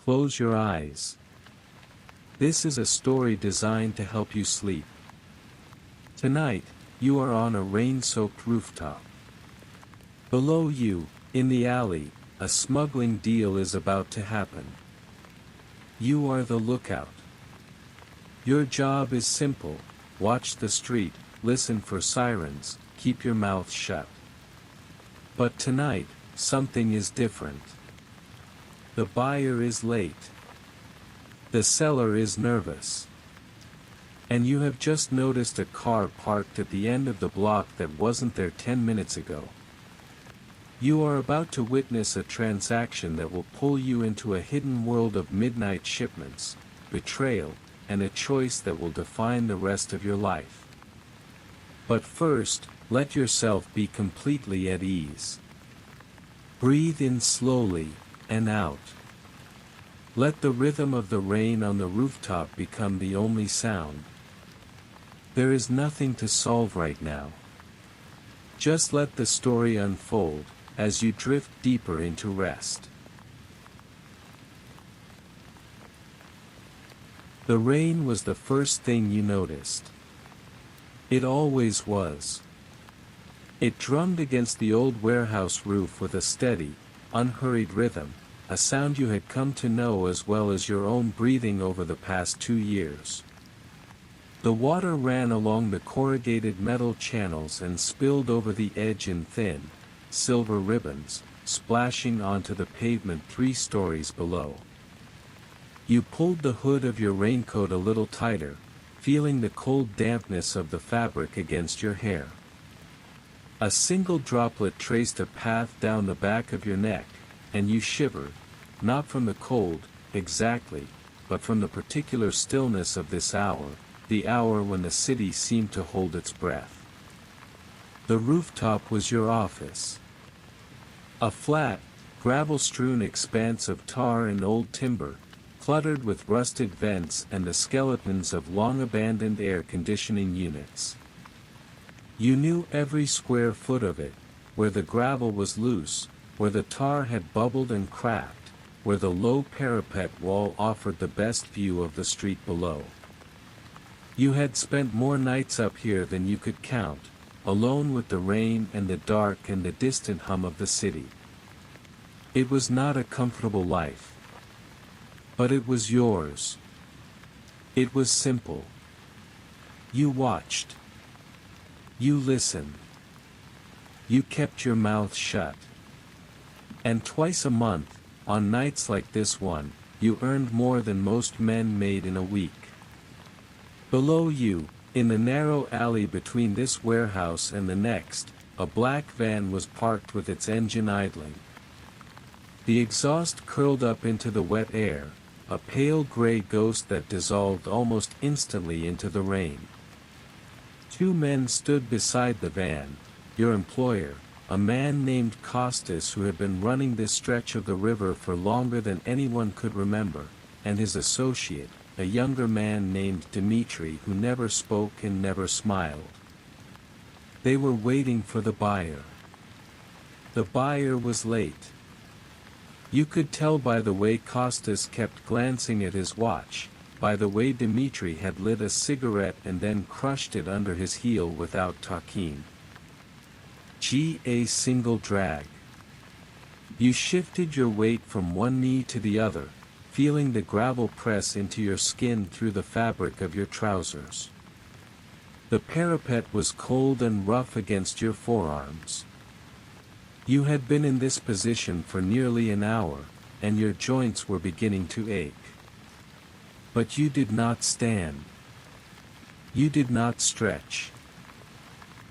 Close your eyes. This is a story designed to help you sleep. Tonight, you are on a rain-soaked rooftop. Below you, in the alley, a smuggling deal is about to happen. You are the lookout. Your job is simple: watch the street, listen for sirens, keep your mouth shut. But tonight, something is different. The buyer is late. The seller is nervous. And you have just noticed a car parked at the end of the block that wasn't there 10 minutes ago. You are about to witness a transaction that will pull you into a hidden world of midnight shipments, betrayal, and a choice that will define the rest of your life. But first, let yourself be completely at ease. Breathe in slowly, and out. Let the rhythm of the rain on the rooftop become the only sound. There is nothing to solve right now. Just let the story unfold, as you drift deeper into rest. The rain was the first thing you noticed. It always was. It drummed against the old warehouse roof with a steady, unhurried rhythm, a sound you had come to know as well as your own breathing over the past 2 years. The water ran along the corrugated metal channels and spilled over the edge in thin, silver ribbons, splashing onto the pavement 3 stories below. You pulled the hood of your raincoat a little tighter, feeling the cold dampness of the fabric against your hair. A single droplet traced a path down the back of your neck, and you shivered, not from the cold, exactly, but from the particular stillness of this hour, the hour when the city seemed to hold its breath. The rooftop was your office. A flat, gravel-strewn expanse of tar and old timber, cluttered with rusted vents and the skeletons of long-abandoned air conditioning units. You knew every square foot of it, where the gravel was loose, where the tar had bubbled and cracked, where the low parapet wall offered the best view of the street below. You had spent more nights up here than you could count, alone with the rain and the dark and the distant hum of the city. It was not a comfortable life. But it was yours. It was simple. You watched. You listened. You kept your mouth shut. And twice a month, on nights like this one, you earned more than most men made in a week. Below you, in the narrow alley between this warehouse and the next, a black van was parked with its engine idling. The exhaust curled up into the wet air, a pale gray ghost that dissolved almost instantly into the rain. 2 men stood beside the van, your employer, a man named Costas who had been running this stretch of the river for longer than anyone could remember, and his associate, a younger man named Dmitri who never spoke and never smiled. They were waiting for the buyer. The buyer was late. You could tell by the way Costas kept glancing at his watch, by the way Dmitri had lit a cigarette and then crushed it under his heel without talking. A single drag. You shifted your weight from one knee to the other, feeling the gravel press into your skin through the fabric of your trousers. The parapet was cold and rough against your forearms. You had been in this position for nearly an hour, and your joints were beginning to ache. But you did not stand. You did not stretch.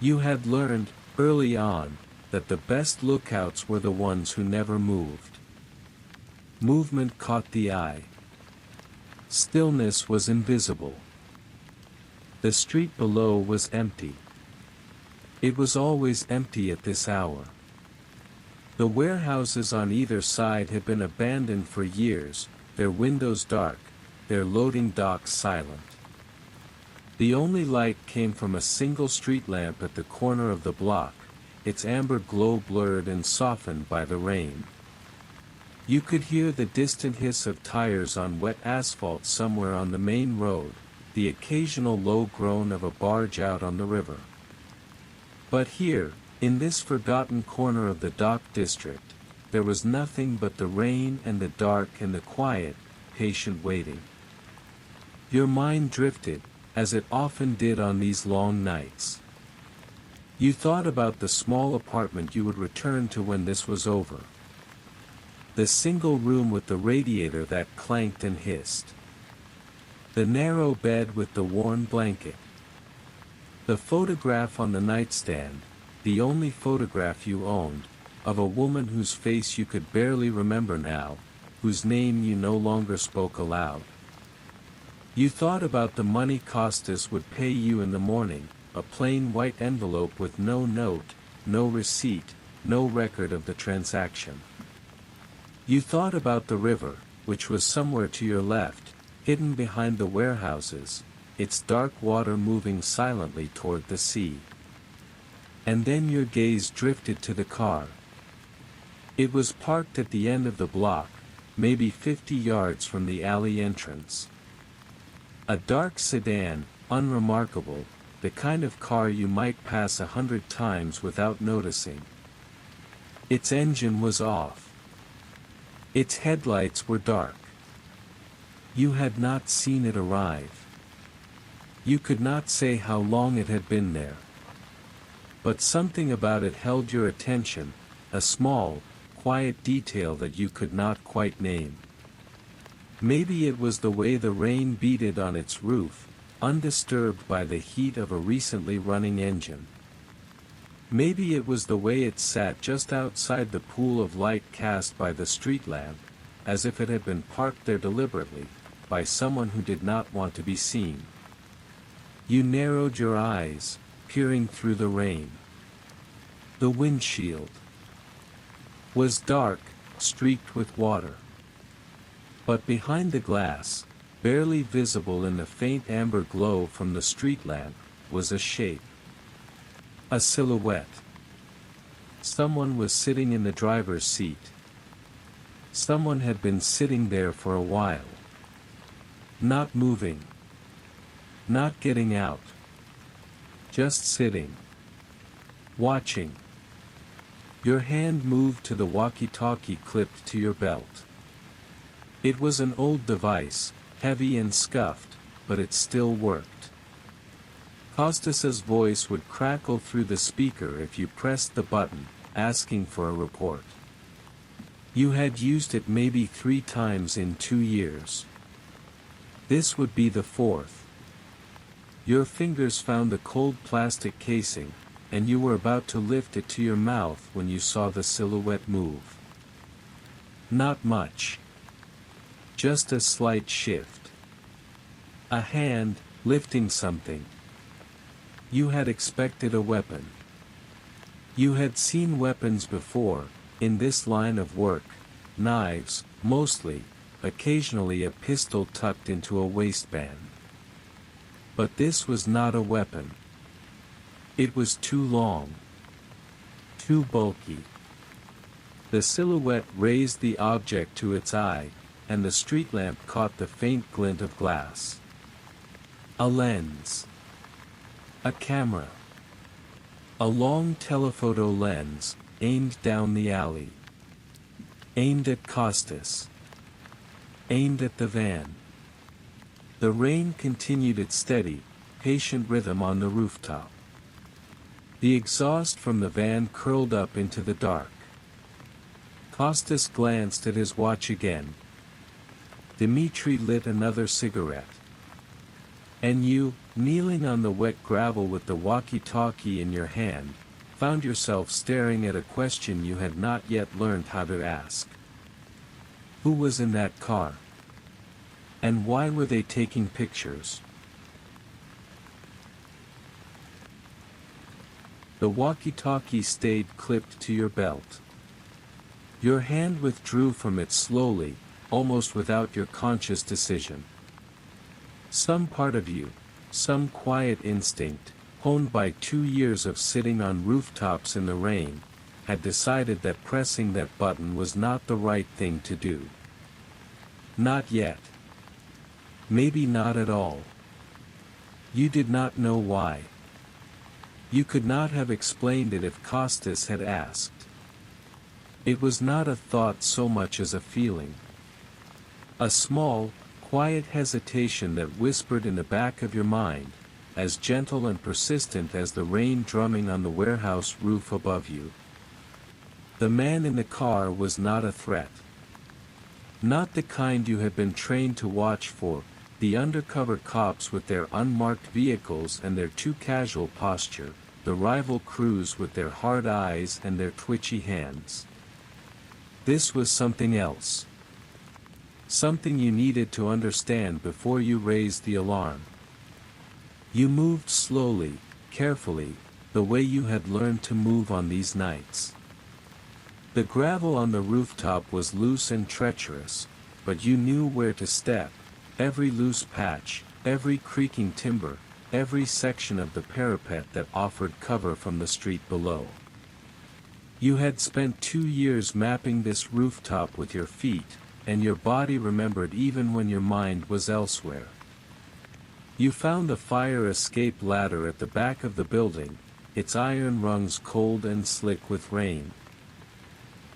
You had learned, early on, that the best lookouts were the ones who never moved. Movement caught the eye. Stillness was invisible. The street below was empty. It was always empty at this hour. The warehouses on either side had been abandoned for years, their windows dark, their loading docks silent. The only light came from a single street lamp at the corner of the block, its amber glow blurred and softened by the rain. You could hear the distant hiss of tires on wet asphalt somewhere on the main road, the occasional low groan of a barge out on the river. But here, in this forgotten corner of the dock district, there was nothing but the rain and the dark and the quiet, patient waiting. Your mind drifted, as it often did on these long nights. You thought about the small apartment you would return to when this was over. The single room with the radiator that clanked and hissed. The narrow bed with the worn blanket. The photograph on the nightstand, the only photograph you owned, of a woman whose face you could barely remember now, whose name you no longer spoke aloud. You thought about the money Costas would pay you in the morning, a plain white envelope with no note, no receipt, no record of the transaction. You thought about the river, which was somewhere to your left, hidden behind the warehouses, its dark water moving silently toward the sea. And then your gaze drifted to the car. It was parked at the end of the block, maybe 50 yards from the alley entrance. A dark sedan, unremarkable, the kind of car you might pass 100 times without noticing. Its engine was off. Its headlights were dark. You had not seen it arrive. You could not say how long it had been there. But something about it held your attention, a small, quiet detail that you could not quite name. Maybe it was the way the rain beaded on its roof, undisturbed by the heat of a recently running engine. Maybe it was the way it sat just outside the pool of light cast by the street lamp, as if it had been parked there deliberately, by someone who did not want to be seen. You narrowed your eyes, peering through the rain. The windshield was dark, streaked with water. But behind the glass, barely visible in the faint amber glow from the street lamp, was a shape. A silhouette. Someone was sitting in the driver's seat. Someone had been sitting there for a while. Not moving. Not getting out. Just sitting. Watching. Your hand moved to the walkie-talkie clipped to your belt. It was an old device, heavy and scuffed, but it still worked. Costas's voice would crackle through the speaker if you pressed the button, asking for a report. You had used it maybe 3 times in 2 years. This would be the 4th. Your fingers found the cold plastic casing, and you were about to lift it to your mouth when you saw the silhouette move. Not much. Just a slight shift. A hand, lifting something. You had expected a weapon. You had seen weapons before, in this line of work, knives, mostly, occasionally a pistol tucked into a waistband. But this was not a weapon. It was too long. Too bulky. The silhouette raised the object to its eye, and the street lamp caught the faint glint of glass. A lens. A camera. A long telephoto lens, aimed down the alley. Aimed at Costas. Aimed at the van. The rain continued its steady, patient rhythm on the rooftop. The exhaust from the van curled up into the dark. Costas glanced at his watch again. Dmitri lit another cigarette. And you, kneeling on the wet gravel with the walkie-talkie in your hand, found yourself staring at a question you had not yet learned how to ask. Who was in that car? And why were they taking pictures? The walkie-talkie stayed clipped to your belt. Your hand withdrew from it slowly, almost without your conscious decision. Some part of you, some quiet instinct, honed by 2 years of sitting on rooftops in the rain, had decided that pressing that button was not the right thing to do. Not yet. Maybe not at all. You did not know why. You could not have explained it if Costas had asked. It was not a thought so much as a feeling. A small, quiet hesitation that whispered in the back of your mind, as gentle and persistent as the rain drumming on the warehouse roof above you. The man in the car was not a threat. Not the kind you had been trained to watch for, the undercover cops with their unmarked vehicles and their too casual posture, the rival crews with their hard eyes and their twitchy hands. This was something else. Something you needed to understand before you raised the alarm. You moved slowly, carefully, the way you had learned to move on these nights. The gravel on the rooftop was loose and treacherous, but you knew where to step. Every loose patch, every creaking timber, every section of the parapet that offered cover from the street below. You had spent 2 years mapping this rooftop with your feet, and your body remembered even when your mind was elsewhere. You found the fire escape ladder at the back of the building, its iron rungs cold and slick with rain.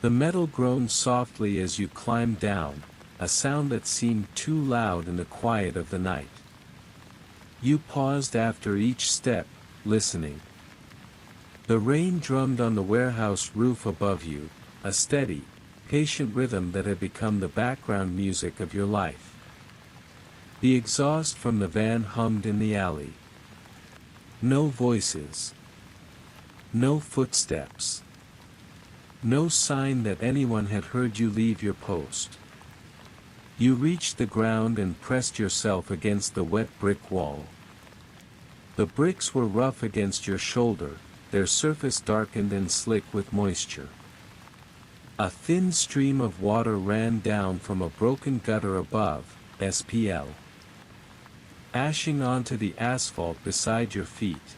The metal groaned softly as you climbed down, a sound that seemed too loud in the quiet of the night. You paused after each step, listening. The rain drummed on the warehouse roof above you, a steady, patient rhythm that had become the background music of your life. The exhaust from the van hummed in the alley. No voices. No footsteps. No sign that anyone had heard you leave your post. You reached the ground and pressed yourself against the wet brick wall. The bricks were rough against your shoulder, their surface darkened and slick with moisture. A thin stream of water ran down from a broken gutter above, SPL. Ashing onto the asphalt beside your feet.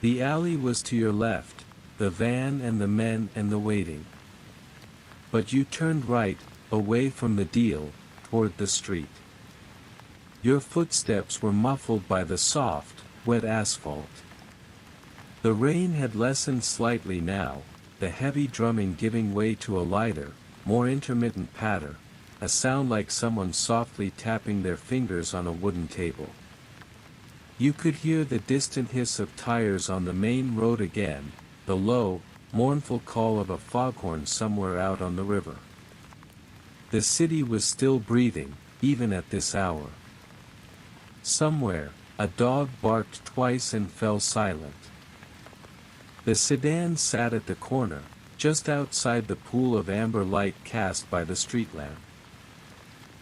The alley was to your left, the van and the men and the waiting. But you turned right, away from the deal, toward the street. Your footsteps were muffled by the soft, wet asphalt. The rain had lessened slightly now, the heavy drumming giving way to a lighter, more intermittent patter, a sound like someone softly tapping their fingers on a wooden table. You could hear the distant hiss of tires on the main road again, the low, mournful call of a foghorn somewhere out on the river. The city was still breathing, even at this hour. Somewhere, a dog barked twice and fell silent. The sedan sat at the corner, just outside the pool of amber light cast by the street lamp.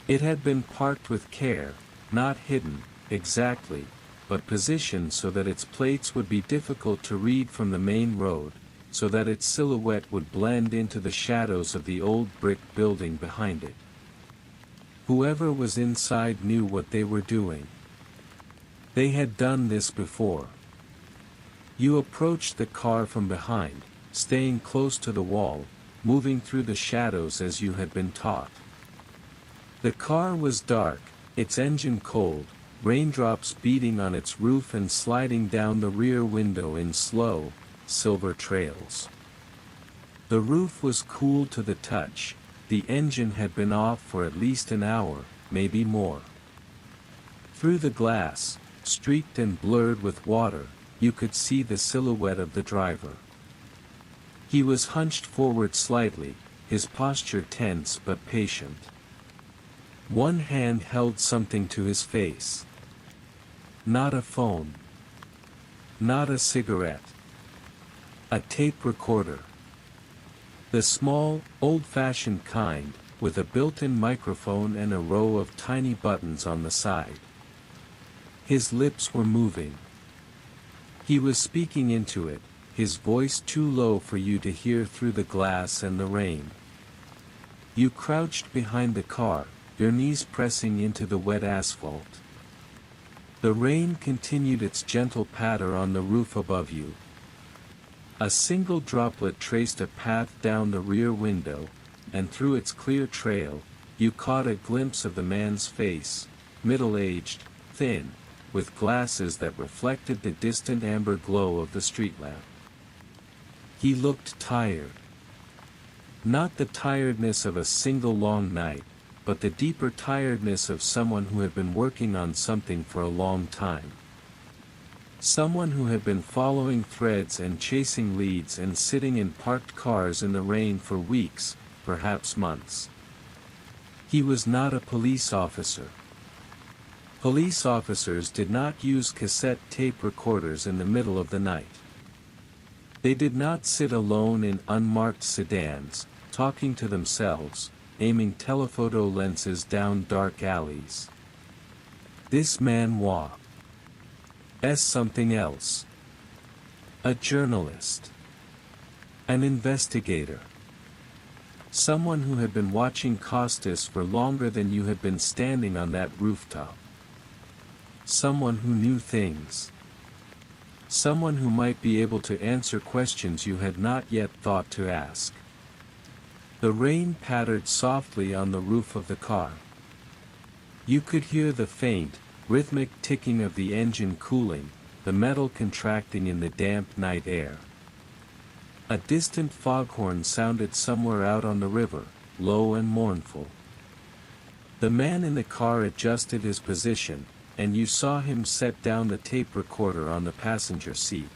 It had been parked with care, not hidden, exactly, but positioned so that its plates would be difficult to read from the main road, so that its silhouette would blend into the shadows of the old brick building behind it. Whoever was inside knew what they were doing. They had done this before. You approached the car from behind, staying close to the wall, moving through the shadows as you had been taught. The car was dark, its engine cold, raindrops beating on its roof and sliding down the rear window in slow, silver trails. The roof was cool to the touch, the engine had been off for at least an hour, maybe more. Through the glass, streaked and blurred with water, you could see the silhouette of the driver. He was hunched forward slightly, his posture tense but patient. One hand held something to his face. Not a phone. Not a cigarette. A tape recorder. The small, old-fashioned kind, with a built-in microphone and a row of tiny buttons on the side. His lips were moving. He was speaking into it, his voice too low for you to hear through the glass and the rain. You crouched behind the car, your knees pressing into the wet asphalt. The rain continued its gentle patter on the roof above you. A single droplet traced a path down the rear window, and through its clear trail, you caught a glimpse of the man's face, middle-aged, thin, with glasses that reflected the distant amber glow of the street lamp. He looked tired. Not the tiredness of a single long night, but the deeper tiredness of someone who had been working on something for a long time. Someone who had been following threads and chasing leads and sitting in parked cars in the rain for weeks, perhaps months. He was not a police officer. Police officers did not use cassette tape recorders in the middle of the night. They did not sit alone in unmarked sedans, talking to themselves, aiming telephoto lenses down dark alleys. This man was something else. A journalist. An investigator. Someone who had been watching Costas for longer than you had been standing on that rooftop. Someone who knew things. Someone who might be able to answer questions you had not yet thought to ask. The rain pattered softly on the roof of the car. You could hear the faint, rhythmic ticking of the engine cooling, the metal contracting in the damp night air. A distant foghorn sounded somewhere out on the river, low and mournful. The man in the car adjusted his position, and you saw him set down the tape recorder on the passenger seat.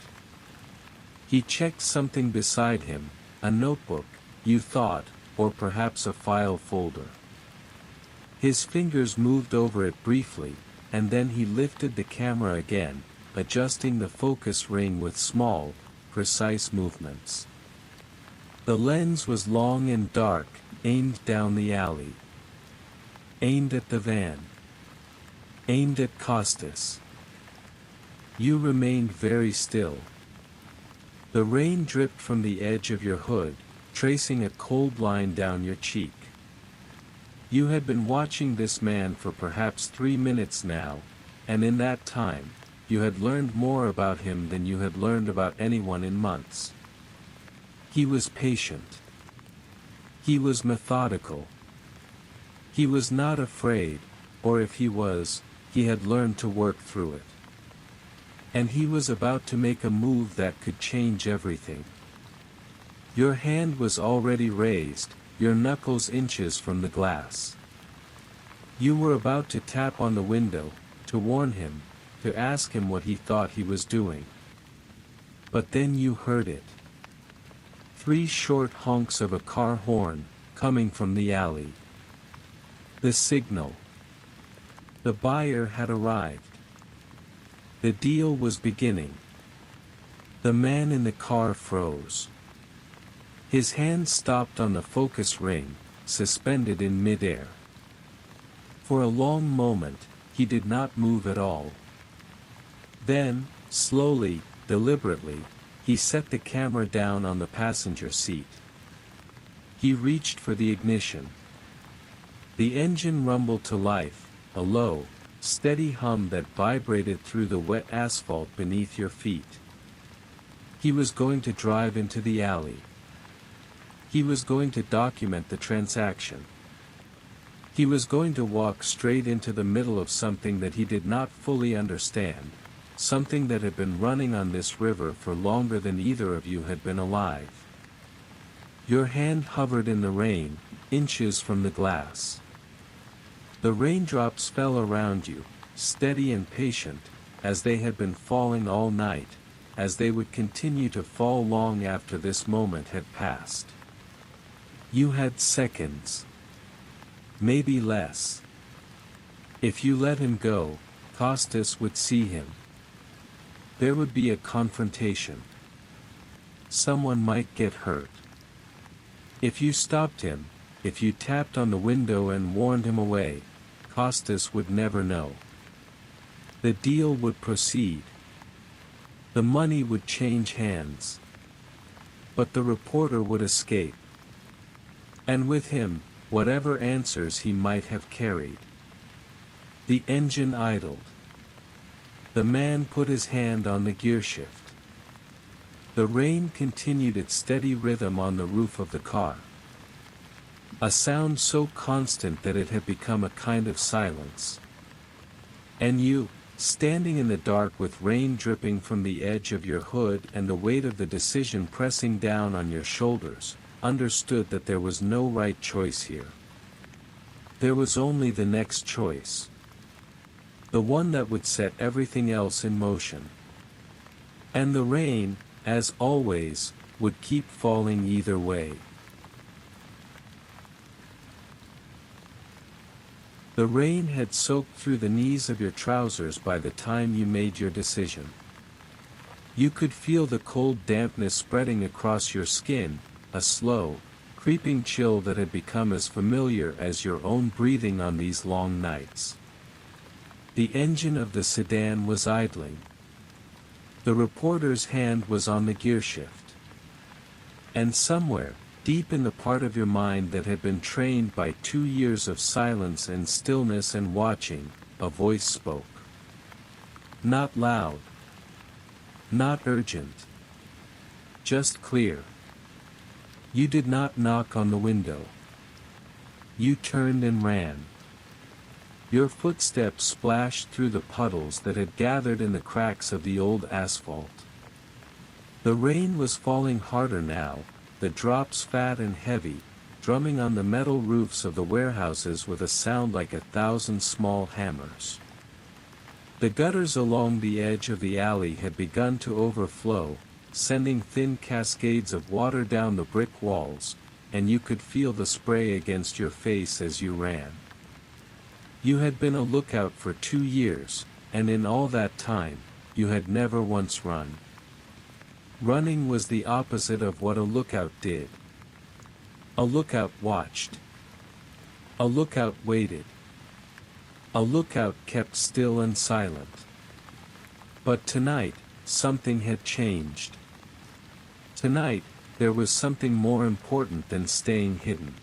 He checked something beside him, a notebook, you thought, or perhaps a file folder. His fingers moved over it briefly, and then he lifted the camera again, adjusting the focus ring with small, precise movements. The lens was long and dark, aimed down the alley. Aimed at the van. Aimed at Costas. You remained very still. The rain dripped from the edge of your hood, tracing a cold line down your cheek. You had been watching this man for perhaps 3 minutes now, and in that time, you had learned more about him than you had learned about anyone in months. He was patient. He was methodical. He was not afraid, or if he was, he had learned to work through it. And he was about to make a move that could change everything. Your hand was already raised, your knuckles inches from the glass. You were about to tap on the window, to warn him, to ask him what he thought he was doing. But then you heard it. 3 short honks of a car horn, coming from the alley. The signal. The buyer had arrived. The deal was beginning. The man in the car froze. His hand stopped on the focus ring, suspended in midair. For a long moment, he did not move at all. Then, slowly, deliberately, he set the camera down on the passenger seat. He reached for the ignition. The engine rumbled to life, a low, steady hum that vibrated through the wet asphalt beneath your feet. He was going to drive into the alley. He was going to document the transaction. He was going to walk straight into the middle of something that he did not fully understand, something that had been running on this river for longer than either of you had been alive. Your hand hovered in the rain, inches from the glass. The raindrops fell around you, steady and patient, as they had been falling all night, as they would continue to fall long after this moment had passed. You had seconds. Maybe less. If you let him go, Costas would see him. There would be a confrontation. Someone might get hurt. If you stopped him, if you tapped on the window and warned him away, Costas would never know. The deal would proceed. The money would change hands. But the reporter would escape. And with him, whatever answers he might have carried. The engine idled. The man put his hand on the gearshift. The rain continued its steady rhythm on the roof of the car. A sound so constant that it had become a kind of silence. And you, standing in the dark with rain dripping from the edge of your hood and the weight of the decision pressing down on your shoulders, understood that there was no right choice here. There was only the next choice. The one that would set everything else in motion. And the rain, as always, would keep falling either way. The rain had soaked through the knees of your trousers by the time you made your decision. You could feel the cold dampness spreading across your skin, a slow, creeping chill that had become as familiar as your own breathing on these long nights. The engine of the sedan was idling. The reporter's hand was on the gearshift. And somewhere, deep in the part of your mind that had been trained by 2 years of silence and stillness and watching, a voice spoke. Not loud. Not urgent. Just clear. You did not knock on the window. You turned and ran. Your footsteps splashed through the puddles that had gathered in the cracks of the old asphalt. The rain was falling harder now, the drops fat and heavy, drumming on the metal roofs of the warehouses with a sound like 1,000 small hammers. The gutters along the edge of the alley had begun to overflow, sending thin cascades of water down the brick walls, and you could feel the spray against your face as you ran. You had been a lookout for 2 years, and in all that time, you had never once run. Running was the opposite of what a lookout did. A lookout watched. A lookout waited. A lookout kept still and silent. But tonight, something had changed. Tonight, there was something more important than staying hidden.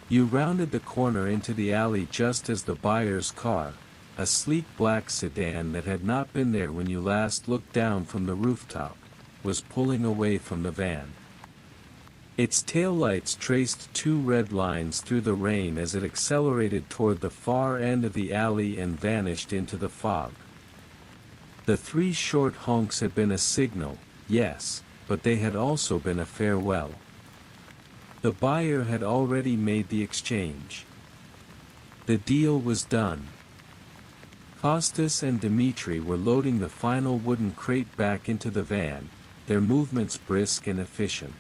You rounded the corner into the alley just as the buyer's car, a sleek black sedan that had not been there when you last looked down from the rooftop, was pulling away from the van. Its taillights traced 2 red lines through the rain as it accelerated toward the far end of the alley and vanished into the fog. The 3 short honks had been a signal, yes, but they had also been a farewell. The buyer had already made the exchange. The deal was done. Costas and Dmitri were loading the final wooden crate back into the van, their movements brisk and efficient.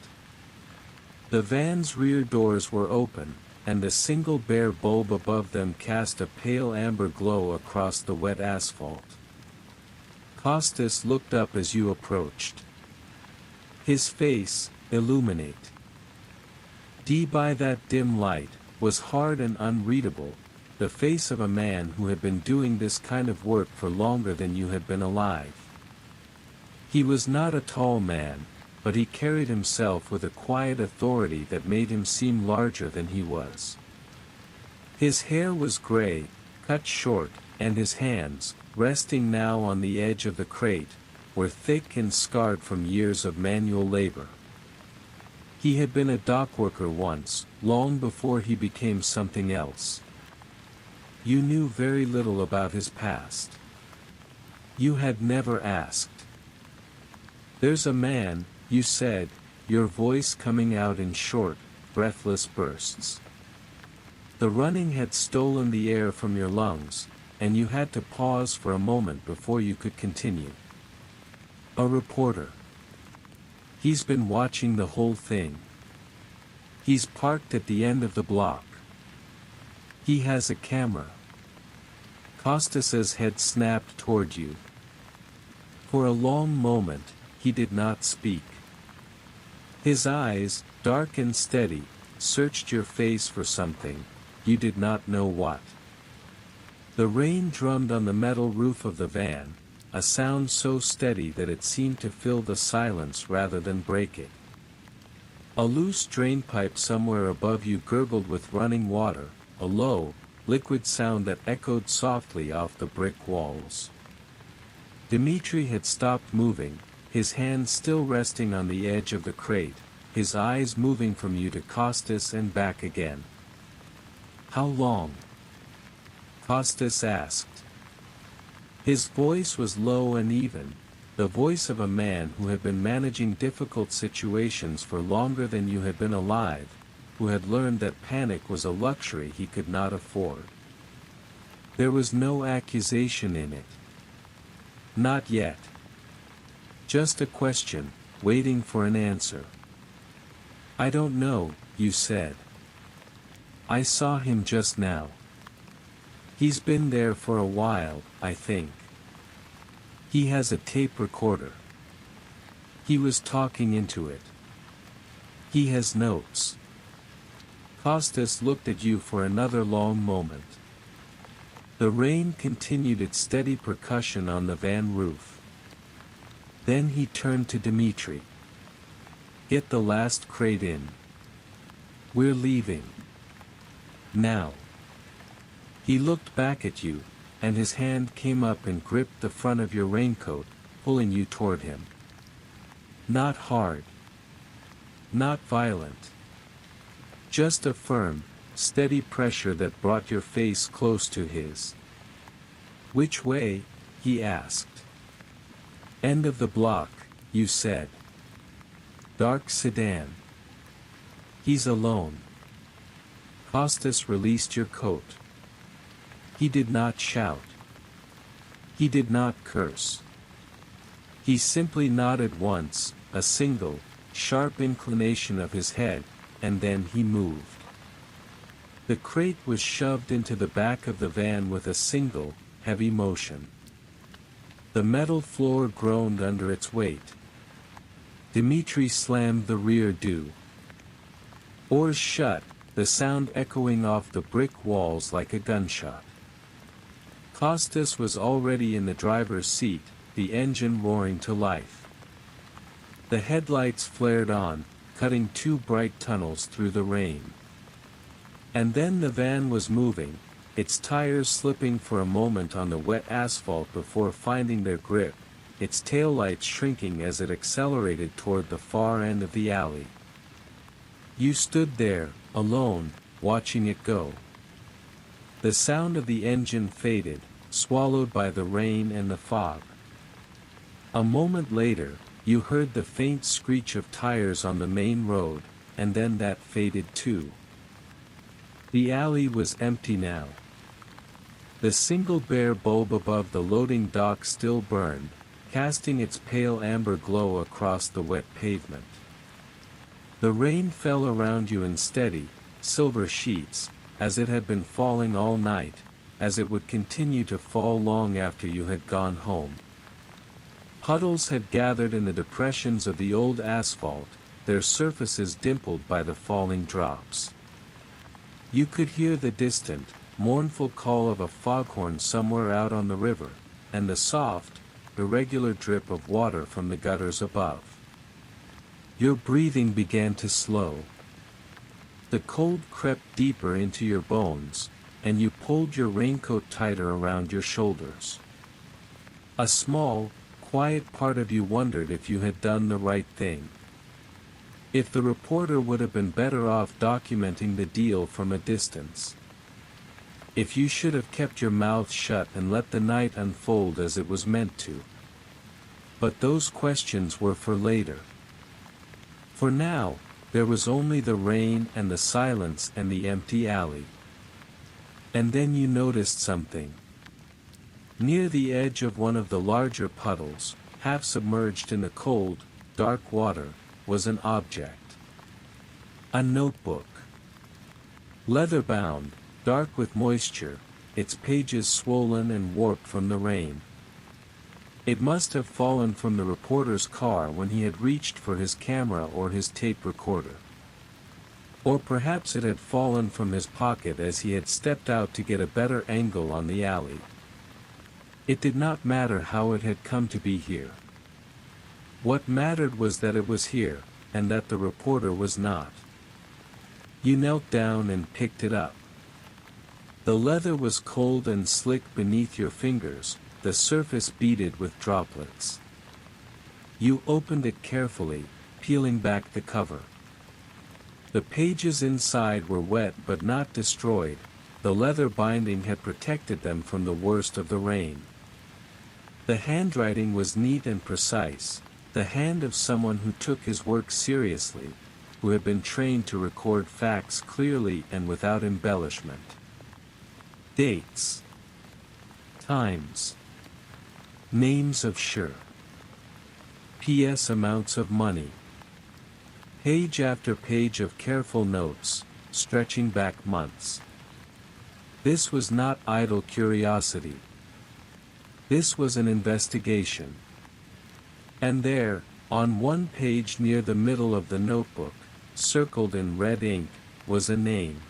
The van's rear doors were open, and the single bare bulb above them cast a pale amber glow across the wet asphalt. Costas looked up as you approached. His face, illuminate. By that dim light, was hard and unreadable, the face of a man who had been doing this kind of work for longer than you had been alive. He was not a tall man, but he carried himself with a quiet authority that made him seem larger than he was. His hair was gray, cut short, and his hands, resting now on the edge of the crate, were thick and scarred from years of manual labor. He had been a dockworker once, long before he became something else. You knew very little about his past. You had never asked. "There's a man," you said, your voice coming out in short, breathless bursts. The running had stolen the air from your lungs, and you had to pause for a moment before you could continue. "A reporter. He's been watching the whole thing. He's parked at the end of the block. He has a camera." Costas's head snapped toward you. For a long moment, he did not speak. His eyes, dark and steady, searched your face for something, you did not know what. The rain drummed on the metal roof of the van, a sound so steady that it seemed to fill the silence rather than break it. A loose drainpipe somewhere above you gurgled with running water, a low, liquid sound that echoed softly off the brick walls. Dmitri had stopped moving, his hand still resting on the edge of the crate, his eyes moving from you to Costas and back again. "How long?" Costas asked. His voice was low and even, the voice of a man who had been managing difficult situations for longer than you had been alive, who had learned that panic was a luxury he could not afford. There was no accusation in it. Not yet. Just a question, waiting for an answer. "I don't know," you said. "I saw him just now. He's been there for a while, I think. He has a tape recorder. He was talking into it. He has notes." Costas looked at you for another long moment. The rain continued its steady percussion on the van roof. Then he turned to Dmitri. "Get the last crate in. We're leaving. Now." He looked back at you, and his hand came up and gripped the front of your raincoat, pulling you toward him. Not hard. Not violent. Just a firm, steady pressure that brought your face close to his. "Which way?" he asked. "End of the block," you said. "Dark sedan." "He's alone." Costas released your coat. He did not shout. He did not curse. He simply nodded once, a single, sharp inclination of his head, and then he moved. The crate was shoved into the back of the van with a single, heavy motion. The metal floor groaned under its weight. Dmitri slammed the rear doors shut, the sound echoing off the brick walls like a gunshot. Costas was already in the driver's seat, the engine roaring to life. The headlights flared on, cutting two bright tunnels through the rain. And then the van was moving, its tires slipping for a moment on the wet asphalt before finding their grip, its taillights shrinking as it accelerated toward the far end of the alley. You stood there, alone, watching it go. The sound of the engine faded, swallowed by the rain and the fog. A moment later, you heard the faint screech of tires on the main road, and then that faded too. The alley was empty now. The single bare bulb above the loading dock still burned, casting its pale amber glow across the wet pavement. The rain fell around you in steady, silver sheets, as it had been falling all night, as it would continue to fall long after you had gone home. Puddles had gathered in the depressions of the old asphalt, their surfaces dimpled by the falling drops. You could hear the distant, mournful call of a foghorn somewhere out on the river, and the soft, irregular drip of water from the gutters above. Your breathing began to slow. The cold crept deeper into your bones, and you pulled your raincoat tighter around your shoulders. A small, quiet part of you wondered if you had done the right thing. If the reporter would have been better off documenting the deal from a distance. If you should have kept your mouth shut and let the night unfold as it was meant to. But those questions were for later. For now, there was only the rain and the silence and the empty alley. And then you noticed something. Near the edge of one of the larger puddles, half submerged in the cold, dark water, was an object. A notebook. Leather-bound, dark with moisture, its pages swollen and warped from the rain. It must have fallen from the reporter's car when he had reached for his camera or his tape recorder. Or perhaps it had fallen from his pocket as he had stepped out to get a better angle on the alley. It did not matter how it had come to be here. What mattered was that it was here, and that the reporter was not. You knelt down and picked it up. The leather was cold and slick beneath your fingers, the surface beaded with droplets. You opened it carefully, peeling back the cover. The pages inside were wet but not destroyed. The leather binding had protected them from the worst of the rain. The handwriting was neat and precise, the hand of someone who took his work seriously, who had been trained to record facts clearly and without embellishment. Dates. Times. Names of sure. P.S. amounts of money. Page after page of careful notes, stretching back months. This was not idle curiosity. This was an investigation. And there, on one page near the middle of the notebook, circled in red ink, was a name.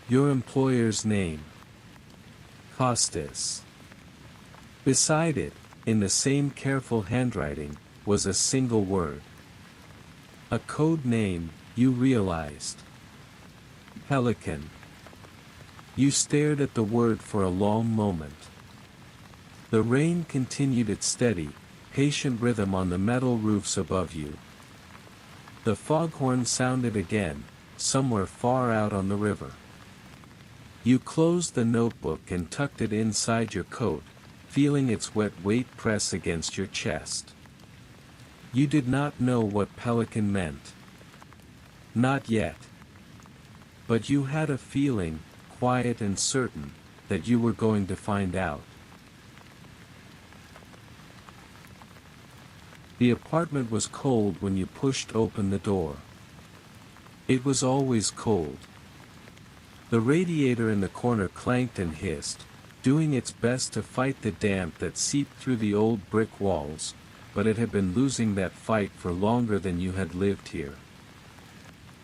Your employer's name. Costas. Beside it, in the same careful handwriting, was a single word. A code name, you realized. Pelican. You stared at the word for a long moment. The rain continued its steady, patient rhythm on the metal roofs above you. The foghorn sounded again, somewhere far out on the river. You closed the notebook and tucked it inside your coat, feeling its wet weight press against your chest. You did not know what pelican meant. Not yet. But you had a feeling, quiet and certain, that you were going to find out. The apartment was cold when you pushed open the door. It was always cold. The radiator in the corner clanked and hissed, doing its best to fight the damp that seeped through the old brick walls, but it had been losing that fight for longer than you had lived here.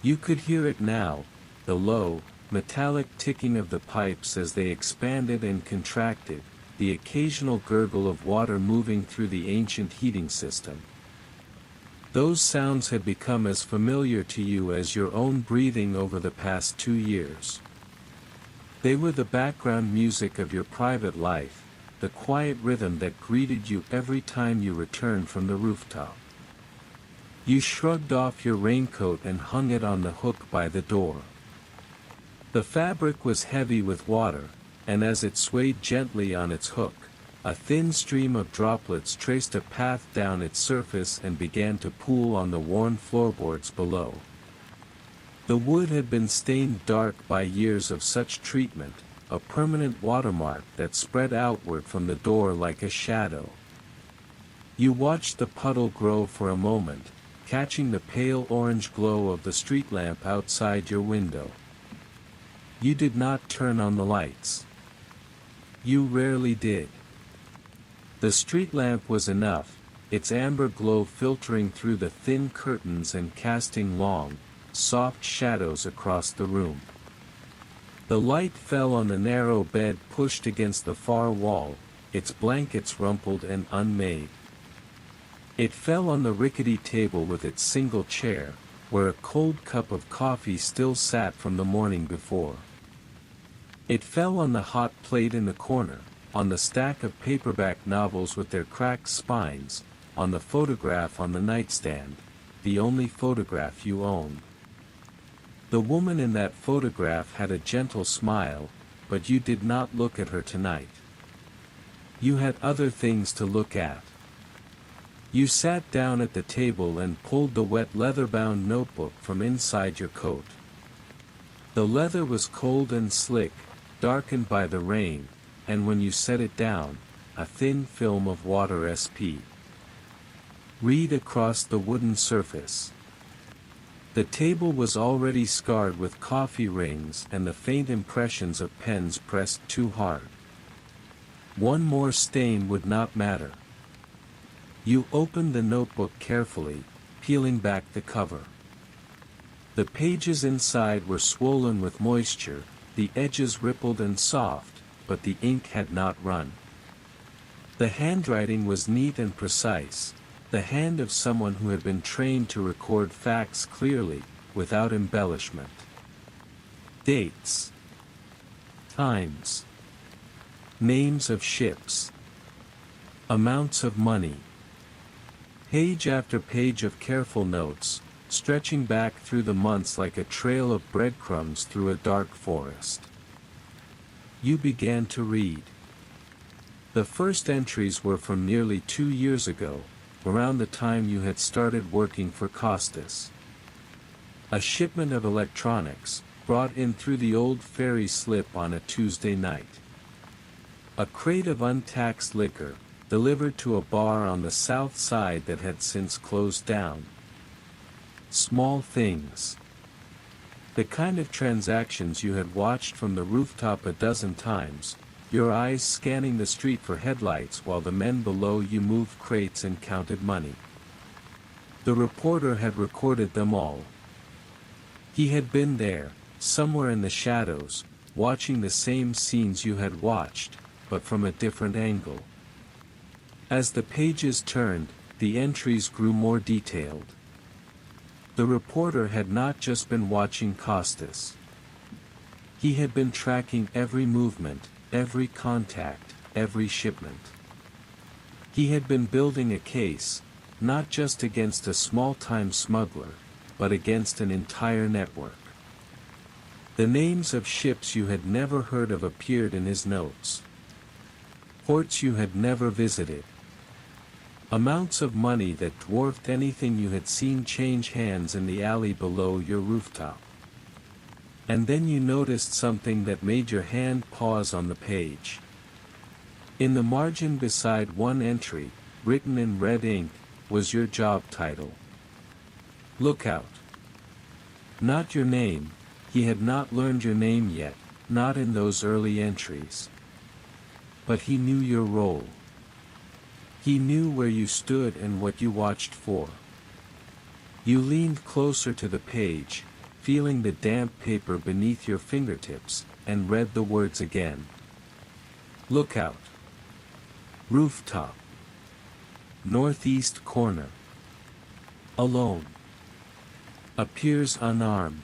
You could hear it now, the low, metallic ticking of the pipes as they expanded and contracted, the occasional gurgle of water moving through the ancient heating system. Those sounds had become as familiar to you as your own breathing over the past 2 years. They were the background music of your private life, the quiet rhythm that greeted you every time you returned from the rooftop. You shrugged off your raincoat and hung it on the hook by the door. The fabric was heavy with water, and as it swayed gently on its hook, a thin stream of droplets traced a path down its surface and began to pool on the worn floorboards below. The wood had been stained dark by years of such treatment, a permanent watermark that spread outward from the door like a shadow. You watched the puddle grow for a moment, catching the pale orange glow of the street lamp outside your window. You did not turn on the lights. You rarely did. The street lamp was enough, its amber glow filtering through the thin curtains and casting long, soft shadows across the room. The light fell on the narrow bed pushed against the far wall, its blankets rumpled and unmade. It fell on the rickety table with its single chair, where a cold cup of coffee still sat from the morning before. It fell on the hot plate in the corner, on the stack of paperback novels with their cracked spines, on the photograph on the nightstand, the only photograph you owned. The woman in that photograph had a gentle smile, but you did not look at her tonight. You had other things to look at. You sat down at the table and pulled the wet leather-bound notebook from inside your coat. The leather was cold and slick, darkened by the rain, and when you set it down, a thin film of water SP. Read across the wooden surface. The table was already scarred with coffee rings and the faint impressions of pens pressed too hard. One more stain would not matter. You opened the notebook carefully, peeling back the cover. The pages inside were swollen with moisture, the edges rippled and soft, but the ink had not run. The handwriting was neat and precise, the hand of someone who had been trained to record facts clearly, without embellishment. Dates. Times. Names of ships. Amounts of money. Page after page of careful notes, stretching back through the months like a trail of breadcrumbs through a dark forest. You began to read. The first entries were from nearly 2 years ago, around the time you had started working for Costas. A shipment of electronics, brought in through the old ferry slip on a Tuesday night. A crate of untaxed liquor, delivered to a bar on the south side that had since closed down. Small things. The kind of transactions you had watched from the rooftop a dozen times, your eyes scanning the street for headlights while the men below you moved crates and counted money. The reporter had recorded them all. He had been there, somewhere in the shadows, watching the same scenes you had watched, but from a different angle. As the pages turned, the entries grew more detailed. The reporter had not just been watching Costas. He had been tracking every movement, every contact, every shipment. He had been building a case, not just against a small-time smuggler, but against an entire network. The names of ships you had never heard of appeared in his notes. Ports you had never visited. Amounts of money that dwarfed anything you had seen change hands in the alley below your rooftop. And then you noticed something that made your hand pause on the page. In the margin beside one entry, written in red ink, was your job title. Lookout. Not your name, he had not learned your name yet, not in those early entries. But he knew your role. He knew where you stood and what you watched for. You leaned closer to the page, feeling the damp paper beneath your fingertips, and read the words again. Lookout. Rooftop. Northeast corner. Alone. Appears unarmed.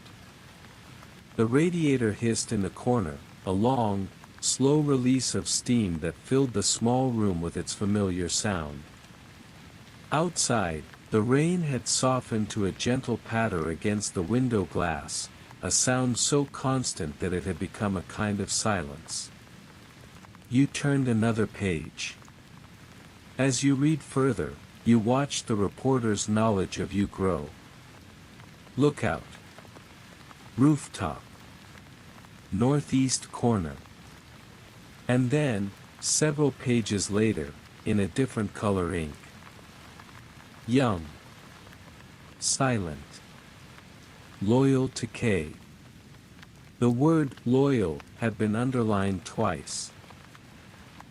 The radiator hissed in the corner, a long, slow release of steam that filled the small room with its familiar sound. Outside, the rain had softened to a gentle patter against the window glass, a sound so constant that it had become a kind of silence. You turned another page. As you read further, you watch the reporter's knowledge of you grow. Lookout. Rooftop. Northeast corner. And then, several pages later, in a different color ink. Young. Silent. Loyal to K. The word loyal had been underlined twice.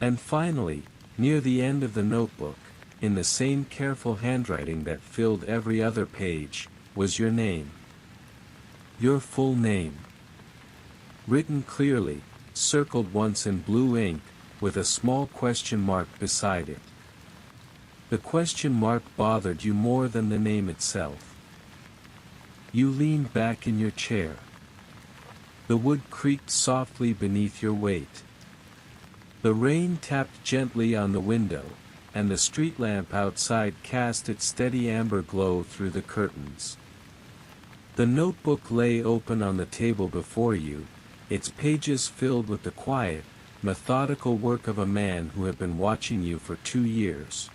And finally, near the end of the notebook, in the same careful handwriting that filled every other page, was your name. Your full name. Written clearly, circled once in blue ink, with a small question mark beside it. The question mark bothered you more than the name itself. You leaned back in your chair. The wood creaked softly beneath your weight. The rain tapped gently on the window, and the street lamp outside cast its steady amber glow through the curtains. The notebook lay open on the table before you, its pages filled with the quiet, methodical work of a man who had been watching you for 2 years.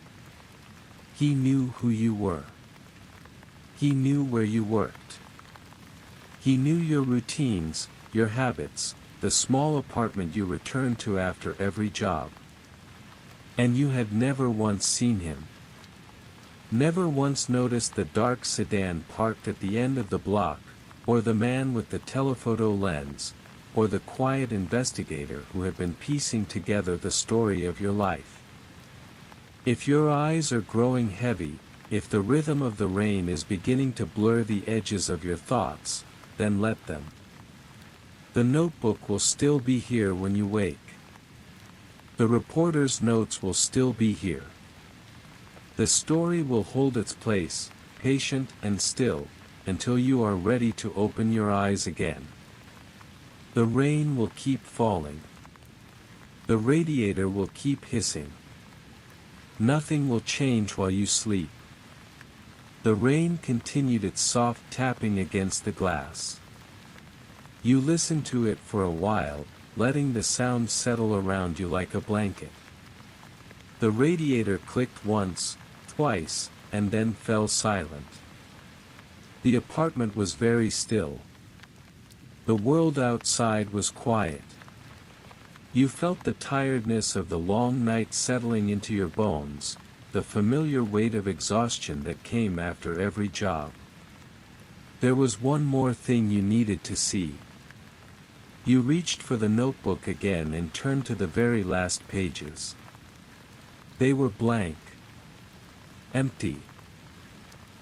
He knew who you were. He knew where you worked. He knew your routines, your habits, the small apartment you returned to after every job. And you had never once seen him. Never once noticed the dark sedan parked at the end of the block, or the man with the telephoto lens, or the quiet investigator who had been piecing together the story of your life. If your eyes are growing heavy, if the rhythm of the rain is beginning to blur the edges of your thoughts, then let them. The notebook will still be here when you wake. The reporter's notes will still be here. The story will hold its place, patient and still, until you are ready to open your eyes again. The rain will keep falling. The radiator will keep hissing. Nothing will change while you sleep. The rain continued its soft tapping against the glass. You listened to it for a while, letting the sound settle around you like a blanket. The radiator clicked once, twice, and then fell silent. The apartment was very still. The world outside was quiet. You felt the tiredness of the long night settling into your bones, the familiar weight of exhaustion that came after every job. There was one more thing you needed to see. You reached for the notebook again and turned to the very last pages. They were blank. Empty.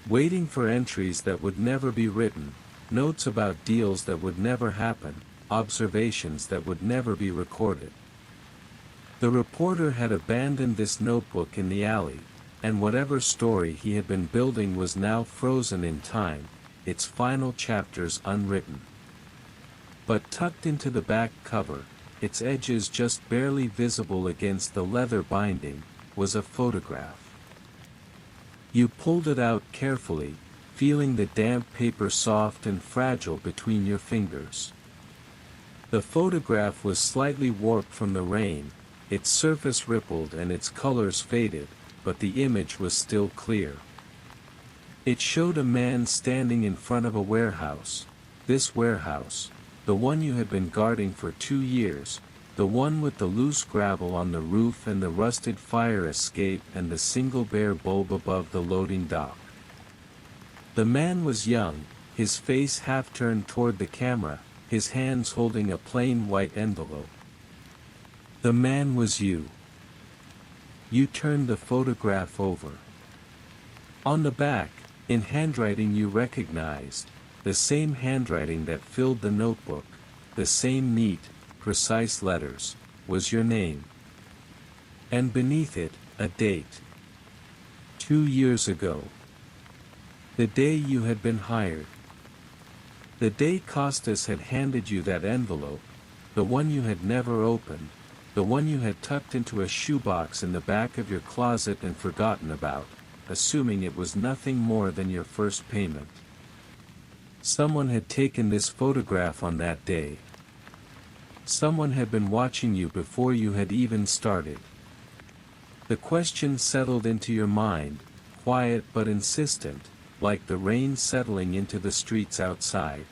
Waiting for entries that would never be written, notes about deals that would never happen, observations that would never be recorded. The reporter had abandoned this notebook in the alley, and whatever story he had been building was now frozen in time, its final chapters unwritten. But tucked into the back cover, its edges just barely visible against the leather binding, was a photograph. You pulled it out carefully, feeling the damp paper soft and fragile between your fingers. The photograph was slightly warped from the rain, its surface rippled and its colors faded, but the image was still clear. It showed a man standing in front of a warehouse, this warehouse, the one you had been guarding for 2 years, the one with the loose gravel on the roof and the rusted fire escape and the single bare bulb above the loading dock. The man was young, his face half turned toward the camera, his hands holding a plain white envelope. The man was you. You turned the photograph over. On the back, in handwriting you recognized, the same handwriting that filled the notebook, the same neat, precise letters, was your name. And beneath it, a date. 2 years ago. The day you had been hired. The day Costas had handed you that envelope, the one you had never opened, the one you had tucked into a shoebox in the back of your closet and forgotten about, assuming it was nothing more than your first payment. Someone had taken this photograph on that day. Someone had been watching you before you had even started. The question settled into your mind, quiet but insistent, like the rain settling into the streets outside.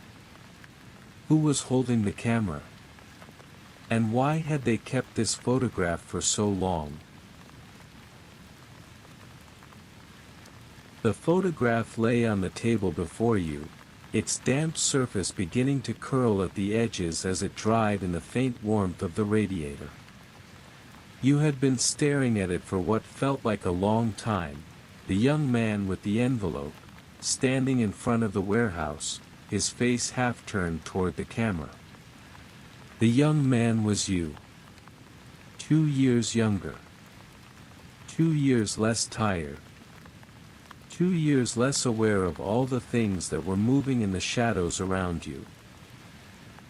Who was holding the camera? And why had they kept this photograph for so long? The photograph lay on the table before you, its damp surface beginning to curl at the edges as it dried in the faint warmth of the radiator. You had been staring at it for what felt like a long time, the young man with the envelope, standing in front of the warehouse, his face half turned toward the camera. The young man was you. 2 years younger. 2 years less tired. 2 years less aware of all the things that were moving in the shadows around you.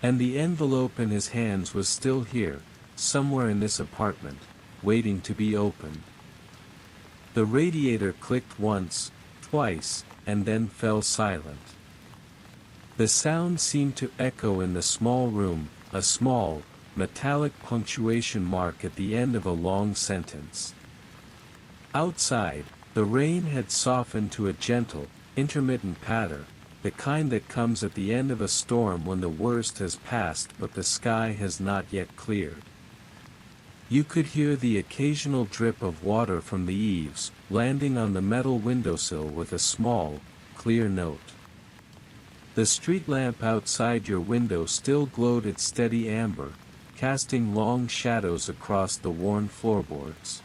And the envelope in his hands was still here, somewhere in this apartment, waiting to be opened. The radiator clicked once, twice, and then fell silent. The sound seemed to echo in the small room, a small, metallic punctuation mark at the end of a long sentence. Outside, the rain had softened to a gentle, intermittent patter, the kind that comes at the end of a storm when the worst has passed but the sky has not yet cleared. You could hear the occasional drip of water from the eaves, landing on the metal windowsill with a small, clear note. The street lamp outside your window still glowed its steady amber, casting long shadows across the worn floorboards.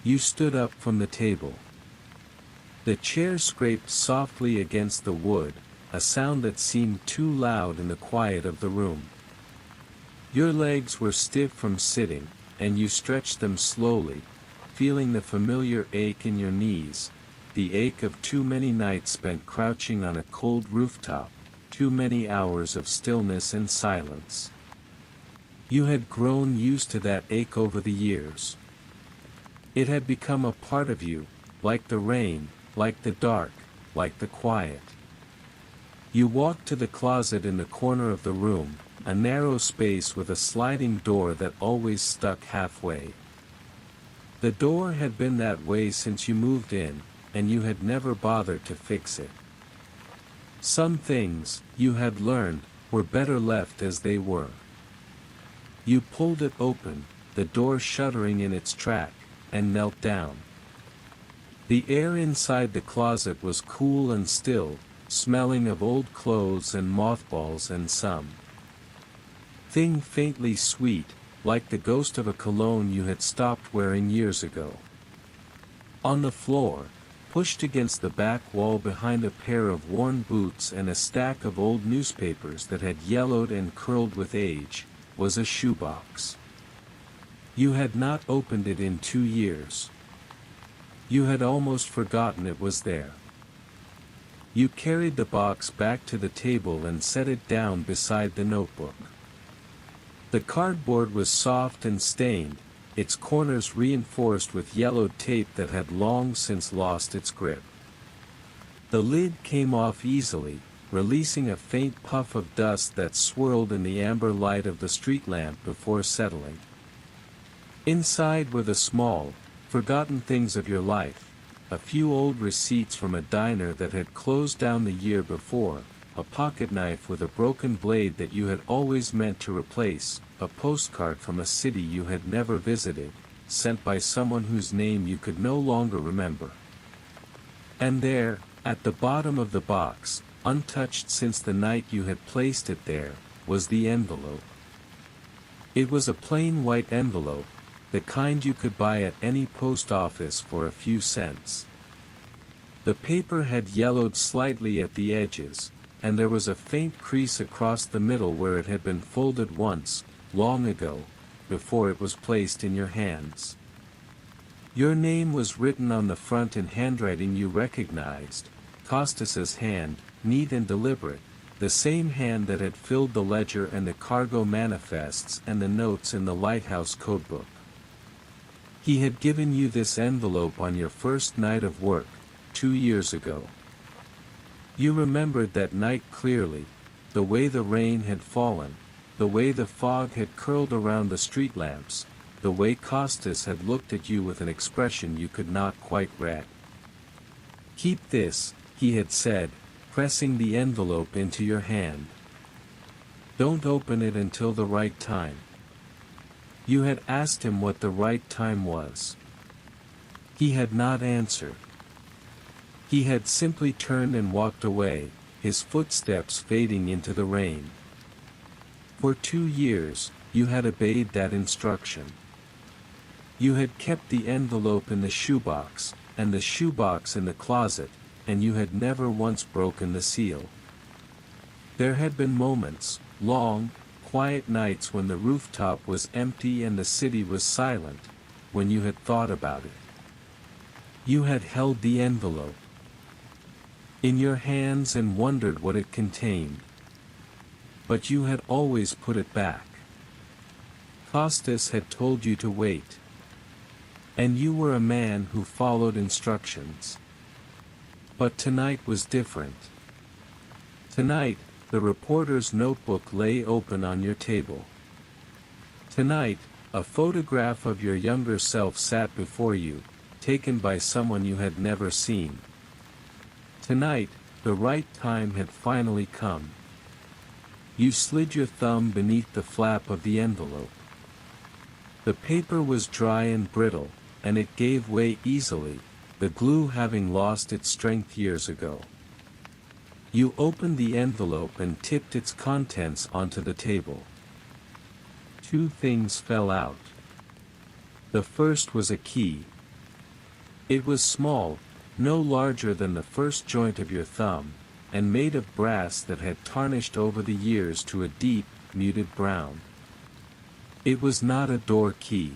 You stood up from the table. The chair scraped softly against the wood, a sound that seemed too loud in the quiet of the room. Your legs were stiff from sitting, and you stretched them slowly, feeling the familiar ache in your knees, the ache of too many nights spent crouching on a cold rooftop, too many hours of stillness and silence. You had grown used to that ache over the years. It had become a part of you, like the rain, like the dark, like the quiet. You walked to the closet in the corner of the room, a narrow space with a sliding door that always stuck halfway. The door had been that way since you moved in, and you had never bothered to fix it. Some things, you had learned, were better left as they were. You pulled it open, the door shuddering in its track, and knelt down. The air inside the closet was cool and still, smelling of old clothes and mothballs and some thing faintly sweet, like the ghost of a cologne you had stopped wearing years ago. On the floor, pushed against the back wall behind a pair of worn boots and a stack of old newspapers that had yellowed and curled with age, was a shoebox. You had not opened it in 2 years. You had almost forgotten it was there. You carried the box back to the table and set it down beside the notebook. The cardboard was soft and stained, its corners reinforced with yellowed tape that had long since lost its grip. The lid came off easily, releasing a faint puff of dust that swirled in the amber light of the street lamp before settling. Inside were the small, forgotten things of your life, a few old receipts from a diner that had closed down the year before, a pocket knife with a broken blade that you had always meant to replace, a postcard from a city you had never visited, sent by someone whose name you could no longer remember. And there, at the bottom of the box, untouched since the night you had placed it there, was the envelope. It was a plain white envelope, the kind you could buy at any post office for a few cents. The paper had yellowed slightly at the edges, and there was a faint crease across the middle where it had been folded once, long ago, before it was placed in your hands. Your name was written on the front in handwriting you recognized, Costas's hand, neat and deliberate, the same hand that had filled the ledger and the cargo manifests and the notes in the Lighthouse codebook. He had given you this envelope on your first night of work, 2 years ago. You remembered that night clearly, the way the rain had fallen, the way the fog had curled around the street lamps, the way Costas had looked at you with an expression you could not quite read. "Keep this," he had said, pressing the envelope into your hand. "Don't open it until the right time." You had asked him what the right time was. He had not answered. He had simply turned and walked away, his footsteps fading into the rain. For 2 years, you had obeyed that instruction. You had kept the envelope in the shoebox, and the shoebox in the closet, and you had never once broken the seal. There had been moments, long, quiet nights when the rooftop was empty and the city was silent, when you had thought about it. You had held the envelope in your hands and wondered what it contained. But you had always put it back. Costas had told you to wait. And you were a man who followed instructions. But tonight was different. Tonight, the reporter's notebook lay open on your table. Tonight, a photograph of your younger self sat before you, taken by someone you had never seen. Tonight, the right time had finally come. You slid your thumb beneath the flap of the envelope. The paper was dry and brittle, and it gave way easily, the glue having lost its strength years ago. You opened the envelope and tipped its contents onto the table. 2 things fell out. The first was a key. It was small, no larger than the first joint of your thumb, and made of brass that had tarnished over the years to a deep, muted brown. It was not a door key.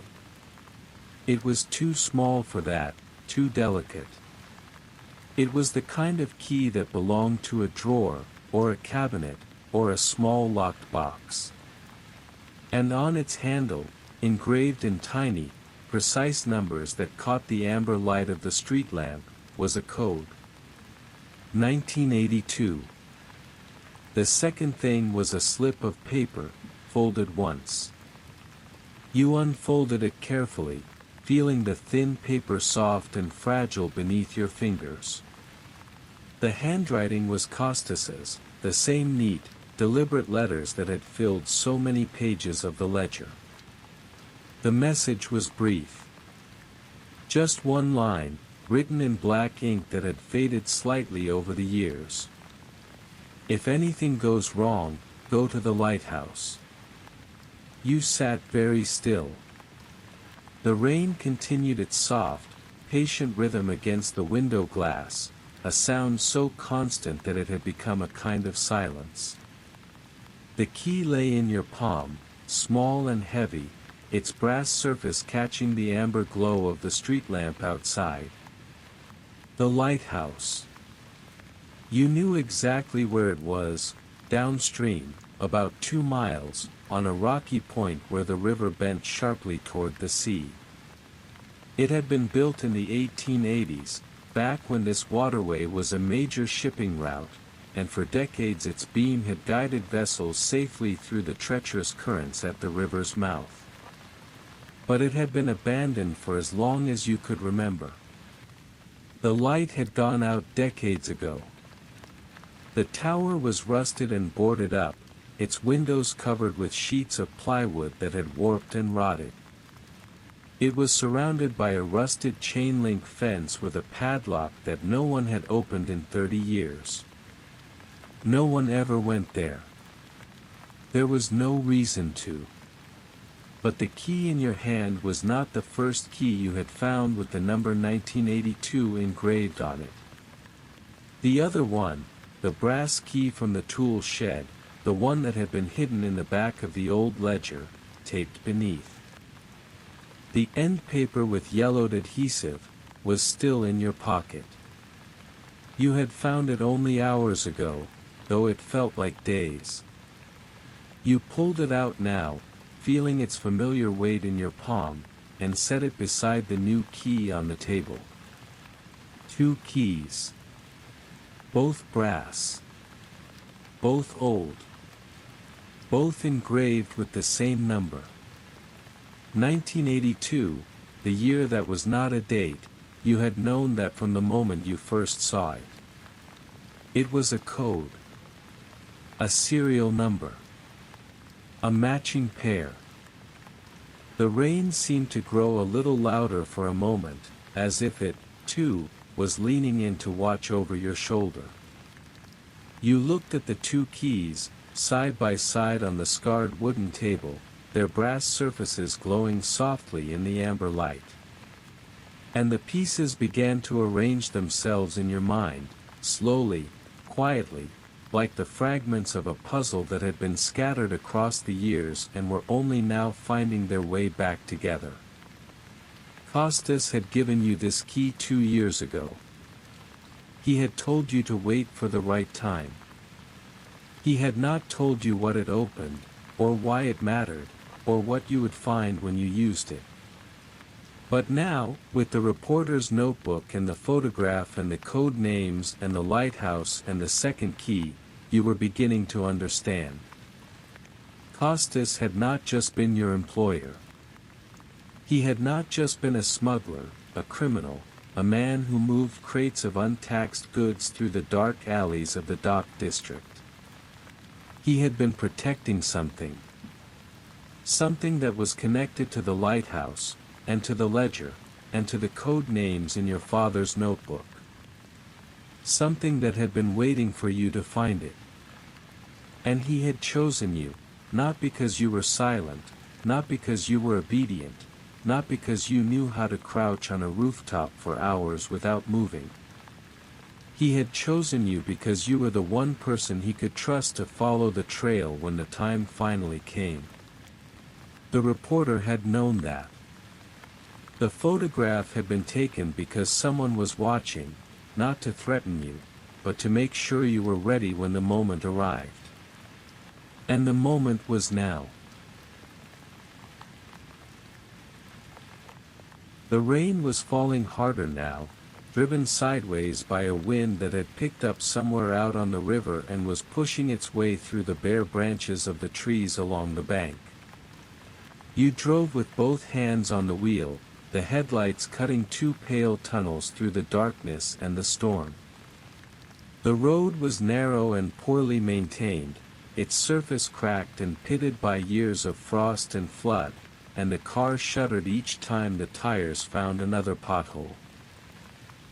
It was too small for that, too delicate. It was the kind of key that belonged to a drawer, or a cabinet, or a small locked box. And on its handle, engraved in tiny, precise numbers that caught the amber light of the street lamp, was a code. 1982. The second thing was a slip of paper, folded once. You unfolded it carefully, feeling the thin paper soft and fragile beneath your fingers. The handwriting was Costas's, the same neat, deliberate letters that had filled so many pages of the ledger. The message was brief. Just one line, written in black ink that had faded slightly over the years. If anything goes wrong, go to the lighthouse. You sat very still. The rain continued its soft, patient rhythm against the window glass, a sound so constant that it had become a kind of silence. The key lay in your palm, small and heavy, its brass surface catching the amber glow of the street lamp outside. The lighthouse. You knew exactly where it was, downstream, about 2 miles, on a rocky point where the river bent sharply toward the sea. It had been built in the 1880s, back when this waterway was a major shipping route, and for decades its beam had guided vessels safely through the treacherous currents at the river's mouth. But it had been abandoned for as long as you could remember. The light had gone out decades ago. The tower was rusted and boarded up, its windows covered with sheets of plywood that had warped and rotted. It was surrounded by a rusted chain-link fence with a padlock that no one had opened in 30 years. No one ever went there. There was no reason to. But the key in your hand was not the first key you had found with the number 1982 engraved on it. The other one, the brass key from the tool shed, the one that had been hidden in the back of the old ledger, taped beneath. The end paper with yellowed adhesive was still in your pocket. You had found it only hours ago, though it felt like days. You pulled it out now, feeling its familiar weight in your palm, and set it beside the new key on the table. 2 keys. Both brass. Both old. Both engraved with the same number. 1982, the year that was not a date, you had known that from the moment you first saw it. It was a code. A serial number. A matching pair. The rain seemed to grow a little louder for a moment, as if it, too, was leaning in to watch over your shoulder. You looked at the 2 keys, side by side on the scarred wooden table, their brass surfaces glowing softly in the amber light. And the pieces began to arrange themselves in your mind, slowly, quietly, like the fragments of a puzzle that had been scattered across the years and were only now finding their way back together. Costas had given you this key 2 years ago. He had told you to wait for the right time. He had not told you what it opened, or why it mattered, or what you would find when you used it. But now, with the reporter's notebook and the photograph and the code names and the lighthouse and the second key, you were beginning to understand. Costas had not just been your employer. He had not just been a smuggler, a criminal, a man who moved crates of untaxed goods through the dark alleys of the dock district. He had been protecting something. Something that was connected to the lighthouse, and to the ledger, and to the code names in your father's notebook. Something that had been waiting for you to find it. And he had chosen you, not because you were silent, not because you were obedient, not because you knew how to crouch on a rooftop for hours without moving. He had chosen you because you were the one person he could trust to follow the trail when the time finally came. The reporter had known that. The photograph had been taken because someone was watching, not to threaten you, but to make sure you were ready when the moment arrived. And the moment was now. The rain was falling harder now, driven sideways by a wind that had picked up somewhere out on the river and was pushing its way through the bare branches of the trees along the bank. You drove with both hands on the wheel, the headlights cutting two pale tunnels through the darkness and the storm. The road was narrow and poorly maintained, its surface cracked and pitted by years of frost and flood, and the car shuddered each time the tires found another pothole.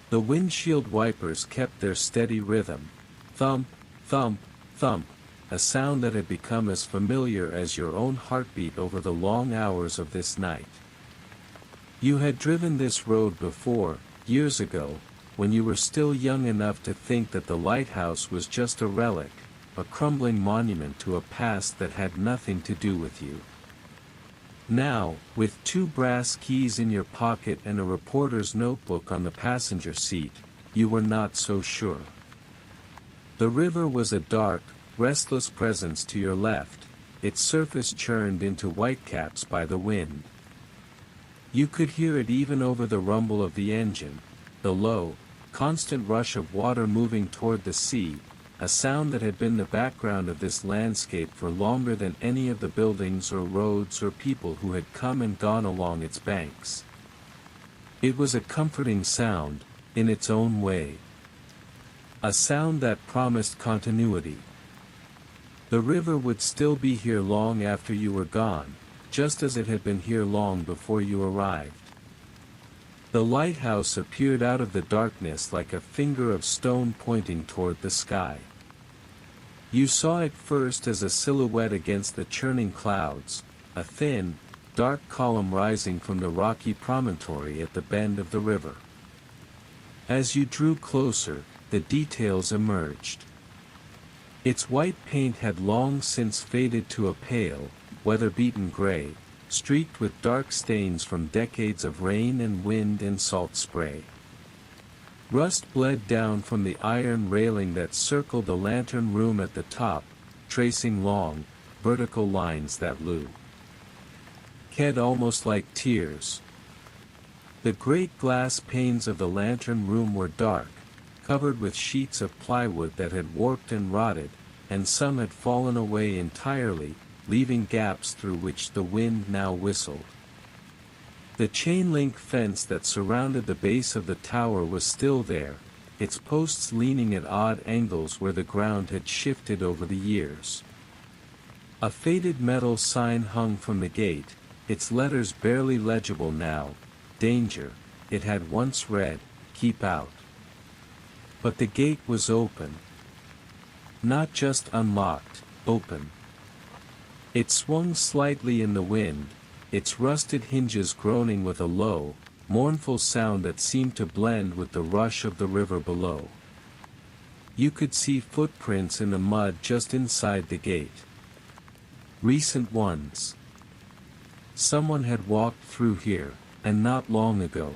The windshield wipers kept their steady rhythm, thump, thump, thump, a sound that had become as familiar as your own heartbeat over the long hours of this night. You had driven this road before, years ago, when you were still young enough to think that the lighthouse was just a relic, a crumbling monument to a past that had nothing to do with you. Now, with 2 brass keys in your pocket and a reporter's notebook on the passenger seat, you were not so sure. The river was a dark, restless presence to your left, its surface churned into whitecaps by the wind. You could hear it even over the rumble of the engine, the low, constant rush of water moving toward the sea, a sound that had been the background of this landscape for longer than any of the buildings or roads or people who had come and gone along its banks. It was a comforting sound, in its own way. A sound that promised continuity. The river would still be here long after you were gone, just as it had been here long before you arrived. The lighthouse appeared out of the darkness like a finger of stone pointing toward the sky. You saw it first as a silhouette against the churning clouds, a thin, dark column rising from the rocky promontory at the bend of the river. As you drew closer, the details emerged. Its white paint had long since faded to a pale, weather-beaten gray, streaked with dark stains from decades of rain and wind and salt spray. Rust bled down from the iron railing that circled the lantern room at the top, tracing long, vertical lines that almost like tears. The great glass panes of the lantern room were dark, covered with sheets of plywood that had warped and rotted, and some had fallen away entirely, leaving gaps through which the wind now whistled. The chain-link fence that surrounded the base of the tower was still there, its posts leaning at odd angles where the ground had shifted over the years. A faded metal sign hung from the gate, its letters barely legible now, "Danger," it had once read, "Keep out." But the gate was open. Not just unlocked, open. It swung slightly in the wind, its rusted hinges groaning with a low, mournful sound that seemed to blend with the rush of the river below. You could see footprints in the mud just inside the gate. Recent ones. Someone had walked through here, and not long ago.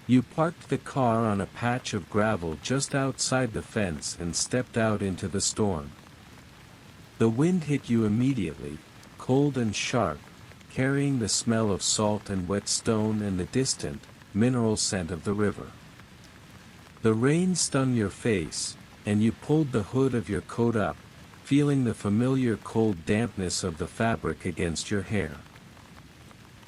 You parked the car on a patch of gravel just outside the fence and stepped out into the storm. The wind hit you immediately, cold and sharp, carrying the smell of salt and wet stone and the distant, mineral scent of the river. The rain stung your face, and you pulled the hood of your coat up, feeling the familiar cold dampness of the fabric against your hair.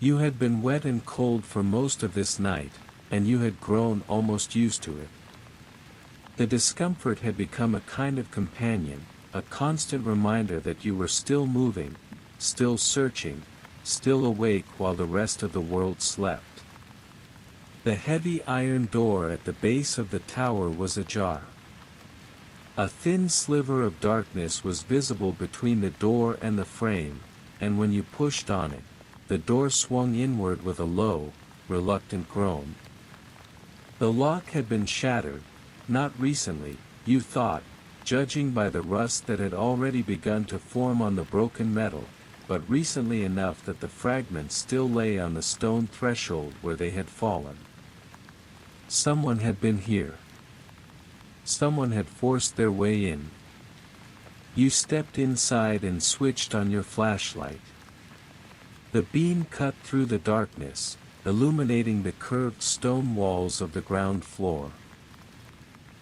You had been wet and cold for most of this night, and you had grown almost used to it. The discomfort had become a kind of companion, a constant reminder that you were still moving, still searching, still awake while the rest of the world slept. The heavy iron door at the base of the tower was ajar. A thin sliver of darkness was visible between the door and the frame, and when you pushed on it, the door swung inward with a low, reluctant groan. The lock had been shattered, not recently, you thought, judging by the rust that had already begun to form on the broken metal, but recently enough that the fragments still lay on the stone threshold where they had fallen. Someone had been here. Someone had forced their way in. You stepped inside and switched on your flashlight. The beam cut through the darkness, illuminating the curved stone walls of the ground floor.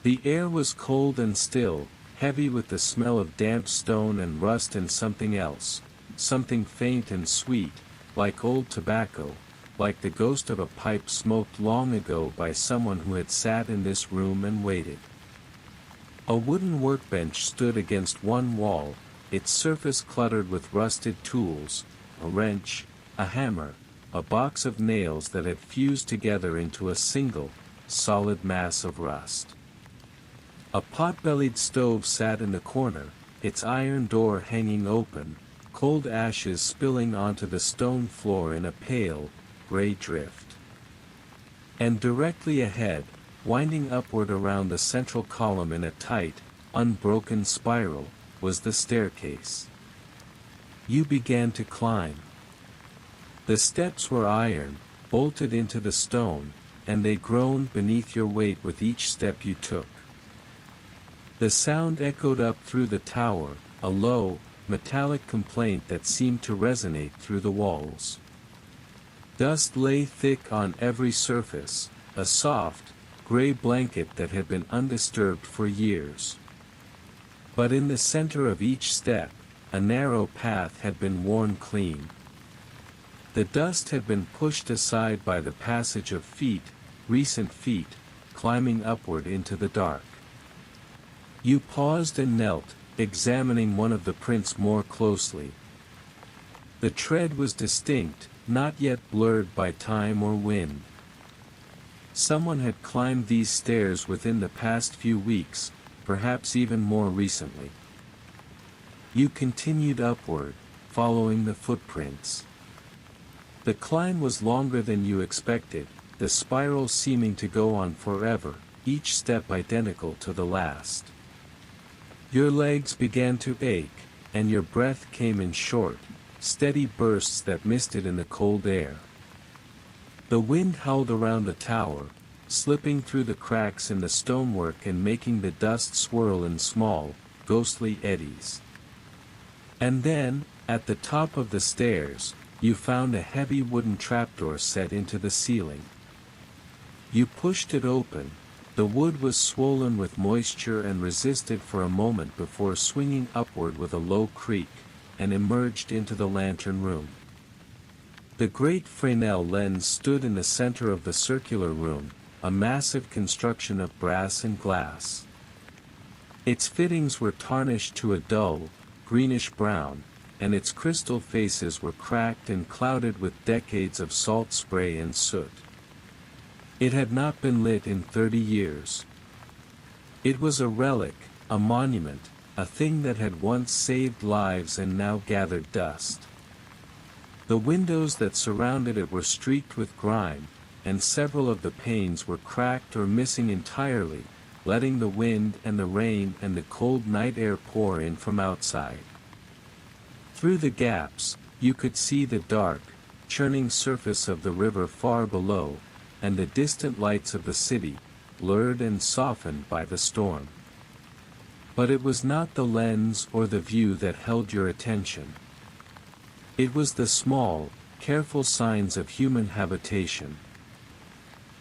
The air was cold and still, heavy with the smell of damp stone and rust and something else, something faint and sweet, like old tobacco, like the ghost of a pipe smoked long ago by someone who had sat in this room and waited. A wooden workbench stood against one wall, its surface cluttered with rusted tools, a wrench, a hammer, a box of nails that had fused together into a single, solid mass of rust. A pot-bellied stove sat in the corner, its iron door hanging open, cold ashes spilling onto the stone floor in a pale, gray drift. And directly ahead, winding upward around the central column in a tight, unbroken spiral, was the staircase. You began to climb. The steps were iron, bolted into the stone, and they groaned beneath your weight with each step you took. The sound echoed up through the tower, a low, metallic complaint that seemed to resonate through the walls. Dust lay thick on every surface, a soft, gray blanket that had been undisturbed for years. But in the center of each step, a narrow path had been worn clean. The dust had been pushed aside by the passage of feet, recent feet, climbing upward into the dark. You paused and knelt, examining one of the prints more closely. The tread was distinct, not yet blurred by time or wind. Someone had climbed these stairs within the past few weeks, perhaps even more recently. You continued upward, following the footprints. The climb was longer than you expected, the spiral seeming to go on forever, each step identical to the last. Your legs began to ache, and your breath came in short, steady bursts that misted in the cold air. The wind howled around the tower, slipping through the cracks in the stonework and making the dust swirl in small, ghostly eddies. And then, at the top of the stairs, you found a heavy wooden trapdoor set into the ceiling. You pushed it open. The wood was swollen with moisture and resisted for a moment before swinging upward with a low creak, and emerged into the lantern room. The great Fresnel lens stood in the center of the circular room, a massive construction of brass and glass. Its fittings were tarnished to a dull, greenish-brown, and its crystal faces were cracked and clouded with decades of salt spray and soot. It had not been lit in 30 years. It was a relic, a monument, a thing that had once saved lives and now gathered dust. The windows that surrounded it were streaked with grime, and several of the panes were cracked or missing entirely, letting the wind and the rain and the cold night air pour in from outside. Through the gaps, you could see the dark, churning surface of the river far below, and the distant lights of the city, blurred and softened by the storm. But it was not the lens or the view that held your attention. It was the small, careful signs of human habitation.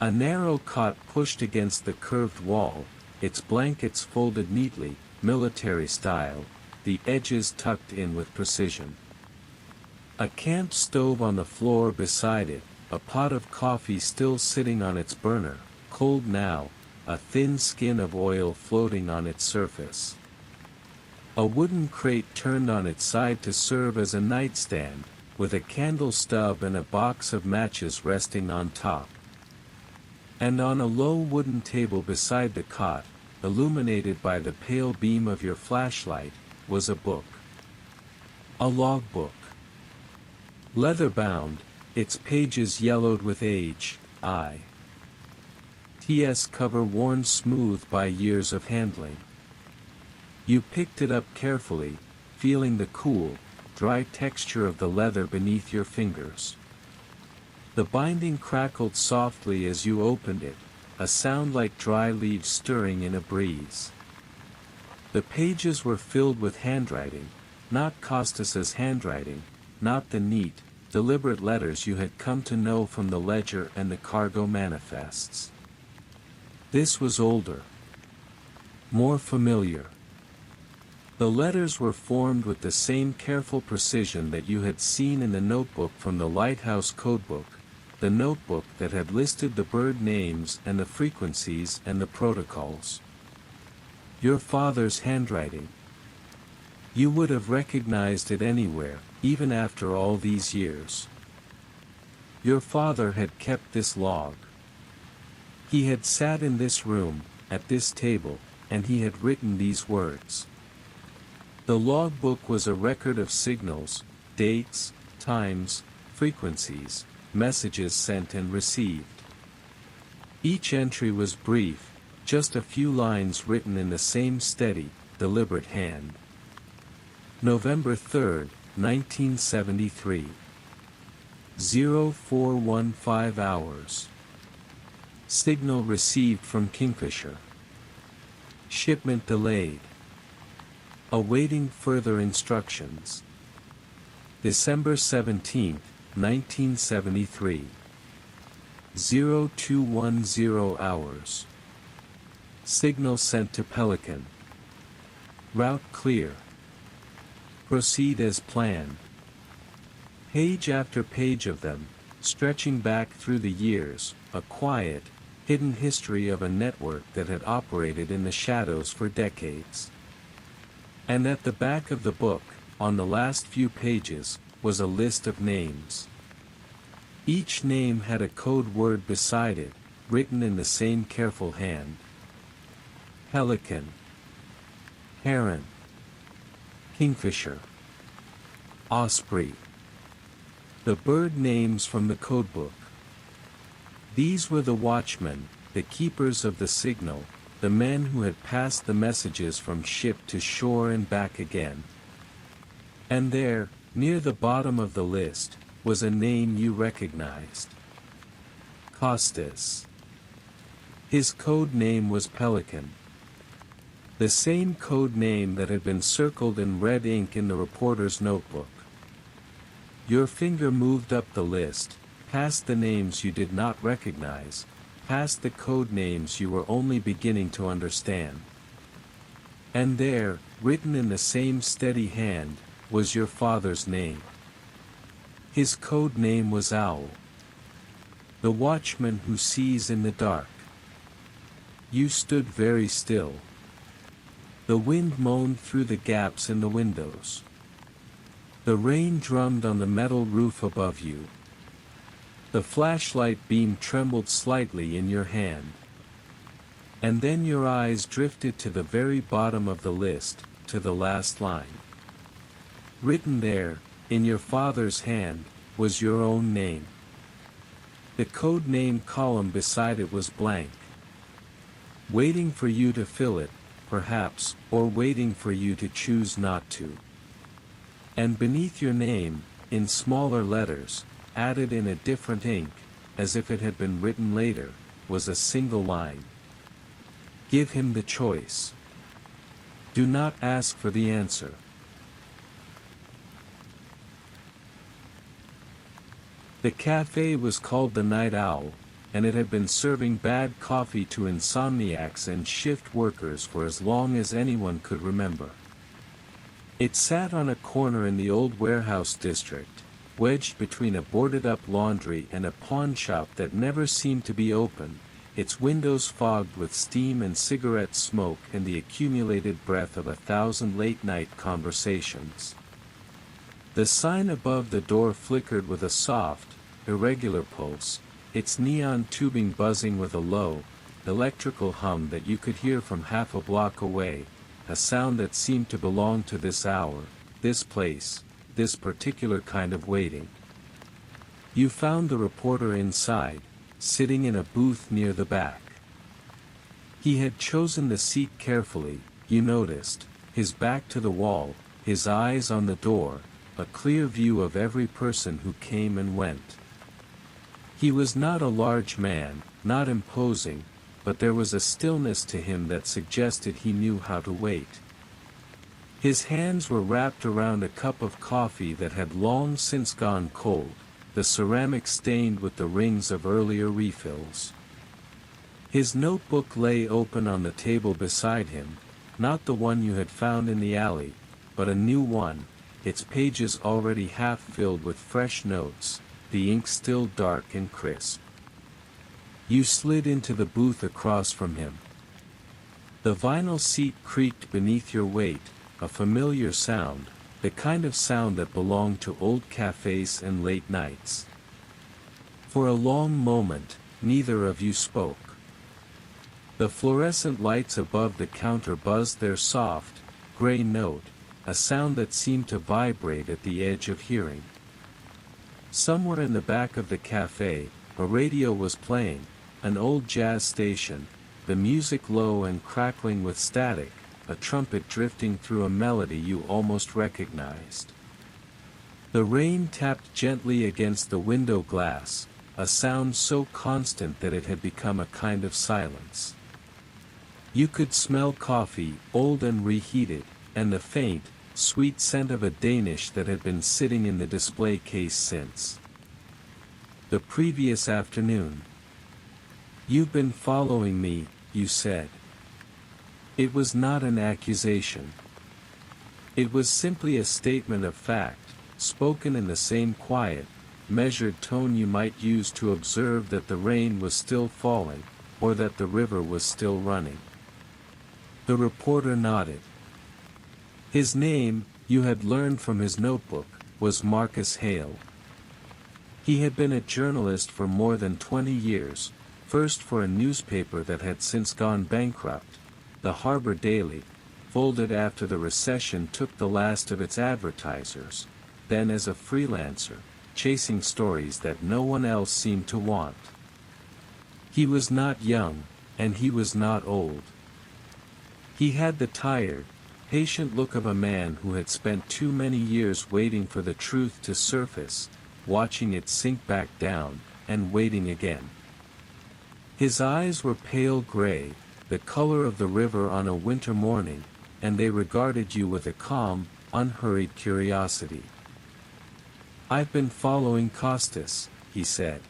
A narrow cot pushed against the curved wall, its blankets folded neatly, military style, the edges tucked in with precision. A camp stove on the floor beside it, a pot of coffee still sitting on its burner, cold now, a thin skin of oil floating on its surface. A wooden crate turned on its side to serve as a nightstand, with a candle stub and a box of matches resting on top. And on a low wooden table beside the cot, illuminated by the pale beam of your flashlight, was a book. A logbook. Leather-bound, its pages yellowed with age, I.T.S. cover worn smooth by years of handling. You picked it up carefully, feeling the cool, dry texture of the leather beneath your fingers. The binding crackled softly as you opened it, a sound like dry leaves stirring in a breeze. The pages were filled with handwriting, not Costas's handwriting, not the neat, deliberate letters you had come to know from the ledger and the cargo manifests. This was older, more familiar. The letters were formed with the same careful precision that you had seen in the notebook from the Lighthouse codebook, the notebook that had listed the bird names and the frequencies and the protocols. Your father's handwriting. You would have recognized it anywhere, even after all these years. Your father had kept this log. He had sat in this room, at this table, and he had written these words. The logbook was a record of signals, dates, times, frequencies, messages sent and received. Each entry was brief, just a few lines written in the same steady, deliberate hand. November 3, 1973. 0415 hours. Signal received from Kingfisher. Shipment delayed. Awaiting further instructions. December 17, 1973. 0210 hours. Signal sent to Pelican. Route clear. Proceed as planned. Page after page of them, stretching back through the years, a quiet, hidden history of a network that had operated in the shadows for decades. And at the back of the book, on the last few pages, was a list of names. Each name had a code word beside it, written in the same careful hand. Pelican. Heron. Kingfisher. Osprey. The bird names from the codebook. These were the watchmen, the keepers of the signal, the men who had passed the messages from ship to shore and back again. And there, near the bottom of the list, was a name you recognized. Costas. His code name was Pelican. The same code name that had been circled in red ink in the reporter's notebook. Your finger moved up the list, past the names you did not recognize, past the code names you were only beginning to understand. And there, written in the same steady hand, was your father's name. His code name was Owl. The watchman who sees in the dark. You stood very still. The wind moaned through the gaps in the windows. The rain drummed on the metal roof above you. The flashlight beam trembled slightly in your hand. And then your eyes drifted to the very bottom of the list, to the last line. Written there, in your father's hand, was your own name. The code name column beside it was blank. Waiting for you to fill it, perhaps, or waiting for you to choose not to. And beneath your name, in smaller letters, added in a different ink, as if it had been written later, was a single line. Give him the choice. Do not ask for the answer. The cafe was called the Night Owl, and it had been serving bad coffee to insomniacs and shift workers for as long as anyone could remember. It sat on a corner in the old warehouse district, wedged between a boarded-up laundry and a pawn shop that never seemed to be open, its windows fogged with steam and cigarette smoke and the accumulated breath of 1,000 late-night conversations. The sign above the door flickered with a soft, irregular pulse, its neon tubing buzzing with a low, electrical hum that you could hear from half a block away, a sound that seemed to belong to this hour, this place, this particular kind of waiting. You found the reporter inside, sitting in a booth near the back. He had chosen the seat carefully, you noticed, his back to the wall, his eyes on the door, a clear view of every person who came and went. He was not a large man, not imposing, but there was a stillness to him that suggested he knew how to wait. His hands were wrapped around a cup of coffee that had long since gone cold, the ceramic stained with the rings of earlier refills. His notebook lay open on the table beside him, not the one you had found in the alley, but a new one, its pages already half filled with fresh notes, the ink still dark and crisp. You slid into the booth across from him. The vinyl seat creaked beneath your weight, a familiar sound, the kind of sound that belonged to old cafes and late nights. For a long moment, neither of you spoke. The fluorescent lights above the counter buzzed their soft, gray note, a sound that seemed to vibrate at the edge of hearing. Somewhere in the back of the cafe, a radio was playing, an old jazz station, the music low and crackling with static, a trumpet drifting through a melody you almost recognized. The rain tapped gently against the window glass, a sound so constant that it had become a kind of silence. You could smell coffee, old and reheated, and the faint, sweet scent of a Danish that had been sitting in the display case since the previous afternoon. "You've been following me," you said. It was not an accusation. It was simply a statement of fact, spoken in the same quiet, measured tone you might use to observe that the rain was still falling, or that the river was still running. The reporter nodded. His name, you had learned from his notebook, was Marcus Hale. He had been a journalist for more than 20 years, first for a newspaper that had since gone bankrupt, the Harbor Daily, folded after the recession took the last of its advertisers, then as a freelancer, chasing stories that no one else seemed to want. He was not young, and he was not old. He had the tired, patient look of a man who had spent too many years waiting for the truth to surface, watching it sink back down, and waiting again. His eyes were pale gray, the color of the river on a winter morning, and they regarded you with a calm, unhurried curiosity. "I've been following Costas," he said.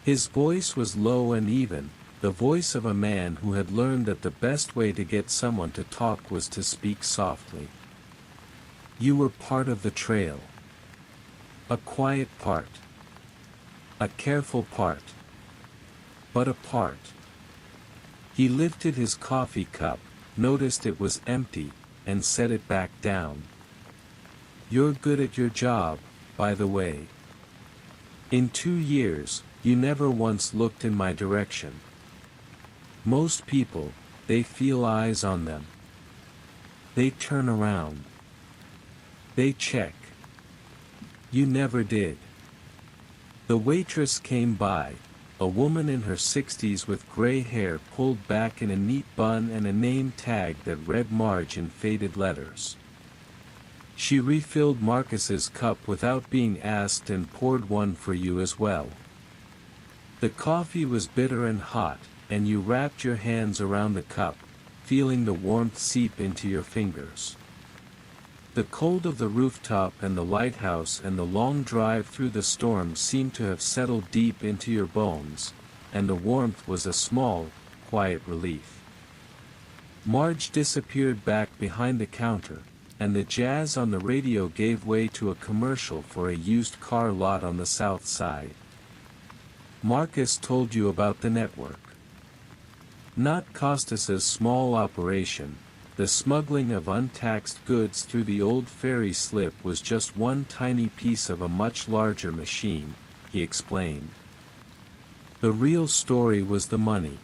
His voice was low and even, the voice of a man who had learned that the best way to get someone to talk was to speak softly. "You were part of the trail. A quiet part. A careful part. But a part." He lifted his coffee cup, noticed it was empty, and set it back down. "You're good at your job, by the way. In 2 years, you never once looked in my direction. Most people, they feel eyes on them. They turn around. They check. You never did." The waitress came by, a woman in her 60s with gray hair pulled back in a neat bun and a name tag that read Marge in faded letters. She refilled Marcus's cup without being asked and poured one for you as well. The coffee was bitter and hot, and you wrapped your hands around the cup, feeling the warmth seep into your fingers. The cold of the rooftop and the lighthouse and the long drive through the storm seemed to have settled deep into your bones, and the warmth was a small, quiet relief. Marge disappeared back behind the counter, and the jazz on the radio gave way to a commercial for a used car lot on the south side. Marcus told you about the network. Not Costas's small operation. The smuggling of untaxed goods through the old ferry slip was just one tiny piece of a much larger machine, he explained. The real story was the money.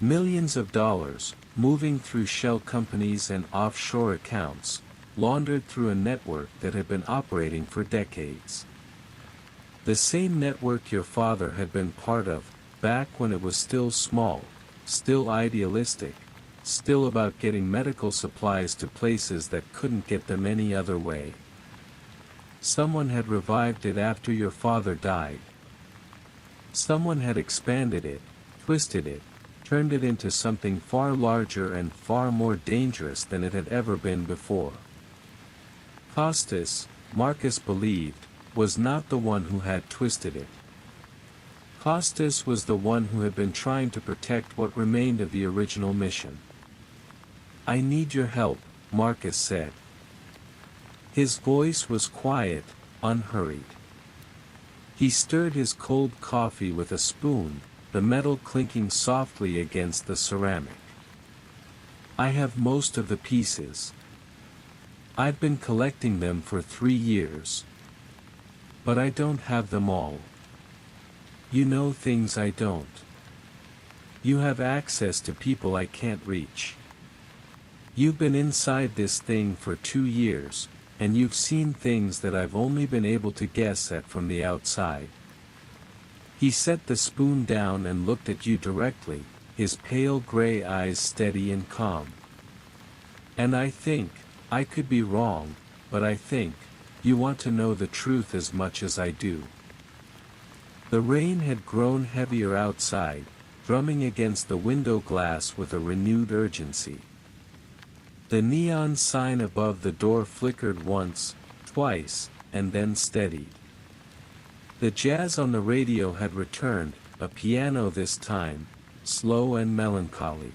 Millions of dollars, moving through shell companies and offshore accounts, laundered through a network that had been operating for decades. The same network your father had been part of, back when it was still small, still idealistic, still about getting medical supplies to places that couldn't get them any other way. Someone had revived it after your father died. Someone had expanded it, twisted it, turned it into something far larger and far more dangerous than it had ever been before. Costas, Marcus believed, was not the one who had twisted it. Costas was the one who had been trying to protect what remained of the original mission. "I need your help," Marcus said. His voice was quiet, unhurried. He stirred his cold coffee with a spoon, the metal clinking softly against the ceramic. "I have most of the pieces. I've been collecting them for 3 years. But I don't have them all. You know things I don't. You have access to people I can't reach. You've been inside this thing for 2 years, and you've seen things that I've only been able to guess at from the outside." He set the spoon down and looked at you directly, his pale gray eyes steady and calm. "And I think, I could be wrong, but I think, you want to know the truth as much as I do." The rain had grown heavier outside, drumming against the window glass with a renewed urgency. The neon sign above the door flickered once, twice, and then steadied. The jazz on the radio had returned, a piano this time, slow and melancholy.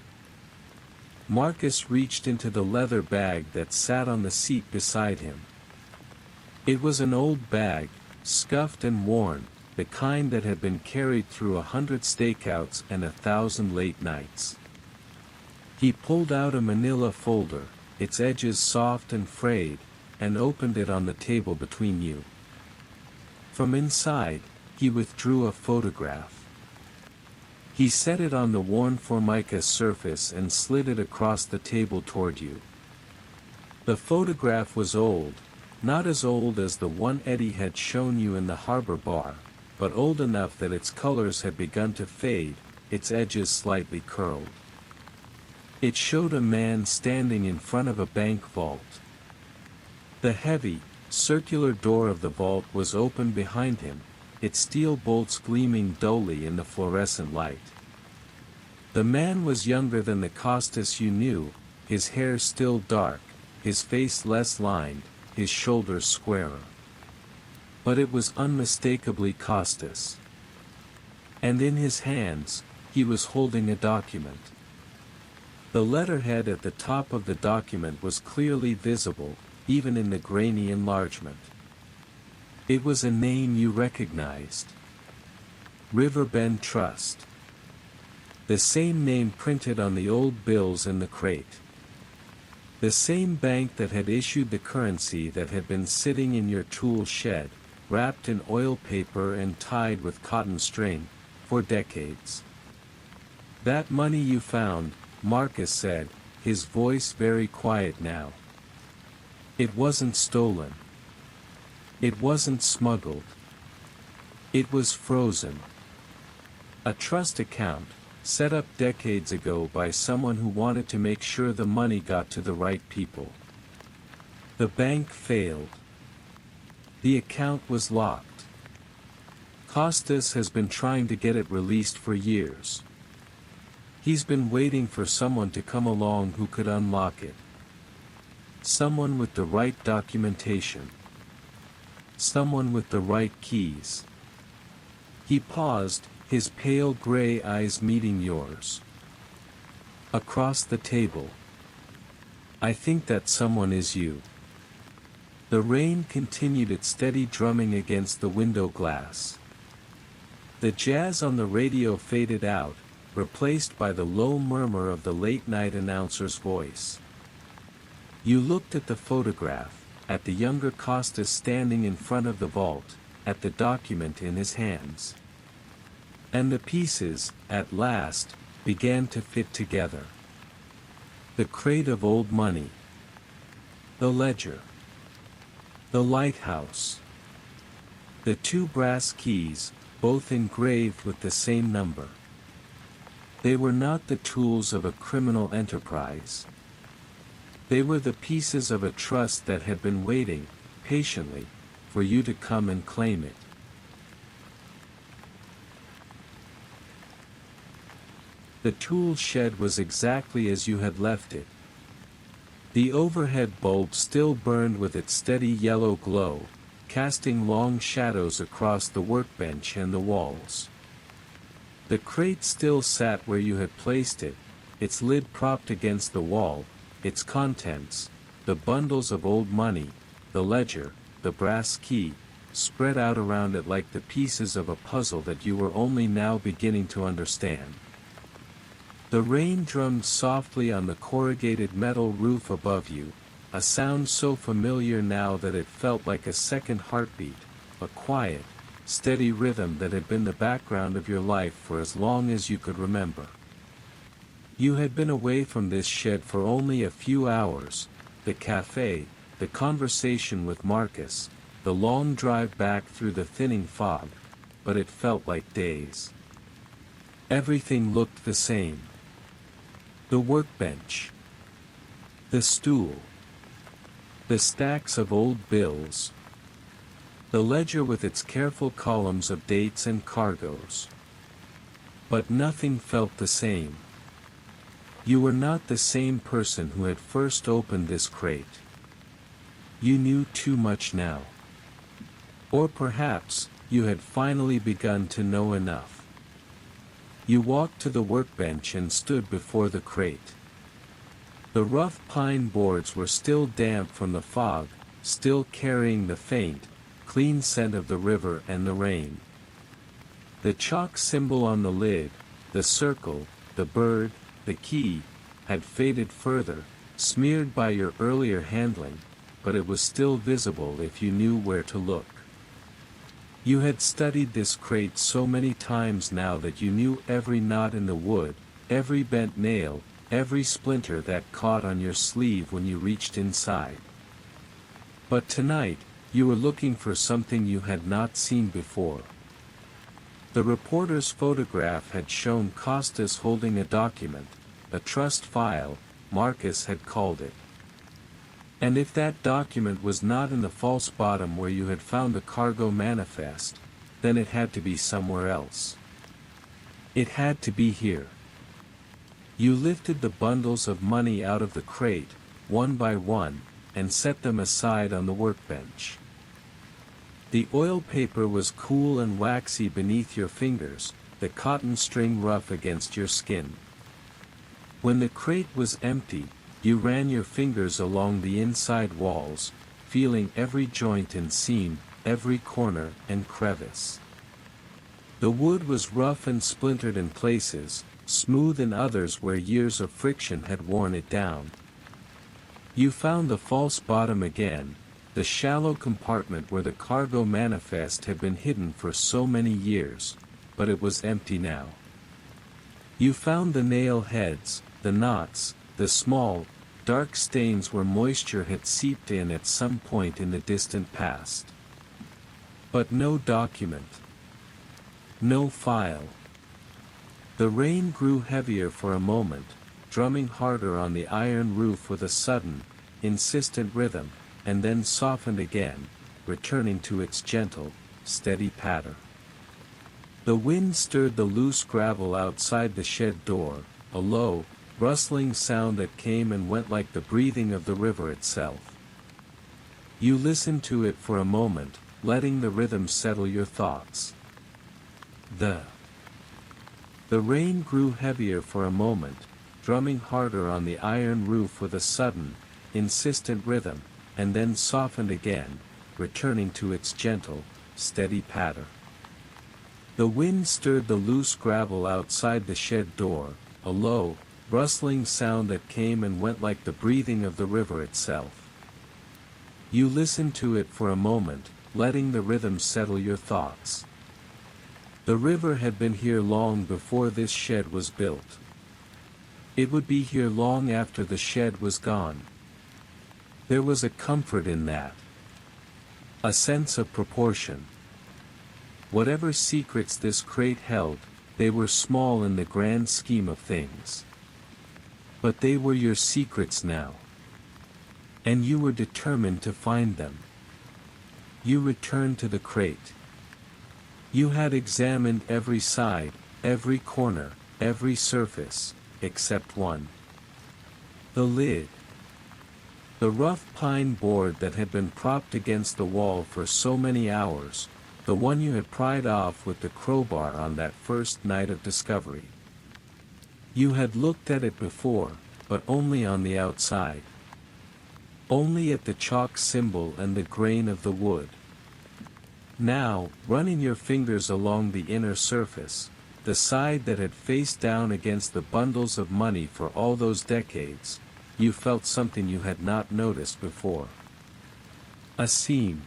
Marcus reached into the leather bag that sat on the seat beside him. It was an old bag, scuffed and worn, the kind that had been carried through 100 stakeouts and 1,000 late nights. He pulled out a manila folder, its edges soft and frayed, and opened it on the table between you. From inside, he withdrew a photograph. He set it on the worn formica surface and slid it across the table toward you. The photograph was old, not as old as the one Eddie had shown you in the harbor bar, but old enough that its colors had begun to fade, its edges slightly curled. It showed a man standing in front of a bank vault. The heavy, circular door of the vault was open behind him, its steel bolts gleaming dully in the fluorescent light. The man was younger than the Costas you knew, his hair still dark, his face less lined, his shoulders squarer. But it was unmistakably Costas. And in his hands, he was holding a document. The letterhead at the top of the document was clearly visible, even in the grainy enlargement. It was a name you recognized. Riverbend Trust. The same name printed on the old bills in the crate. The same bank that had issued the currency that had been sitting in your tool shed, wrapped in oil paper and tied with cotton string, for decades. "That money you found," Marcus said, his voice very quiet now. "It wasn't stolen. It wasn't smuggled. It was frozen. A trust account, set up decades ago by someone who wanted to make sure the money got to the right people. The bank failed. The account was locked. Costas has been trying to get it released for years. He's been waiting for someone to come along who could unlock it. Someone with the right documentation. Someone with the right keys." He paused, his pale gray eyes meeting yours. "Across the table. I think that someone is you." The rain continued its steady drumming against the window glass. The jazz on the radio faded out, replaced by the low murmur of the late-night announcer's voice. You looked at the photograph, at the younger Costas standing in front of the vault, at the document in his hands. And the pieces, at last, began to fit together. The crate of old money. The ledger. The lighthouse. The 2 brass keys, both engraved with the same number. They were not the tools of a criminal enterprise. They were the pieces of a trust that had been waiting, patiently, for you to come and claim it. The tool shed was exactly as you had left it. The overhead bulb still burned with its steady yellow glow, casting long shadows across the workbench and the walls. The crate still sat where you had placed it, its lid propped against the wall, its contents, the bundles of old money, the ledger, the brass key, spread out around it like the pieces of a puzzle that you were only now beginning to understand. The rain drummed softly on the corrugated metal roof above you, a sound so familiar now that it felt like a second heartbeat, a quiet, steady rhythm that had been the background of your life for as long as you could remember. You had been away from this shed for only a few hours, the cafe, the conversation with Marcus, the long drive back through the thinning fog, but it felt like days. Everything looked the same. The workbench, the stool, the stacks of old bills, the ledger with its careful columns of dates and cargoes. But nothing felt the same. You were not the same person who had first opened this crate. You knew too much now. Or perhaps, you had finally begun to know enough. You walked to the workbench and stood before the crate. The rough pine boards were still damp from the fog, still carrying the faint, clean scent of the river and the rain. The chalk symbol on the lid, the circle, the bird, the key, had faded further, smeared by your earlier handling, but it was still visible if you knew where to look. You had studied this crate so many times now that you knew every knot in the wood, every bent nail, every splinter that caught on your sleeve when you reached inside. But tonight, you were looking for something you had not seen before. The reporter's photograph had shown Costas holding a document, a trust file, Marcus had called it. And if that document was not in the false bottom where you had found the cargo manifest, then it had to be somewhere else. It had to be here. You lifted the bundles of money out of the crate, one by one, and set them aside on the workbench. The oil paper was cool and waxy beneath your fingers, the cotton string rough against your skin. When the crate was empty, you ran your fingers along the inside walls, feeling every joint and seam, every corner and crevice. The wood was rough and splintered in places, smooth in others where years of friction had worn it down. You found the false bottom again, the shallow compartment where the cargo manifest had been hidden for so many years, but it was empty now. You found the nail heads, the knots, the small, dark stains where moisture had seeped in at some point in the distant past. But no document. No file. The rain grew heavier for a moment, drumming harder on the iron roof with a sudden, insistent rhythm, and then softened again, returning to its gentle, steady patter. The wind stirred the loose gravel outside the shed door, a low, rustling sound that came and went like the breathing of the river itself. You listened to it for a moment, letting the rhythm settle your thoughts. The rain grew heavier for a moment, drumming harder on the iron roof with a sudden, insistent rhythm, and then softened again, returning to its gentle, steady patter. The wind stirred the loose gravel outside the shed door, a low, rustling sound that came and went like the breathing of the river itself. You listened to it for a moment, letting the rhythm settle your thoughts. The river had been here long before this shed was built. It would be here long after the shed was gone. There was a comfort in that. A sense of proportion. Whatever secrets this crate held, they were small in the grand scheme of things. But they were your secrets now. And you were determined to find them. You returned to the crate. You had examined every side, every corner, every surface, except one. The lid. The rough pine board that had been propped against the wall for so many hours, the one you had pried off with the crowbar on that first night of discovery. You had looked at it before, but only on the outside. Only at the chalk symbol and the grain of the wood. Now, running your fingers along the inner surface, the side that had faced down against the bundles of money for all those decades, you felt something you had not noticed before. A seam.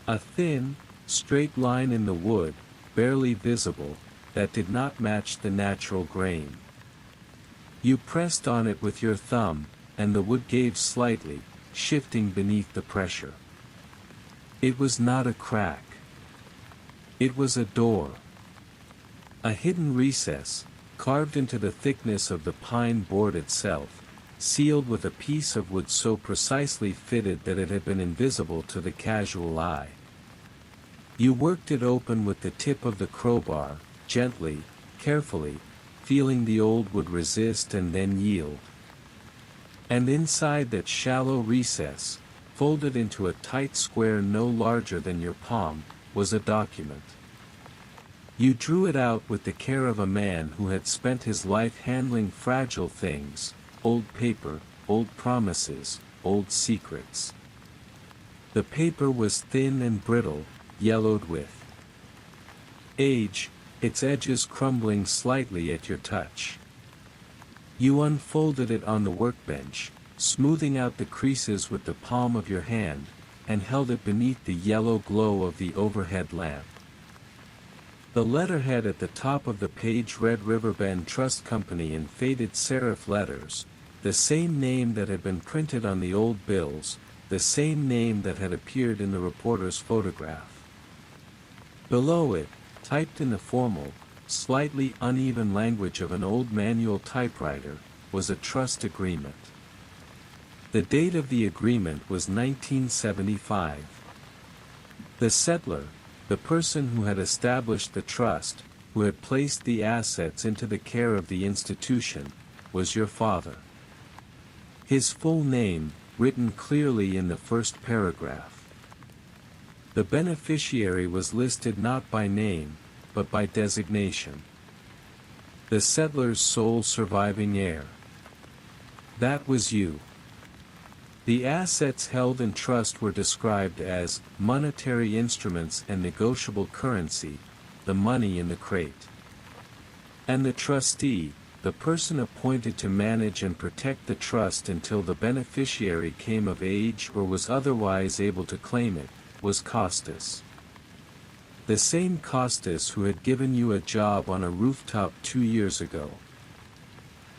A thin, straight line in the wood, barely visible, that did not match the natural grain. You pressed on it with your thumb, and the wood gave slightly, shifting beneath the pressure. It was not a crack. It was a door. A hidden recess, carved into the thickness of the pine board itself, sealed with a piece of wood so precisely fitted that it had been invisible to the casual eye. You worked it open with the tip of the crowbar, gently, carefully, feeling the old wood resist and then yield. And inside that shallow recess, folded into a tight square no larger than your palm, was a document. You drew it out with the care of a man who had spent his life handling fragile things, old paper, old promises, old secrets. The paper was thin and brittle, yellowed with age, its edges crumbling slightly at your touch. You unfolded it on the workbench, smoothing out the creases with the palm of your hand, and held it beneath the yellow glow of the overhead lamp. The letterhead at the top of the page read Riverbend Trust Company in faded serif letters, the same name that had been printed on the old bills, the same name that had appeared in the reporter's photograph. Below it, typed in the formal, slightly uneven language of an old manual typewriter, was a trust agreement. The date of the agreement was 1975. The settler, the person who had established the trust, who had placed the assets into the care of the institution, was your father. His full name, written clearly in the first paragraph. The beneficiary was listed not by name, but by designation. The settler's sole surviving heir. That was you. The assets held in trust were described as monetary instruments and negotiable currency, the money in the crate. And the trustee, the person appointed to manage and protect the trust until the beneficiary came of age or was otherwise able to claim it, was Costas. The same Costas who had given you a job on a rooftop 2 years ago.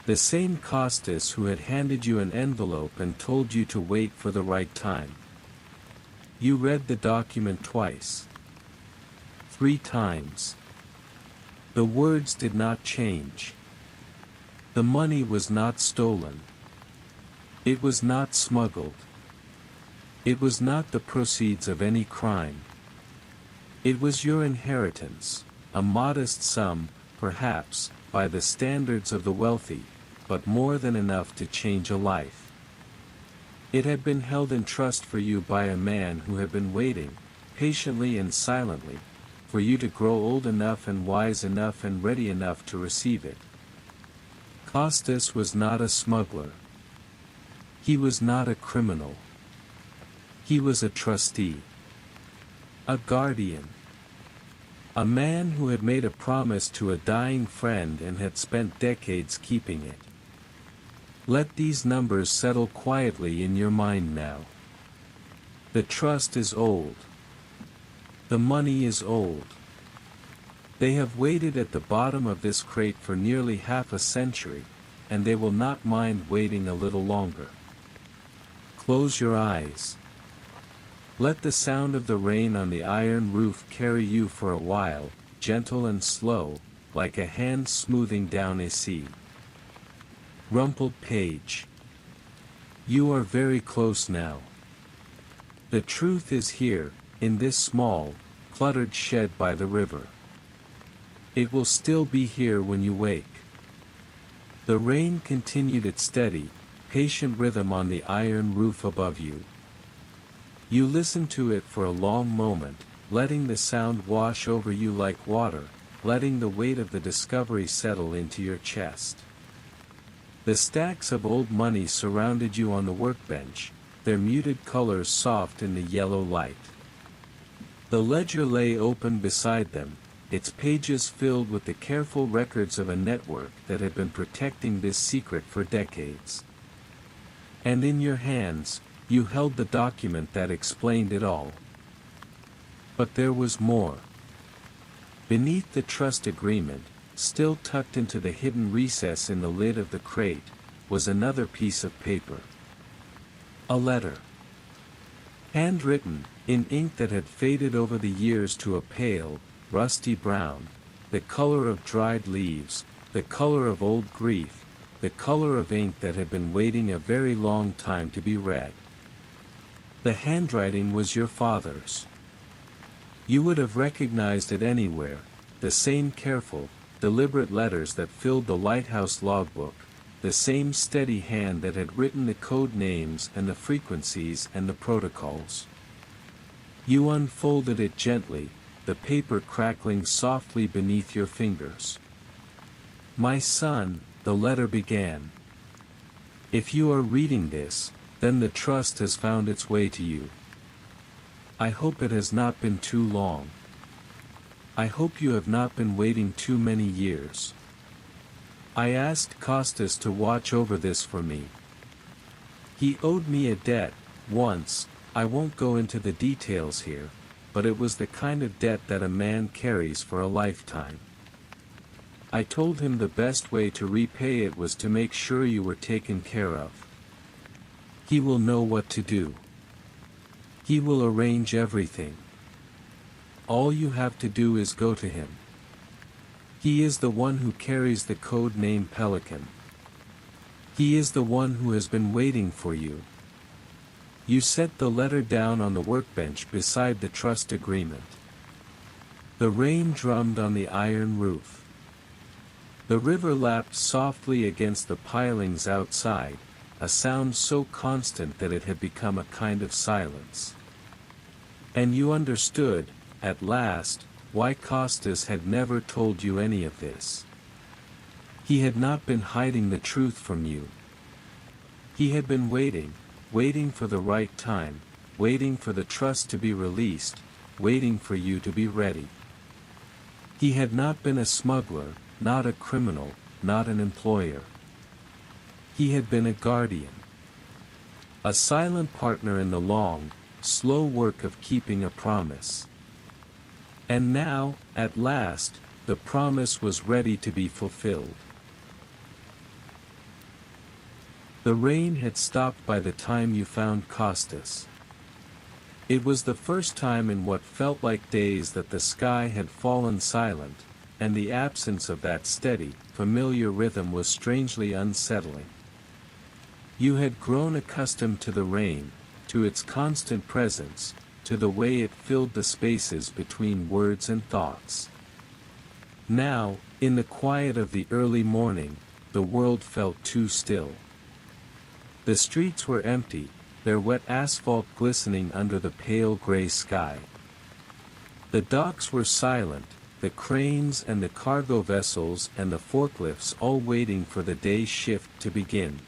The same Costas who had handed you an envelope and told you to wait for the right time. You read the document twice. 3 times. The words did not change. The money was not stolen. It was not smuggled. It was not the proceeds of any crime. It was your inheritance, a modest sum, perhaps, by the standards of the wealthy, but more than enough to change a life. It had been held in trust for you by a man who had been waiting, patiently and silently, for you to grow old enough and wise enough and ready enough to receive it. Costas was not a smuggler. He was not a criminal. He was a trustee. A guardian. A man who had made a promise to a dying friend and had spent decades keeping it. Let these numbers settle quietly in your mind now. The trust is old. The money is old. They have waited at the bottom of this crate for nearly half a century, and they will not mind waiting a little longer. Close your eyes. Let the sound of the rain on the iron roof carry you for a while, gentle and slow, like a hand smoothing down a sea. Rumpled page. You are very close now. The truth is here, in this small, cluttered shed by the river. It will still be here when you wake. The rain continued its steady, patient rhythm on the iron roof above you. You listened to it for a long moment, letting the sound wash over you like water, letting the weight of the discovery settle into your chest. The stacks of old money surrounded you on the workbench, their muted colors soft in the yellow light. The ledger lay open beside them, its pages filled with the careful records of a network that had been protecting this secret for decades. And in your hands, you held the document that explained it all. But there was more. Beneath the trust agreement, still tucked into the hidden recess in the lid of the crate, was another piece of paper. A letter. Handwritten, in ink that had faded over the years to a pale, rusty brown, the color of dried leaves, the color of old grief, the color of ink that had been waiting a very long time to be read. The handwriting was your father's. You would have recognized it anywhere, the same careful, deliberate letters that filled the Lighthouse logbook, the same steady hand that had written the code names and the frequencies and the protocols. You unfolded it gently, the paper crackling softly beneath your fingers. "My son," the letter began. "If you are reading this, then the trust has found its way to you. I hope it has not been too long. I hope you have not been waiting too many years. I asked Costas to watch over this for me. He owed me a debt, once. I won't go into the details here, but it was the kind of debt that a man carries for a lifetime. I told him the best way to repay it was to make sure you were taken care of. He will know what to do. He will arrange everything. All you have to do is go to him. He is the one who carries the code name Pelican. He is the one who has been waiting for you." You set the letter down on the workbench beside the trust agreement. The rain drummed on the iron roof. The river lapped softly against the pilings outside, a sound so constant that it had become a kind of silence. And you understood, at last, why Costas had never told you any of this. He had not been hiding the truth from you. He had been waiting for the right time, waiting for the trust to be released, waiting for you to be ready. He had not been a smuggler, not a criminal, not an employer. He had been a guardian. A silent partner in the long, slow work of keeping a promise. And now, at last, the promise was ready to be fulfilled. The rain had stopped by the time you found Costas. It was the first time in what felt like days that the sky had fallen silent, and the absence of that steady, familiar rhythm was strangely unsettling. You had grown accustomed to the rain, to its constant presence, to the way it filled the spaces between words and thoughts. Now, in the quiet of the early morning, the world felt too still. The streets were empty, their wet asphalt glistening under the pale gray sky. The docks were silent, the cranes and the cargo vessels and the forklifts all waiting for the day's shift to begin.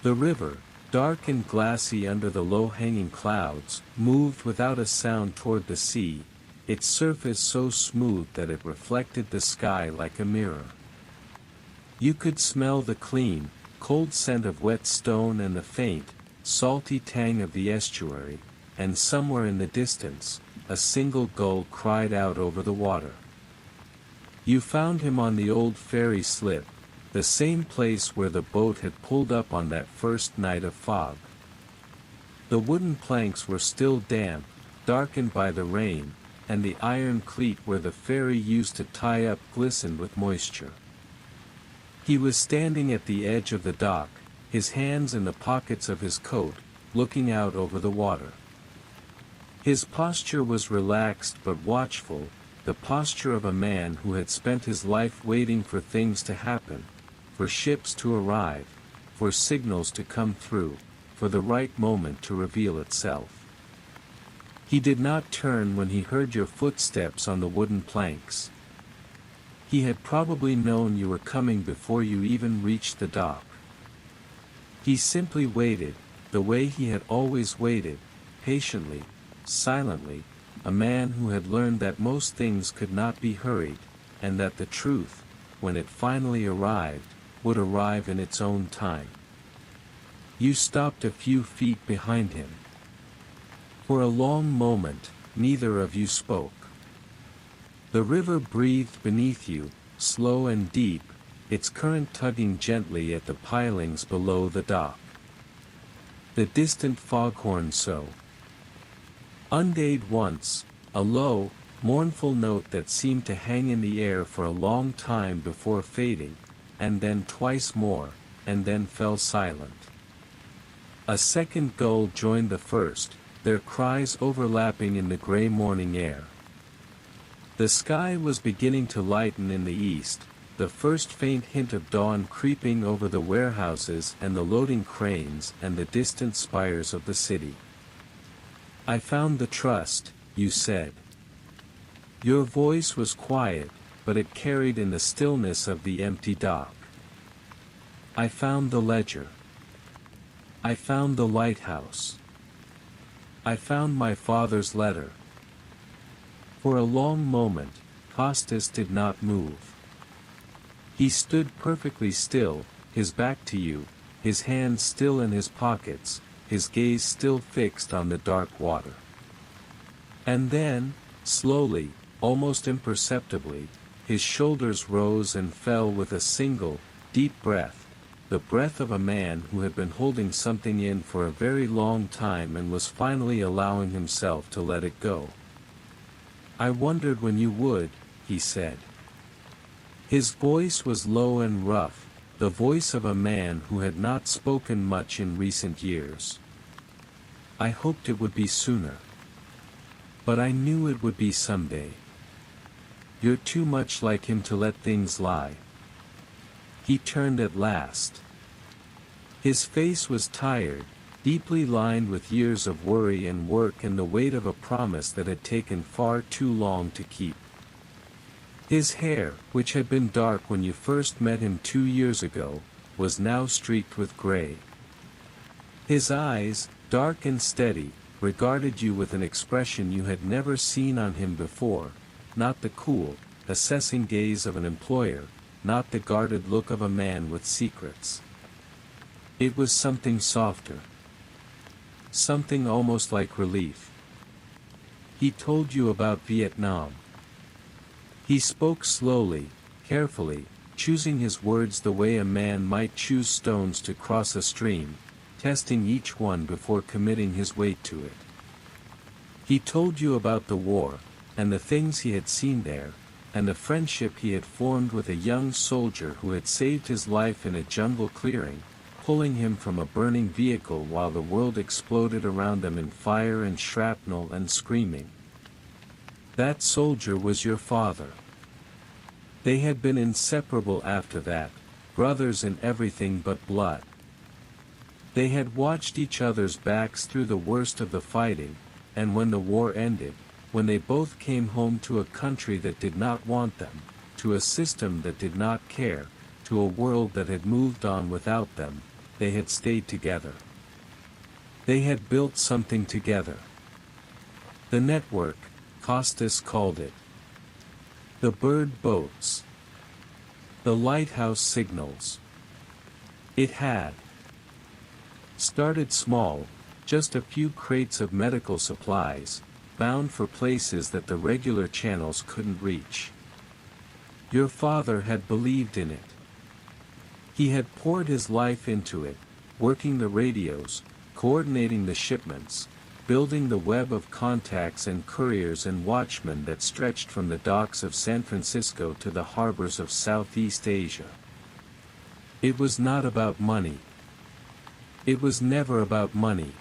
The river, dark and glassy under the low-hanging clouds, moved without a sound toward the sea, its surface so smooth that it reflected the sky like a mirror. You could smell the clean, cold scent of wet stone and the faint, salty tang of the estuary, and somewhere in the distance, a single gull cried out over the water. You found him on the old ferry slip, the same place where the boat had pulled up on that first night of fog. The wooden planks were still damp, darkened by the rain, and the iron cleat where the ferry used to tie up glistened with moisture. He was standing at the edge of the dock, his hands in the pockets of his coat, looking out over the water. His posture was relaxed but watchful, the posture of a man who had spent his life waiting for things to happen, for ships to arrive, for signals to come through, for the right moment to reveal itself. He did not turn when he heard your footsteps on the wooden planks. He had probably known you were coming before you even reached the dock. He simply waited, the way he had always waited, patiently, silently, a man who had learned that most things could not be hurried, and that the truth, when it finally arrived, would arrive in its own time. You stopped a few feet behind him. For a long moment, neither of you spoke. The river breathed beneath you, slow and deep, its current tugging gently at the pilings below the dock. The distant foghorn undayed once, a low, mournful note that seemed to hang in the air for a long time before fading, and then twice more, and then fell silent. A second gull joined the first, their cries overlapping in the gray morning air. The sky was beginning to lighten in the east, the first faint hint of dawn creeping over the warehouses and the loading cranes and the distant spires of the city. "I found the trust," you said. Your voice was quiet, but it carried in the stillness of the empty dock. "I found the ledger. I found the lighthouse. I found my father's letter." For a long moment, Costas did not move. He stood perfectly still, his back to you, his hands still in his pockets, his gaze still fixed on the dark water. And then, slowly, almost imperceptibly, his shoulders rose and fell with a single, deep breath, the breath of a man who had been holding something in for a very long time and was finally allowing himself to let it go. "I wondered when you would," he said. His voice was low and rough, the voice of a man who had not spoken much in recent years. "I hoped it would be sooner. But I knew it would be someday. You're too much like him to let things lie." He turned at last. His face was tired, deeply lined with years of worry and work and the weight of a promise that had taken far too long to keep. His hair, which had been dark when you first met him 2 years ago, was now streaked with gray. His eyes, dark and steady, regarded you with an expression you had never seen on him before, not the cool, assessing gaze of an employer, not the guarded look of a man with secrets. It was something softer. Something almost like relief. He told you about Vietnam. He spoke slowly, carefully, choosing his words the way a man might choose stones to cross a stream, testing each one before committing his weight to it. He told you about the war, and the things he had seen there, and the friendship he had formed with a young soldier who had saved his life in a jungle clearing, pulling him from a burning vehicle while the world exploded around them in fire and shrapnel and screaming. That soldier was your father. They had been inseparable after that, brothers in everything but blood. They had watched each other's backs through the worst of the fighting, and when the war ended, when they both came home to a country that did not want them, to a system that did not care, to a world that had moved on without them, they had stayed together. They had built something together. The network, Costas called it. The bird boats. The lighthouse signals. It had started small, just a few crates of medical supplies, bound for places that the regular channels couldn't reach. Your father had believed in it. He had poured his life into it, working the radios, coordinating the shipments, building the web of contacts and couriers and watchmen that stretched from the docks of San Francisco to the harbors of Southeast Asia. It was not about money. It was never about money.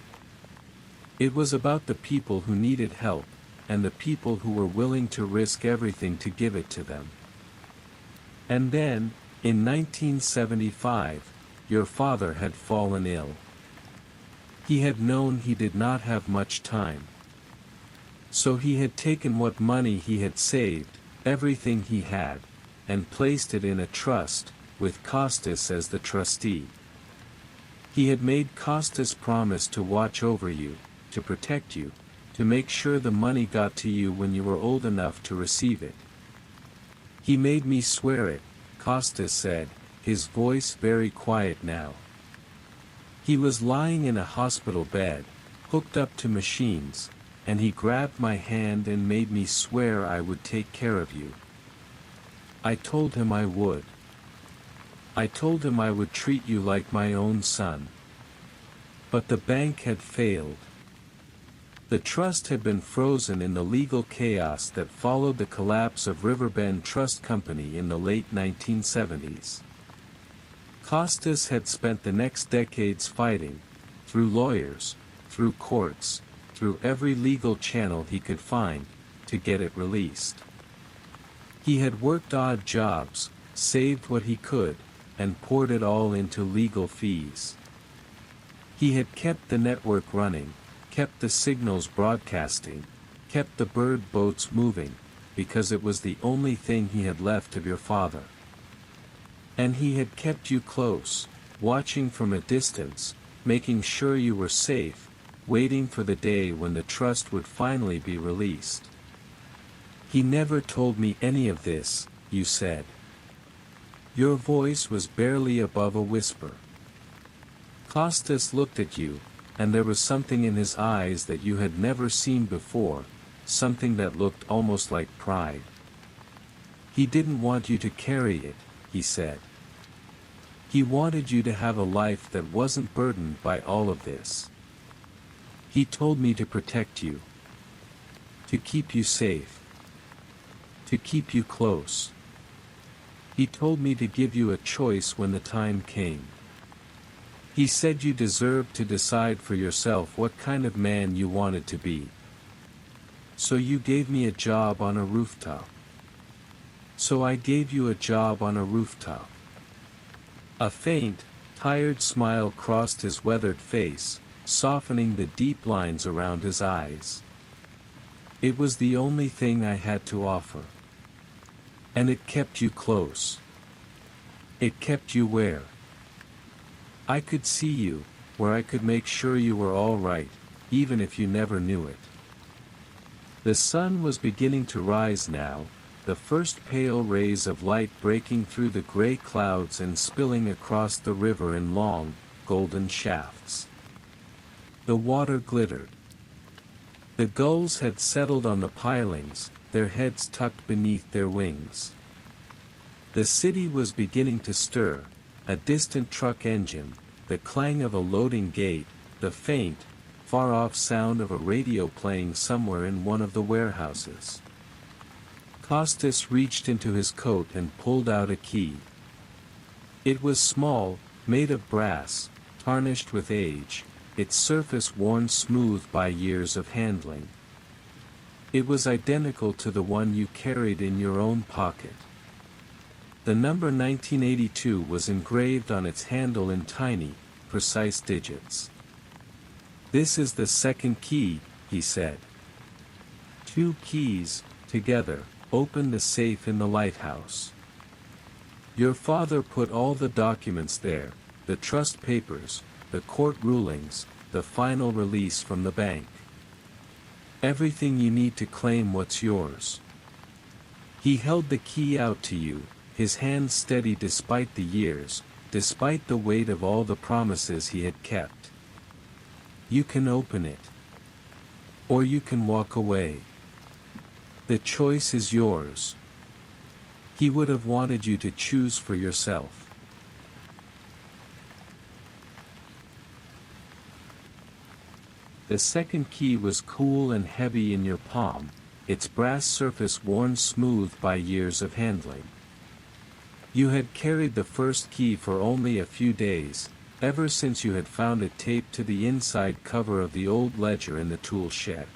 It was about the people who needed help, and the people who were willing to risk everything to give it to them. And then, in 1975, your father had fallen ill. He had known he did not have much time. So he had taken what money he had saved, everything he had, and placed it in a trust, with Costas as the trustee. He had made Costas promise to watch over you, to protect you, to make sure the money got to you when you were old enough to receive it. He made me swear it, Costas said, his voice very quiet now. He was lying in a hospital bed, hooked up to machines, and he grabbed my hand and made me swear I would take care of you. I told him I would. I told him I would treat you like my own son. But the bank had failed. The trust had been frozen in the legal chaos that followed the collapse of Riverbend Trust Company in the late 1970s. Costas had spent the next decades fighting, through lawyers, through courts, through every legal channel he could find, to get it released. He had worked odd jobs, saved what he could, and poured it all into legal fees. He had kept the network running, kept the signals broadcasting, kept the bird boats moving, because it was the only thing he had left of your father. And he had kept you close, watching from a distance, making sure you were safe, waiting for the day when the trust would finally be released. He never told me any of this, you said. Your voice was barely above a whisper. Costas looked at you, and there was something in his eyes that you had never seen before, something that looked almost like pride. He didn't want you to carry it, he said. He wanted you to have a life that wasn't burdened by all of this. He told me to protect you. To keep you safe. To keep you close. He told me to give you a choice when the time came. He said you deserved to decide for yourself what kind of man you wanted to be. So you gave me a job on a rooftop. So I gave you a job on a rooftop. A faint, tired smile crossed his weathered face, softening the deep lines around his eyes. It was the only thing I had to offer. And it kept you close. It kept you where I could see you, where I could make sure you were all right, even if you never knew it. The sun was beginning to rise now, the first pale rays of light breaking through the gray clouds and spilling across the river in long, golden shafts. The water glittered. The gulls had settled on the pilings, their heads tucked beneath their wings. The city was beginning to stir, a distant truck engine, the clang of a loading gate, the faint, far-off sound of a radio playing somewhere in one of the warehouses. Costas reached into his coat and pulled out a key. It was small, made of brass, tarnished with age, its surface worn smooth by years of handling. It was identical to the one you carried in your own pocket. The number 1982 was engraved on its handle in tiny, precise digits. This is the second key, he said. 2 keys, together, opened the safe in the lighthouse. Your father put all the documents there, the trust papers, the court rulings, the final release from the bank. Everything you need to claim what's yours. He held the key out to you, his hand steady despite the years, despite the weight of all the promises he had kept. You can open it. Or you can walk away. The choice is yours. He would have wanted you to choose for yourself. The second key was cool and heavy in your palm, its brass surface worn smooth by years of handling. You had carried the first key for only a few days, ever since you had found it taped to the inside cover of the old ledger in the tool shed.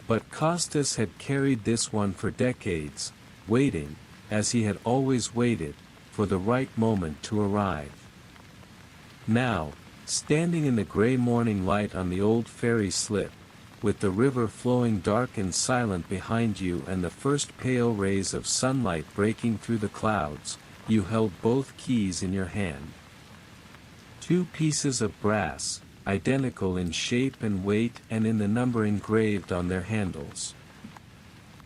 But Costas had carried this one for decades, waiting, as he had always waited, for the right moment to arrive. Now, standing in the gray morning light on the old ferry slip, with the river flowing dark and silent behind you and the first pale rays of sunlight breaking through the clouds, you held both keys in your hand. Two pieces of brass, identical in shape and weight and in the number engraved on their handles.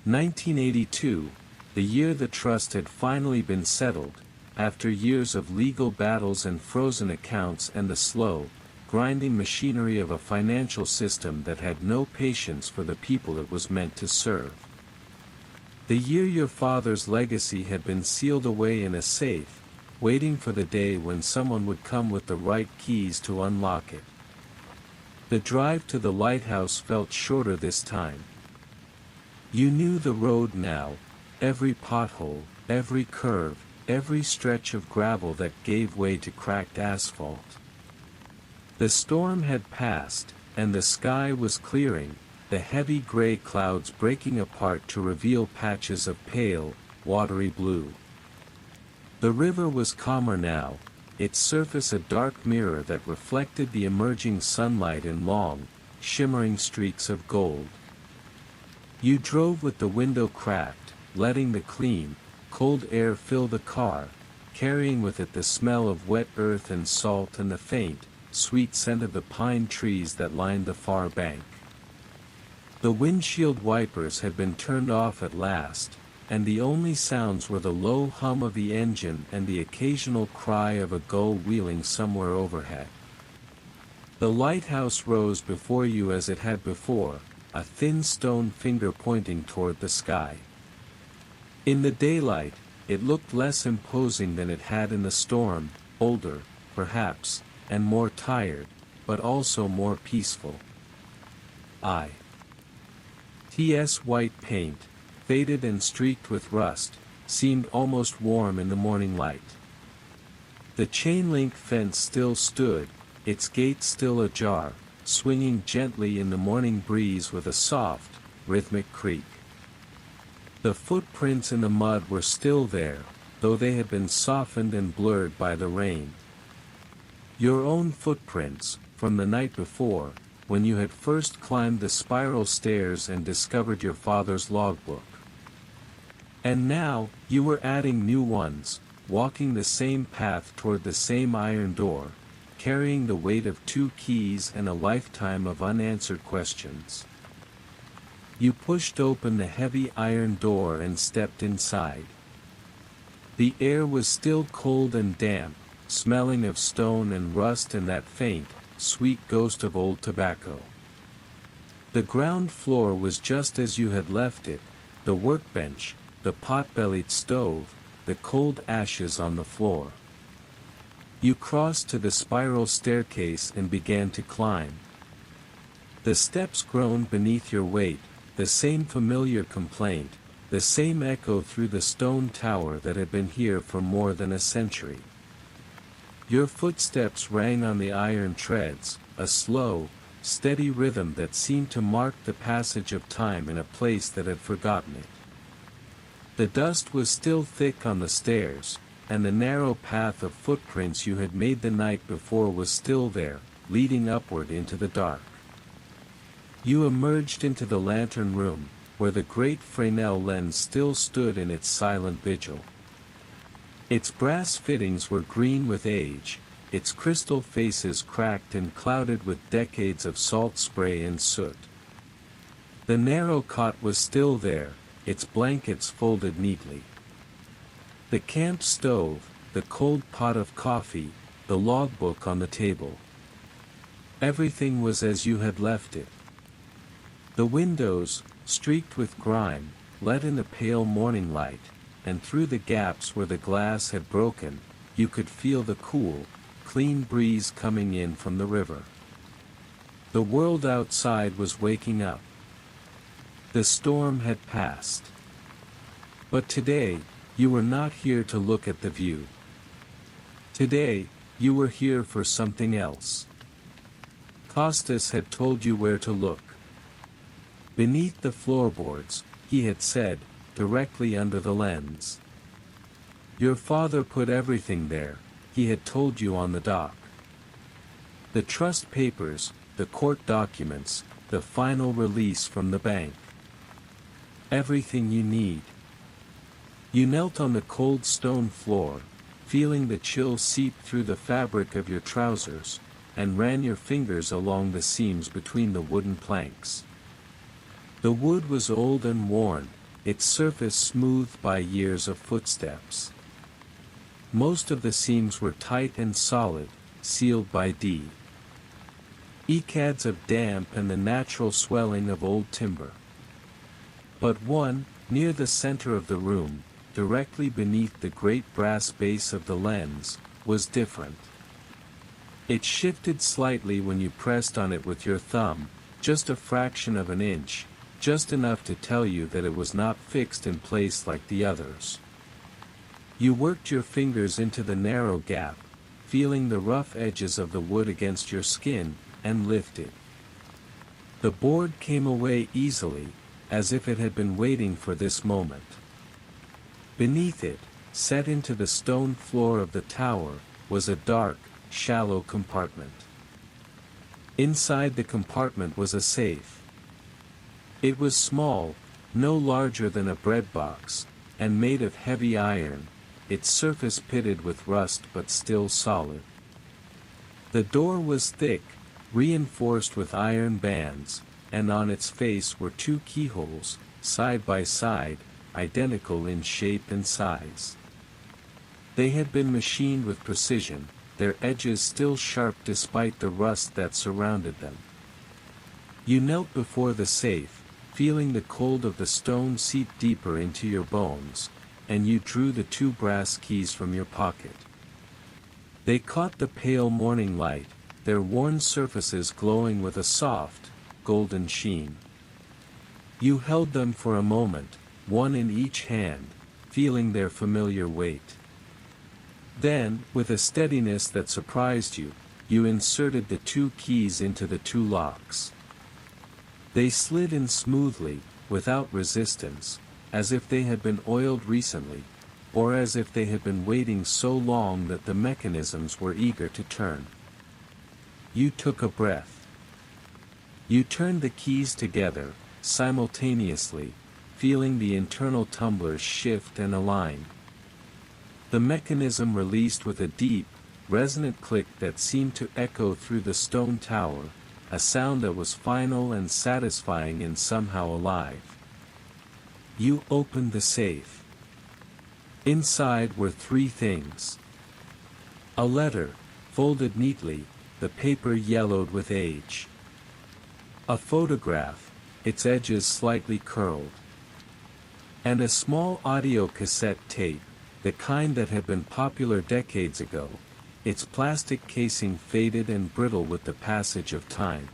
1982, the year the trust had finally been settled, after years of legal battles and frozen accounts and the slow, grinding machinery of a financial system that had no patience for the people it was meant to serve. The year your father's legacy had been sealed away in a safe, waiting for the day when someone would come with the right keys to unlock it. The drive to the lighthouse felt shorter this time. You knew the road now, every pothole, every curve, every stretch of gravel that gave way to cracked asphalt. The storm had passed, and the sky was clearing, the heavy gray clouds breaking apart to reveal patches of pale, watery blue. The river was calmer now, its surface a dark mirror that reflected the emerging sunlight in long, shimmering streaks of gold. You drove with the window cracked, letting the clean, cold air fill the car, carrying with it the smell of wet earth and salt and the faint, sweet scent of the pine trees that lined the far bank. The windshield wipers had been turned off at last, and the only sounds were the low hum of the engine and the occasional cry of a gull wheeling somewhere overhead. The lighthouse rose before you as it had before, a thin stone finger pointing toward the sky. In the daylight, it looked less imposing than it had in the storm, older, perhaps, and more tired, but also more peaceful. Its white paint, faded and streaked with rust, seemed almost warm in the morning light. The chain-link fence still stood, its gate still ajar, swinging gently in the morning breeze with a soft, rhythmic creak. The footprints in the mud were still there, though they had been softened and blurred by the rain. Your own footprints, from the night before, when you had first climbed the spiral stairs and discovered your father's logbook. And now, you were adding new ones, walking the same path toward the same iron door, carrying the weight of 2 keys and a lifetime of unanswered questions. You pushed open the heavy iron door and stepped inside. The air was still cold and damp, smelling of stone and rust and that faint, sweet ghost of old tobacco. The ground floor was just as you had left it, the workbench, the pot-bellied stove, the cold ashes on the floor. You crossed to the spiral staircase and began to climb. The steps groaned beneath your weight, the same familiar complaint, the same echo through the stone tower that had been here for more than a century. Your footsteps rang on the iron treads, a slow, steady rhythm that seemed to mark the passage of time in a place that had forgotten it. The dust was still thick on the stairs, and the narrow path of footprints you had made the night before was still there, leading upward into the dark. You emerged into the lantern room, where the great Fresnel lens still stood in its silent vigil. Its brass fittings were green with age, its crystal faces cracked and clouded with decades of salt spray and soot. The narrow cot was still there, its blankets folded neatly. The camp stove, the cold pot of coffee, the logbook on the table. Everything was as you had left it. The windows, streaked with grime, let in the pale morning light, and through the gaps where the glass had broken, you could feel the cool, clean breeze coming in from the river. The world outside was waking up. The storm had passed. But today, you were not here to look at the view. Today, you were here for something else. Costas had told you where to look. Beneath the floorboards, he had said, directly under the lens. Your father put everything there, he had told you on the dock. The trust papers, the court documents, the final release from the bank. Everything you need. You knelt on the cold stone floor, feeling the chill seep through the fabric of your trousers, and ran your fingers along the seams between the wooden planks. The wood was old and worn, its surface smoothed by years of footsteps. Most of the seams were tight and solid, sealed by decades of damp and the natural swelling of old timber. But one, near the center of the room, directly beneath the great brass base of the lens, was different. It shifted slightly when you pressed on it with your thumb, just a fraction of an inch, just enough to tell you that it was not fixed in place like the others. You worked your fingers into the narrow gap, feeling the rough edges of the wood against your skin, and lifted. The board came away easily, as if it had been waiting for this moment. Beneath it, set into the stone floor of the tower, was a dark, shallow compartment. Inside the compartment was a safe. It was small, no larger than a bread box, and made of heavy iron, its surface pitted with rust but still solid. The door was thick, reinforced with iron bands, and on its face were two keyholes, side by side, identical in shape and size. They had been machined with precision, their edges still sharp despite the rust that surrounded them. You knelt before the safe, feeling the cold of the stone seep deeper into your bones, and you drew the two brass keys from your pocket. They caught the pale morning light, their worn surfaces glowing with a soft, golden sheen. You held them for a moment, one in each hand, feeling their familiar weight. Then, with a steadiness that surprised you, you inserted the two keys into the two locks. They slid in smoothly, without resistance, as if they had been oiled recently, or as if they had been waiting so long that the mechanisms were eager to turn. You took a breath. You turned the keys together, simultaneously, feeling the internal tumblers shift and align. The mechanism released with a deep, resonant click that seemed to echo through the stone tower, a sound that was final and satisfying and somehow alive. You opened the safe. Inside were three things. A letter, folded neatly, the paper yellowed with age. A photograph, its edges slightly curled. And a small audio cassette tape, the kind that had been popular decades ago, its plastic casing faded and brittle with the passage of time.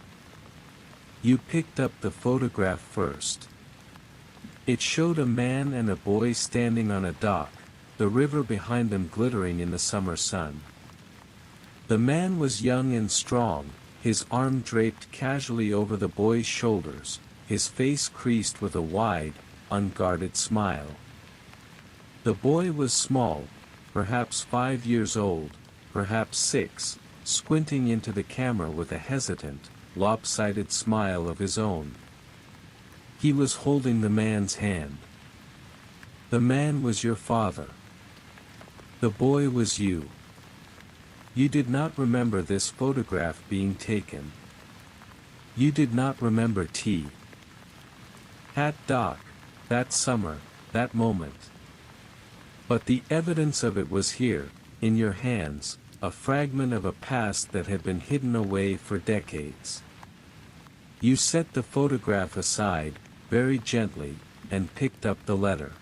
You picked up the photograph first. It showed a man and a boy standing on a dock, the river behind them glittering in the summer sun. The man was young and strong, his arm draped casually over the boy's shoulders, his face creased with a wide, unguarded smile. The boy was small, perhaps 5 years old, perhaps 6, squinting into the camera with a hesitant, lopsided smile of his own. He was holding the man's hand. The man was your father. The boy was you. You did not remember this photograph being taken. You did not remember Hat Dock, that summer, that moment. But the evidence of it was here, in your hands, a fragment of a past that had been hidden away for decades. You set the photograph aside, very gently, and picked up the letter.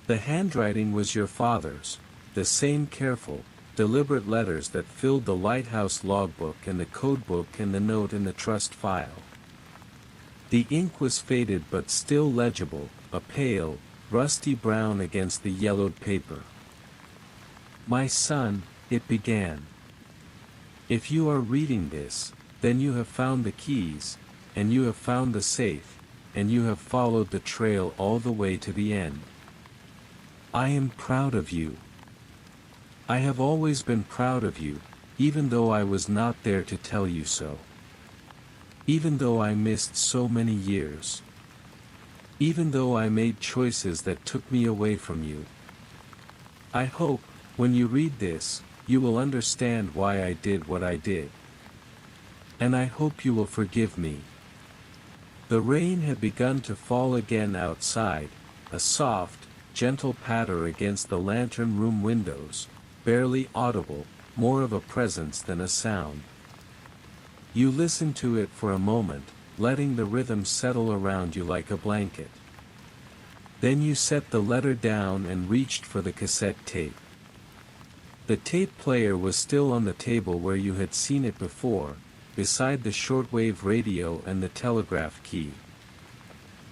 The handwriting was your father's, the same careful, deliberate letters that filled the Lighthouse logbook and the codebook and the note in the trust file. The ink was faded but still legible, a pale, rusty brown against the yellowed paper. My son, it began. If you are reading this, then you have found the keys, and you have found the safe, and you have followed the trail all the way to the end. I am proud of you. I have always been proud of you, even though I was not there to tell you so. Even though I missed so many years. Even though I made choices that took me away from you. I hope, when you read this, you will understand why I did what I did. And I hope you will forgive me. The rain had begun to fall again outside, a soft, gentle patter against the lantern room windows, barely audible, more of a presence than a sound. You listened to it for a moment, letting the rhythm settle around you like a blanket. Then you set the letter down and reached for the cassette tape. The tape player was still on the table where you had seen it before, beside the shortwave radio and the telegraph key.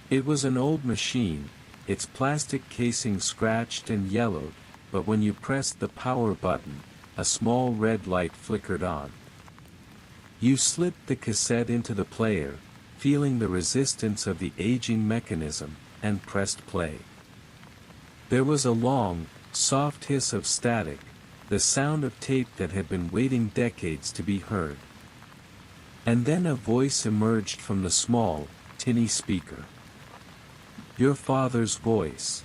It was an old machine, its plastic casing scratched and yellowed, but when you pressed the power button, a small red light flickered on. You slipped the cassette into the player, feeling the resistance of the aging mechanism, and pressed play. There was a long, soft hiss of static, the sound of tape that had been waiting decades to be heard. And then a voice emerged from the small, tinny speaker. Your father's voice.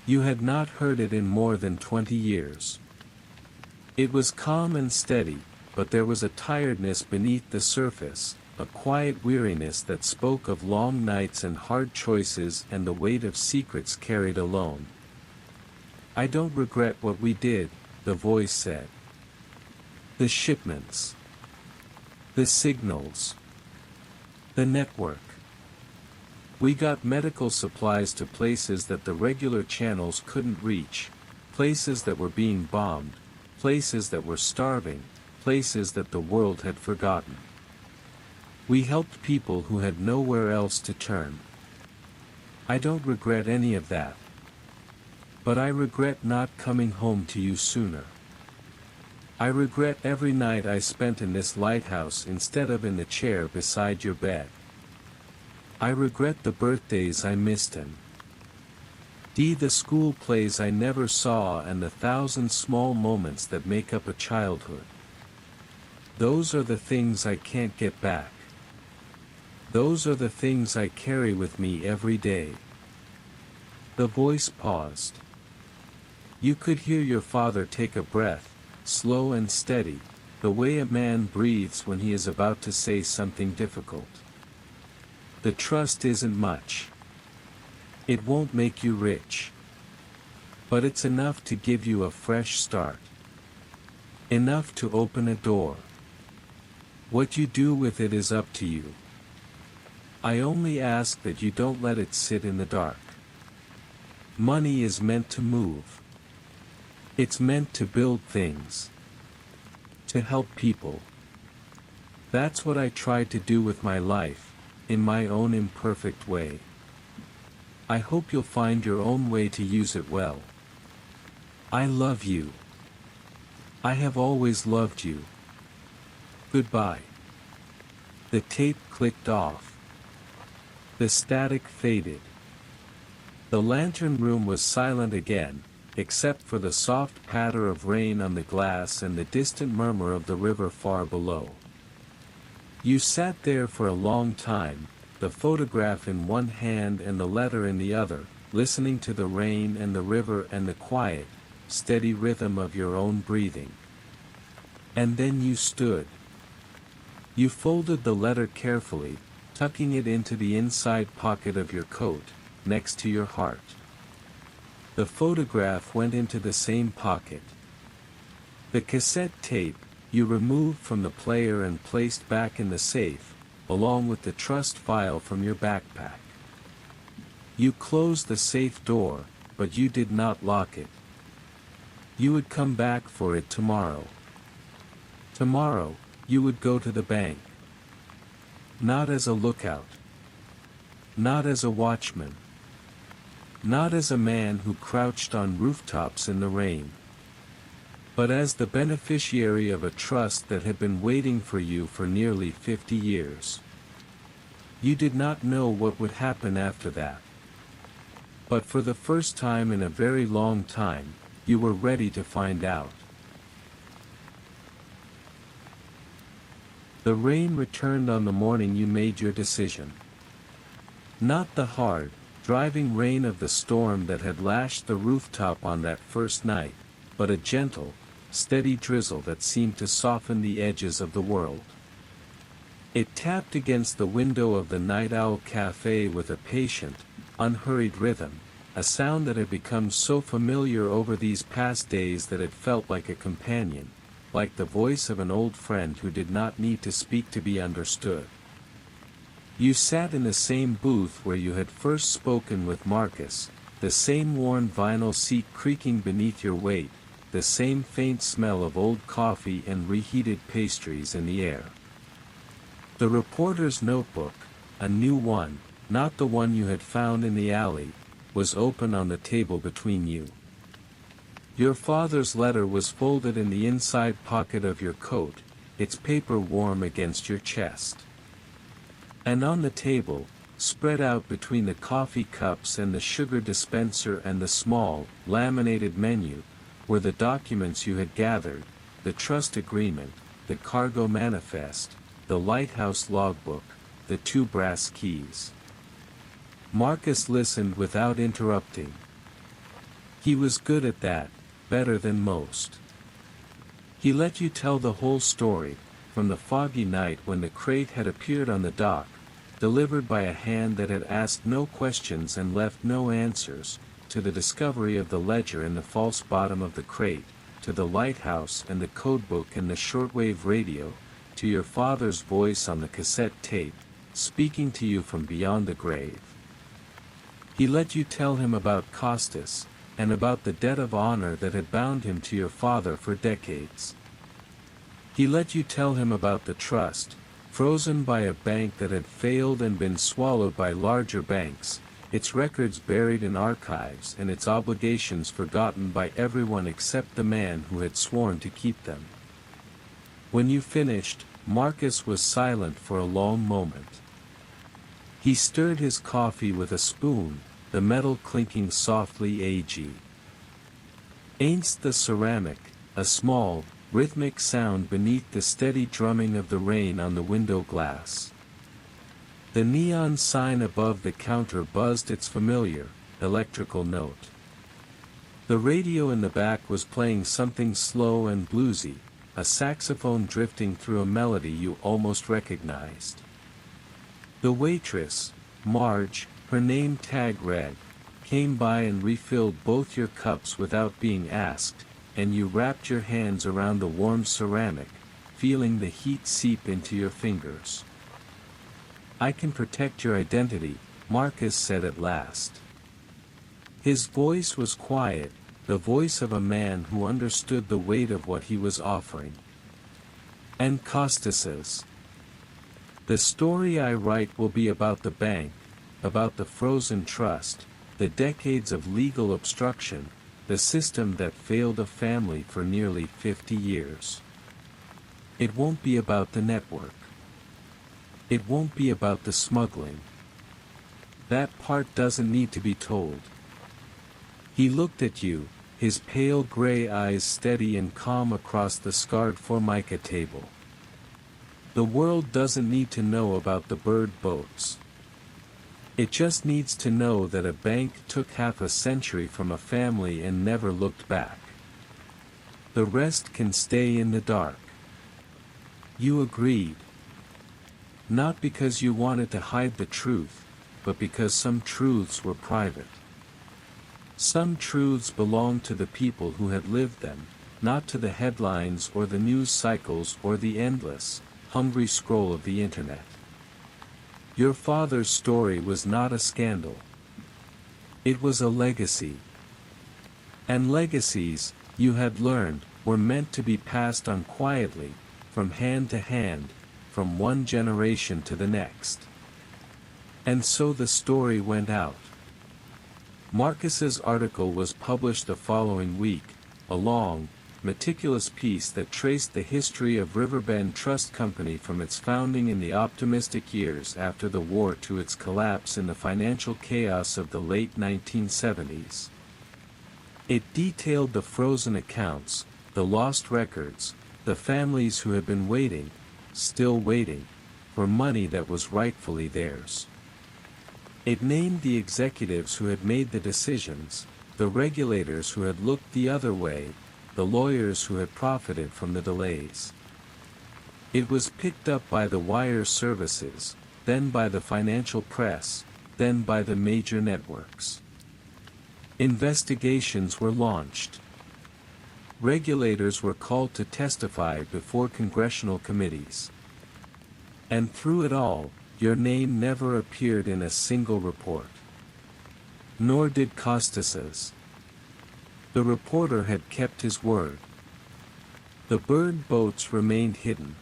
You had not heard it in more than 20 years. It was calm and steady, but there was a tiredness beneath the surface, a quiet weariness that spoke of long nights and hard choices and the weight of secrets carried alone. I don't regret what we did, the voice said. The shipments. The signals. The network. We got medical supplies to places that the regular channels couldn't reach, places that were being bombed, places that were starving, places that the world had forgotten. We helped people who had nowhere else to turn. I don't regret any of that. But I regret not coming home to you sooner. I regret every night I spent in this lighthouse instead of in the chair beside your bed. I regret the birthdays I missed and the school plays I never saw and the 1,000 small moments that make up a childhood. Those are the things I can't get back. Those are the things I carry with me every day. The voice paused. You could hear your father take a breath, slow and steady, the way a man breathes when he is about to say something difficult. The trust isn't much. It won't make you rich. But it's enough to give you a fresh start. Enough to open a door. What you do with it is up to you. I only ask that you don't let it sit in the dark. Money is meant to move. It's meant to build things. To help people. That's what I tried to do with my life, in my own imperfect way. I hope you'll find your own way to use it well. I love you. I have always loved you. Goodbye. The tape clicked off. The static faded. The lantern room was silent again, except for the soft patter of rain on the glass and the distant murmur of the river far below. You sat there for a long time, the photograph in one hand and the letter in the other, listening to the rain and the river and the quiet, steady rhythm of your own breathing. And then you stood. You folded the letter carefully, tucking it into the inside pocket of your coat, next to your heart. The photograph went into the same pocket. The cassette tape, you removed from the player and placed back in the safe, along with the trust file from your backpack. You closed the safe door, but you did not lock it. You would come back for it tomorrow. Tomorrow, you would go to the bank. Not as a lookout. Not as a watchman. Not as a man who crouched on rooftops in the rain. But as the beneficiary of a trust that had been waiting for you for nearly 50 years. You did not know what would happen after that. But for the first time in a very long time, you were ready to find out. The rain returned on the morning you made your decision. Not the hard, driving rain of the storm that had lashed the rooftop on that first night, but a gentle, steady drizzle that seemed to soften the edges of the world. It tapped against the window of the Night Owl Cafe with a patient, unhurried rhythm, a sound that had become so familiar over these past days that it felt like a companion, like the voice of an old friend who did not need to speak to be understood. You sat in the same booth where you had first spoken with Marcus, the same worn vinyl seat creaking beneath your weight, the same faint smell of old coffee and reheated pastries in the air. The reporter's notebook, a new one, not the one you had found in the alley, was open on the table between you. Your father's letter was folded in the inside pocket of your coat, its paper warm against your chest. And on the table, spread out between the coffee cups and the sugar dispenser and the small, laminated menu, were the documents you had gathered, the trust agreement, the cargo manifest, the Lighthouse logbook, the 2 brass keys. Marcus listened without interrupting. He was good at that, better than most. He let you tell the whole story, from the foggy night when the crate had appeared on the dock, delivered by a hand that had asked no questions and left no answers, to the discovery of the ledger in the false bottom of the crate, to the lighthouse and the codebook and the shortwave radio, to your father's voice on the cassette tape, speaking to you from beyond the grave. He let you tell him about Costas, and about the debt of honor that had bound him to your father for decades. He let you tell him about the trust, frozen by a bank that had failed and been swallowed by larger banks, its records buried in archives and its obligations forgotten by everyone except the man who had sworn to keep them. When you finished, Marcus was silent for a long moment. He stirred his coffee with a spoon, the metal clinking softly against the ceramic, a small, rhythmic sound beneath the steady drumming of the rain on the window glass. The neon sign above the counter buzzed its familiar, electrical note. The radio in the back was playing something slow and bluesy, a saxophone drifting through a melody you almost recognized. The waitress, Marge, her name tag read, came by and refilled both your cups without being asked, and you wrapped your hands around the warm ceramic, feeling the heat seep into your fingers. "I can protect your identity," Marcus said at last. His voice was quiet, the voice of a man who understood the weight of what he was offering. "And Costas's. The story I write will be about the bank, about the frozen trust, the decades of legal obstruction, the system that failed a family for nearly 50 years. It won't be about the network. It won't be about the smuggling. That part doesn't need to be told." He looked at you, his pale gray eyes steady and calm across the scarred formica table. "The world doesn't need to know about the bird boats. It just needs to know that a bank took half a century from a family and never looked back. The rest can stay in the dark." You agreed. Not because you wanted to hide the truth, but because some truths were private. Some truths belonged to the people who had lived them, not to the headlines or the news cycles or the endless, hungry scroll of the internet. Your father's story was not a scandal. It was a legacy. And legacies, you had learned, were meant to be passed on quietly, from hand to hand, from one generation to the next. And so the story went out. Marcus's article was published the following week, a long, meticulous piece that traced the history of Riverbend Trust Company from its founding in the optimistic years after the war to its collapse in the financial chaos of the late 1970s. It detailed the frozen accounts, the lost records, the families who had been waiting, still waiting, for money that was rightfully theirs. It named the executives who had made the decisions, the regulators who had looked the other way, the lawyers who had profited from the delays. It was picked up by the wire services, then by the financial press, then by the major networks. Investigations were launched. Regulators were called to testify before congressional committees. And through it all, your name never appeared in a single report. Nor did Costas's. The reporter had kept his word. The bird boats remained hidden.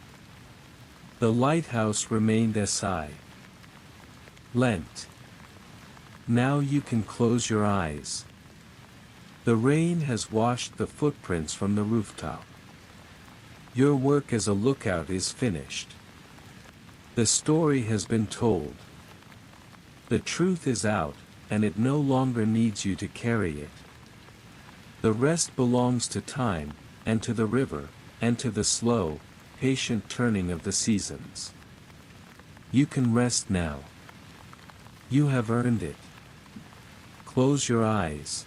The lighthouse remained silent. Now you can close your eyes. The rain has washed the footprints from the rooftop. Your work as a lookout is finished. The story has been told. The truth is out, and it no longer needs you to carry it. The rest belongs to time, and to the river, and to the slow, patient turning of the seasons. You can rest now. You have earned it. Close your eyes.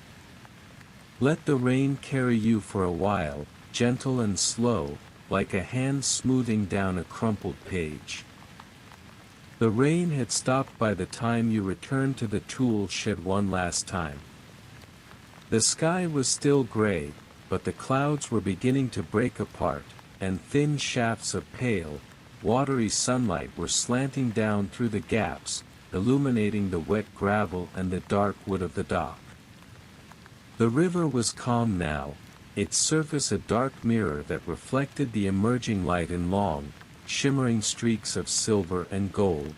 Let the rain carry you for a while, gentle and slow, like a hand smoothing down a crumpled page. The rain had stopped by the time you returned to the tool shed one last time. The sky was still gray, but the clouds were beginning to break apart, and thin shafts of pale, watery sunlight were slanting down through the gaps, illuminating the wet gravel and the dark wood of the dock. The river was calm now, its surface a dark mirror that reflected the emerging light in long, shimmering streaks of silver and gold.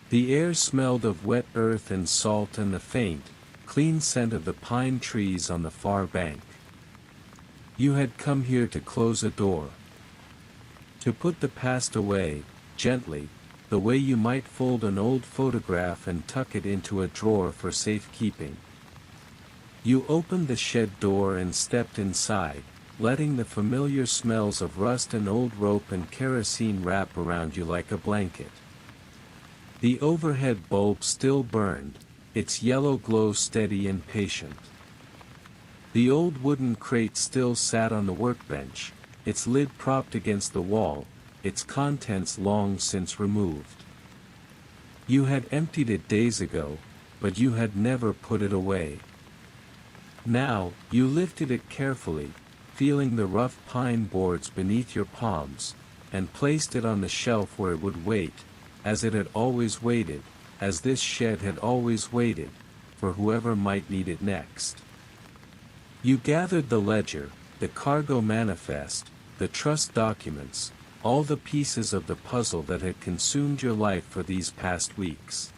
The air smelled of wet earth and salt and the faint, clean scent of the pine trees on the far bank. You had come here to close a door. To put the past away, gently, the way you might fold an old photograph and tuck it into a drawer for safekeeping. You opened the shed door and stepped inside, letting the familiar smells of rust and old rope and kerosene wrap around you like a blanket. The overhead bulb still burned, its yellow glow steady and patient. The old wooden crate still sat on the workbench, its lid propped against the wall, its contents long since removed. You had emptied it days ago, but you had never put it away. Now, you lifted it carefully, feeling the rough pine boards beneath your palms, and placed it on the shelf where it would wait, as it had always waited, as this shed had always waited, for whoever might need it next. You gathered the ledger, the cargo manifest, the trust documents, all the pieces of the puzzle that had consumed your life for these past weeks.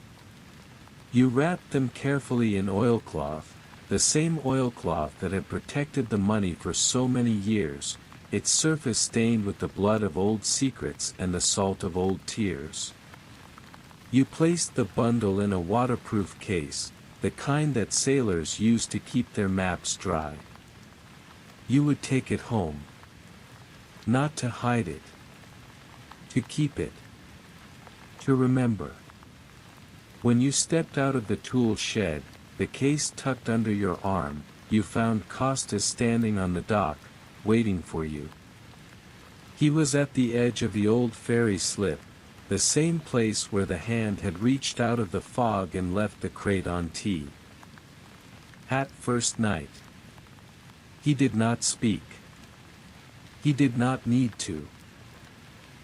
You wrapped them carefully in oilcloth, the same oilcloth that had protected the money for so many years, its surface stained with the blood of old secrets and the salt of old tears. You placed the bundle in a waterproof case, the kind that sailors used to keep their maps dry. You would take it home. Not to hide it. To keep it. To remember. When you stepped out of the tool shed, the case tucked under your arm, you found Costas standing on the dock, waiting for you. He was at the edge of the old ferry slip, the same place where the hand had reached out of the fog and left the crate on tea. At first night. He did not speak. He did not need to.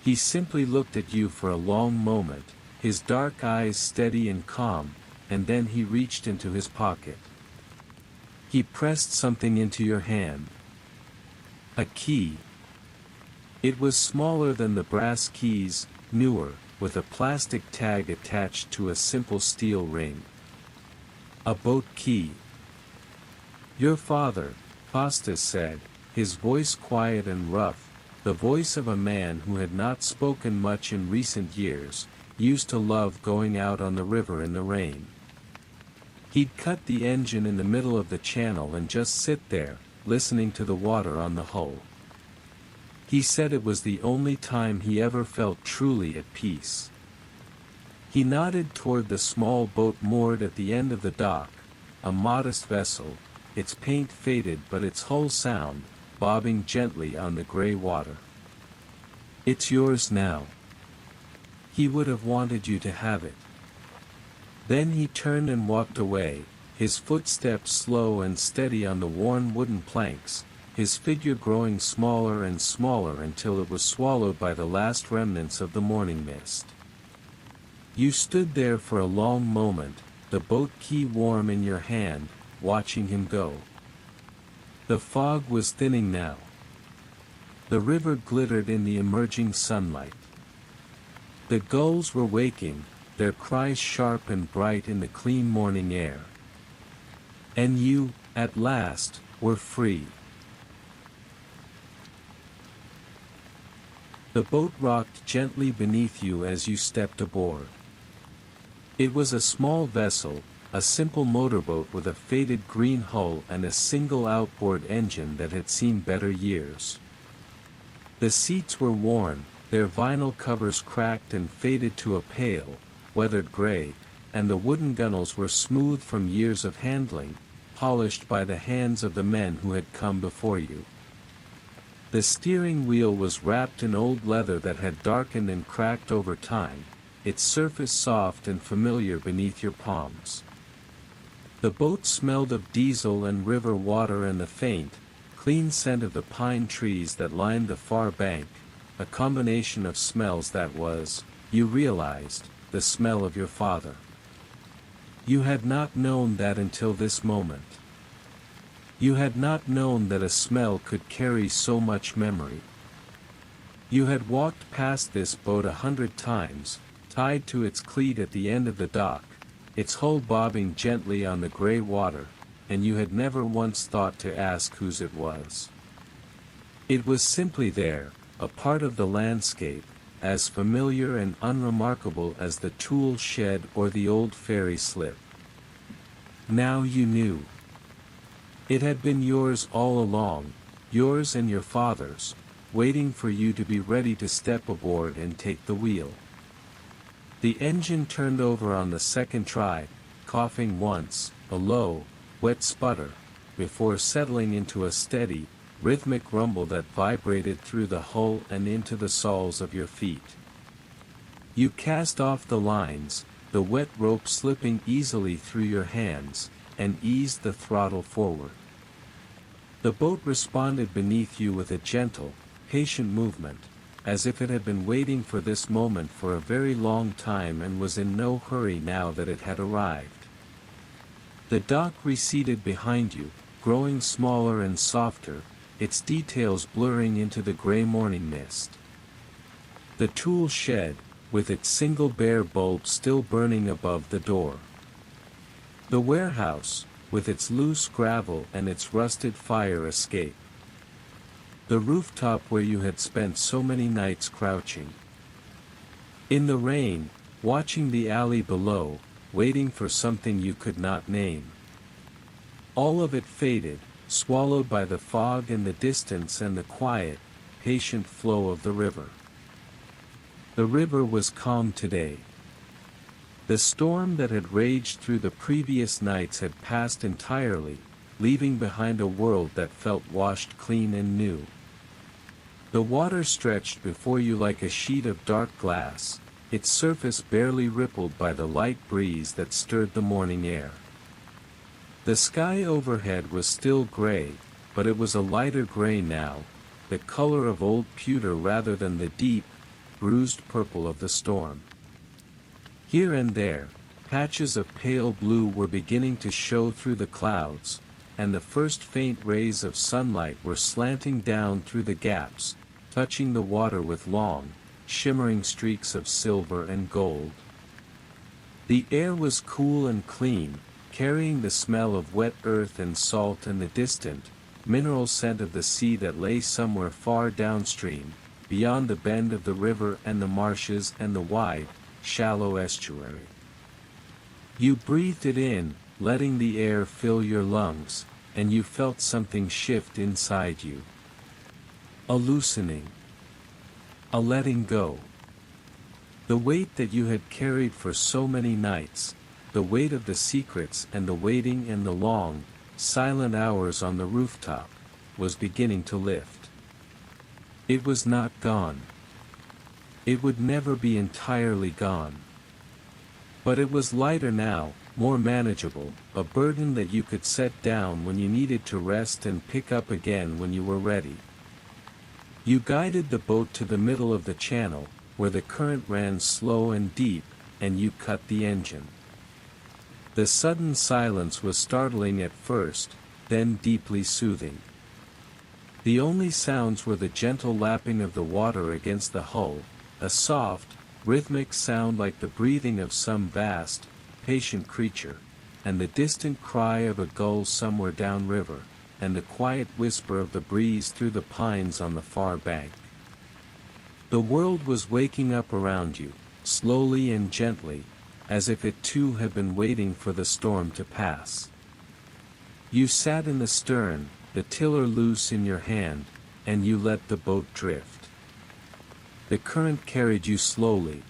He simply looked at you for a long moment, his dark eyes steady and calm, and then he reached into his pocket. He pressed something into your hand. A key. It was smaller than the brass keys, newer, with a plastic tag attached to a simple steel ring. A boat key. Your father, Costas said, his voice quiet and rough, the voice of a man who had not spoken much in recent years, used to love going out on the river in the rain. He'd cut the engine in the middle of the channel and just sit there, listening to the water on the hull. He said it was the only time he ever felt truly at peace. He nodded toward the small boat moored at the end of the dock, a modest vessel, its paint faded but its hull sound, bobbing gently on the gray water. "It's yours now." He would have wanted you to have it. Then he turned and walked away, his footsteps slow and steady on the worn wooden planks, his figure growing smaller and smaller until it was swallowed by the last remnants of the morning mist. You stood there for a long moment, the boat key warm in your hand, watching him go. The fog was thinning now. The river glittered in the emerging sunlight. The gulls were waking, their cries sharp and bright in the clean morning air. And you, at last, were free. The boat rocked gently beneath you as you stepped aboard. It was a small vessel, a simple motorboat with a faded green hull and a single outboard engine that had seen better years. The seats were worn, their vinyl covers cracked and faded to a pale, weathered gray, and the wooden gunnels were smooth from years of handling, polished by the hands of the men who had come before you. The steering wheel was wrapped in old leather that had darkened and cracked over time, its surface soft and familiar beneath your palms. The boat smelled of diesel and river water and the faint, clean scent of the pine trees that lined the far bank, a combination of smells that was, you realized, the smell of your father. You had not known that until this moment. You had not known that a smell could carry so much memory. You had walked past this boat 100 times, tied to its cleat at the end of the dock, its hull bobbing gently on the gray water, and you had never once thought to ask whose it was. It was simply there, a part of the landscape, as familiar and unremarkable as the tool shed or the old ferry slip. Now you knew. It had been yours all along, yours and your father's, waiting for you to be ready to step aboard and take the wheel. The engine turned over on the second try, coughing once, a low, wet sputter, before settling into a steady, rhythmic rumble that vibrated through the hull and into the soles of your feet. You cast off the lines, the wet rope slipping easily through your hands, and eased the throttle forward. The boat responded beneath you with a gentle, patient movement, as if it had been waiting for this moment for a very long time and was in no hurry now that it had arrived. The dock receded behind you, growing smaller and softer, its details blurring into the gray morning mist. The tool shed, with its single bare bulb still burning above the door. The warehouse, with its loose gravel and its rusted fire escape. The rooftop where you had spent so many nights crouching. In the rain, watching the alley below, waiting for something you could not name. All of it faded, swallowed by the fog and the distance and the quiet, patient flow of the river. The river was calm today. The storm that had raged through the previous nights had passed entirely, leaving behind a world that felt washed clean and new. The water stretched before you like a sheet of dark glass, its surface barely rippled by the light breeze that stirred the morning air. The sky overhead was still gray, but it was a lighter gray now, the color of old pewter rather than the deep, bruised purple of the storm. Here and there, patches of pale blue were beginning to show through the clouds, and the first faint rays of sunlight were slanting down through the gaps, touching the water with long, shimmering streaks of silver and gold. The air was cool and clean, carrying the smell of wet earth and salt and the distant, mineral scent of the sea that lay somewhere far downstream, beyond the bend of the river and the marshes and the wide, shallow estuary. You breathed it in, letting the air fill your lungs, and you felt something shift inside you. A loosening. A letting go. The weight that you had carried for so many nights, the weight of the secrets and the waiting and the long, silent hours on the rooftop, was beginning to lift. It was not gone. It would never be entirely gone. But it was lighter now, more manageable, a burden that you could set down when you needed to rest and pick up again when you were ready. You guided the boat to the middle of the channel, where the current ran slow and deep, and you cut the engine. The sudden silence was startling at first, then deeply soothing. The only sounds were the gentle lapping of the water against the hull, a soft, rhythmic sound like the breathing of some vast, patient creature, and the distant cry of a gull somewhere downriver, and the quiet whisper of the breeze through the pines on the far bank. The world was waking up around you, slowly and gently, as if it too had been waiting for the storm to pass. You sat in the stern, the tiller loose in your hand, and you let the boat drift. The current carried you slowly.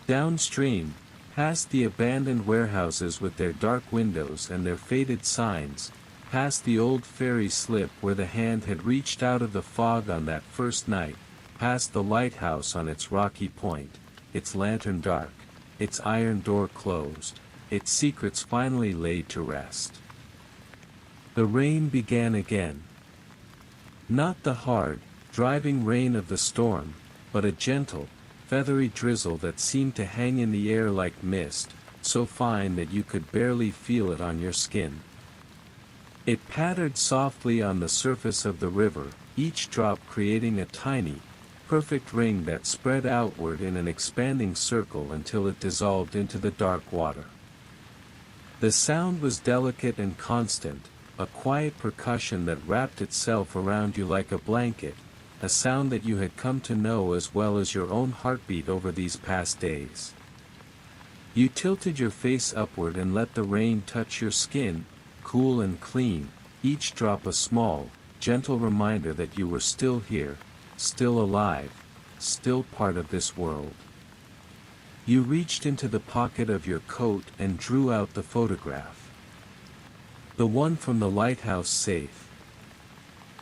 Downstream, past the abandoned warehouses with their dark windows and their faded signs, past the old ferry slip where the hand had reached out of the fog on that first night, past the lighthouse on its rocky point, its lantern dark, its iron door closed, its secrets finally laid to rest. The rain began again. Not the hard, driving rain of the storm, but a gentle, feathery drizzle that seemed to hang in the air like mist, so fine that you could barely feel it on your skin. It pattered softly on the surface of the river, each drop creating a tiny, perfect ring that spread outward in an expanding circle until it dissolved into the dark water. The sound was delicate and constant, a quiet percussion that wrapped itself around you like a blanket, a sound that you had come to know as well as your own heartbeat over these past days. You tilted your face upward and let the rain touch your skin, cool and clean, each drop a small, gentle reminder that you were still here, still alive, still part of this world. You reached into the pocket of your coat and drew out the photograph. The one from the lighthouse safe.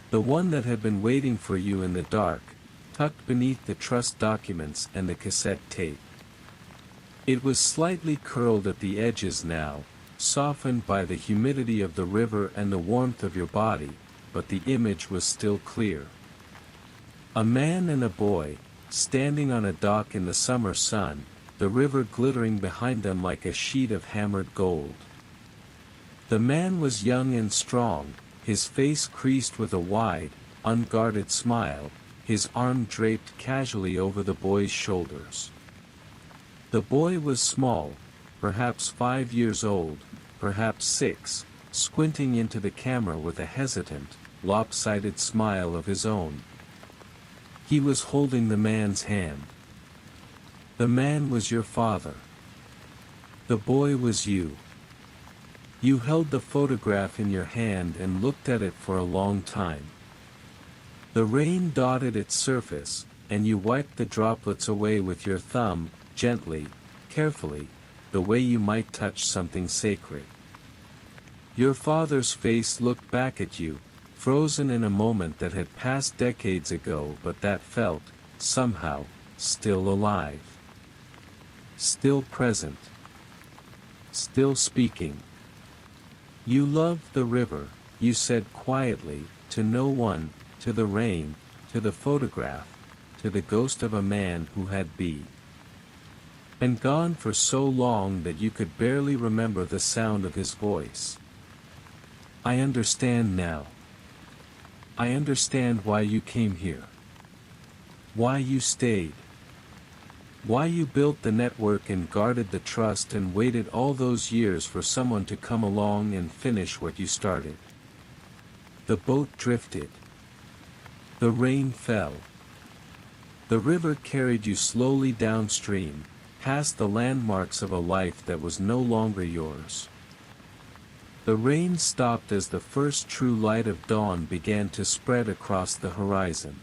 The one that had been waiting for you in the dark, tucked beneath the trust documents and the cassette tape. It was slightly curled at the edges now, softened by the humidity of the river and the warmth of your body, but the image was still clear. A man and a boy, standing on a dock in the summer sun, the river glittering behind them like a sheet of hammered gold. The man was young and strong, his face creased with a wide, unguarded smile, his arm draped casually over the boy's shoulders. The boy was small, perhaps 5 years old, perhaps 6, squinting into the camera with a hesitant, lopsided smile of his own. He was holding the man's hand. The man was your father. The boy was you. You held the photograph in your hand and looked at it for a long time. The rain dotted its surface, and you wiped the droplets away with your thumb, gently, carefully, the way you might touch something sacred. Your father's face looked back at you, frozen in a moment that had passed decades ago but that felt, somehow, still alive. Still present. Still speaking. You loved the river, you said quietly, to no one, to the rain, to the photograph, to the ghost of a man who had been and gone for so long that you could barely remember the sound of his voice. I understand now. I understand why you came here. Why you stayed. Why you built the network and guarded the trust and waited all those years for someone to come along and finish what you started. The boat drifted. The rain fell. The river carried you slowly downstream, past the landmarks of a life that was no longer yours. The rain stopped as the first true light of dawn began to spread across the horizon.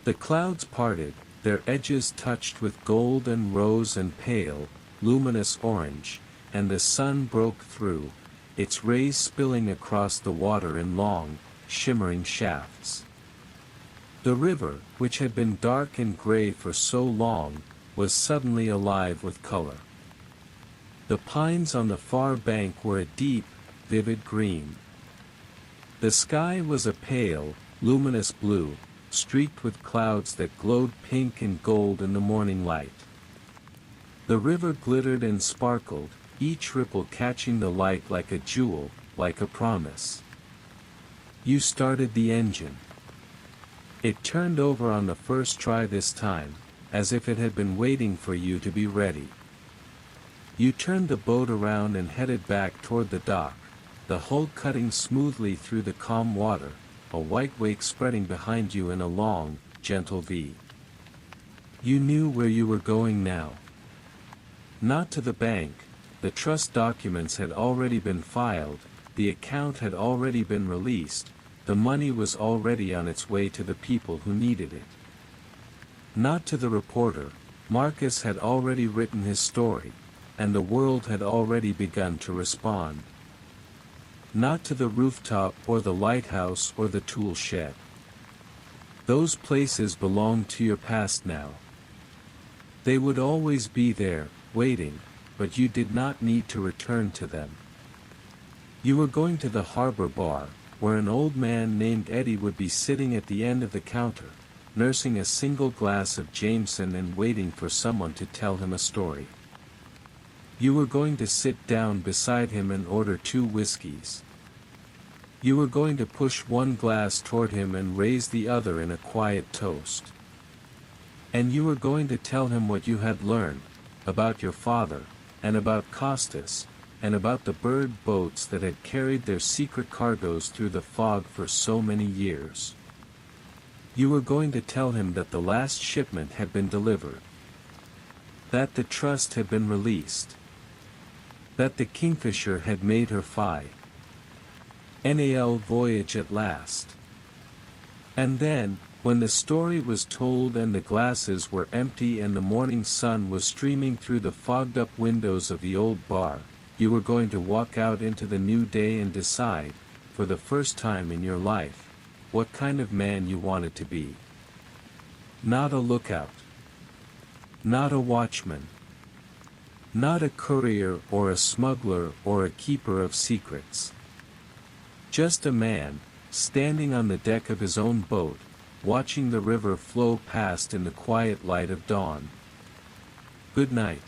The clouds parted, their edges touched with gold and rose and pale, luminous orange, and the sun broke through, its rays spilling across the water in long, shimmering shafts. The river, which had been dark and gray for so long, was suddenly alive with color. The pines on the far bank were a deep, vivid green. The sky was a pale, luminous blue, streaked with clouds that glowed pink and gold in the morning light. The river glittered and sparkled, each ripple catching the light like a jewel, like a promise. You started the engine. It turned over on the first try this time, as if it had been waiting for you to be ready. You turned the boat around and headed back toward the dock, the hull cutting smoothly through the calm water, a white wake spreading behind you in a long, gentle V. You knew where you were going now. Not to the bank. The trust documents had already been filed, the account had already been released, the money was already on its way to the people who needed it. Not to the reporter. Marcus had already written his story, and the world had already begun to respond. Not to the rooftop or the lighthouse or the tool shed. Those places belonged to your past now. They would always be there, waiting, but you did not need to return to them. You were going to the harbor bar, where an old man named Eddie would be sitting at the end of the counter, nursing a single glass of Jameson and waiting for someone to tell him a story. You were going to sit down beside him and order 2 whiskeys. You were going to push one glass toward him and raise the other in a quiet toast. And you were going to tell him what you had learned, about your father, and about Costas, and about the bird boats that had carried their secret cargoes through the fog for so many years. You were going to tell him that the last shipment had been delivered. That the trust had been released. That the Kingfisher had made her NAL voyage at last. And then, when the story was told and the glasses were empty and the morning sun was streaming through the fogged-up windows of the old bar, you were going to walk out into the new day and decide, for the first time in your life, what kind of man you wanted to be. Not a lookout. Not a watchman. Not a courier or a smuggler or a keeper of secrets. Just a man, standing on the deck of his own boat, watching the river flow past in the quiet light of dawn. Good night.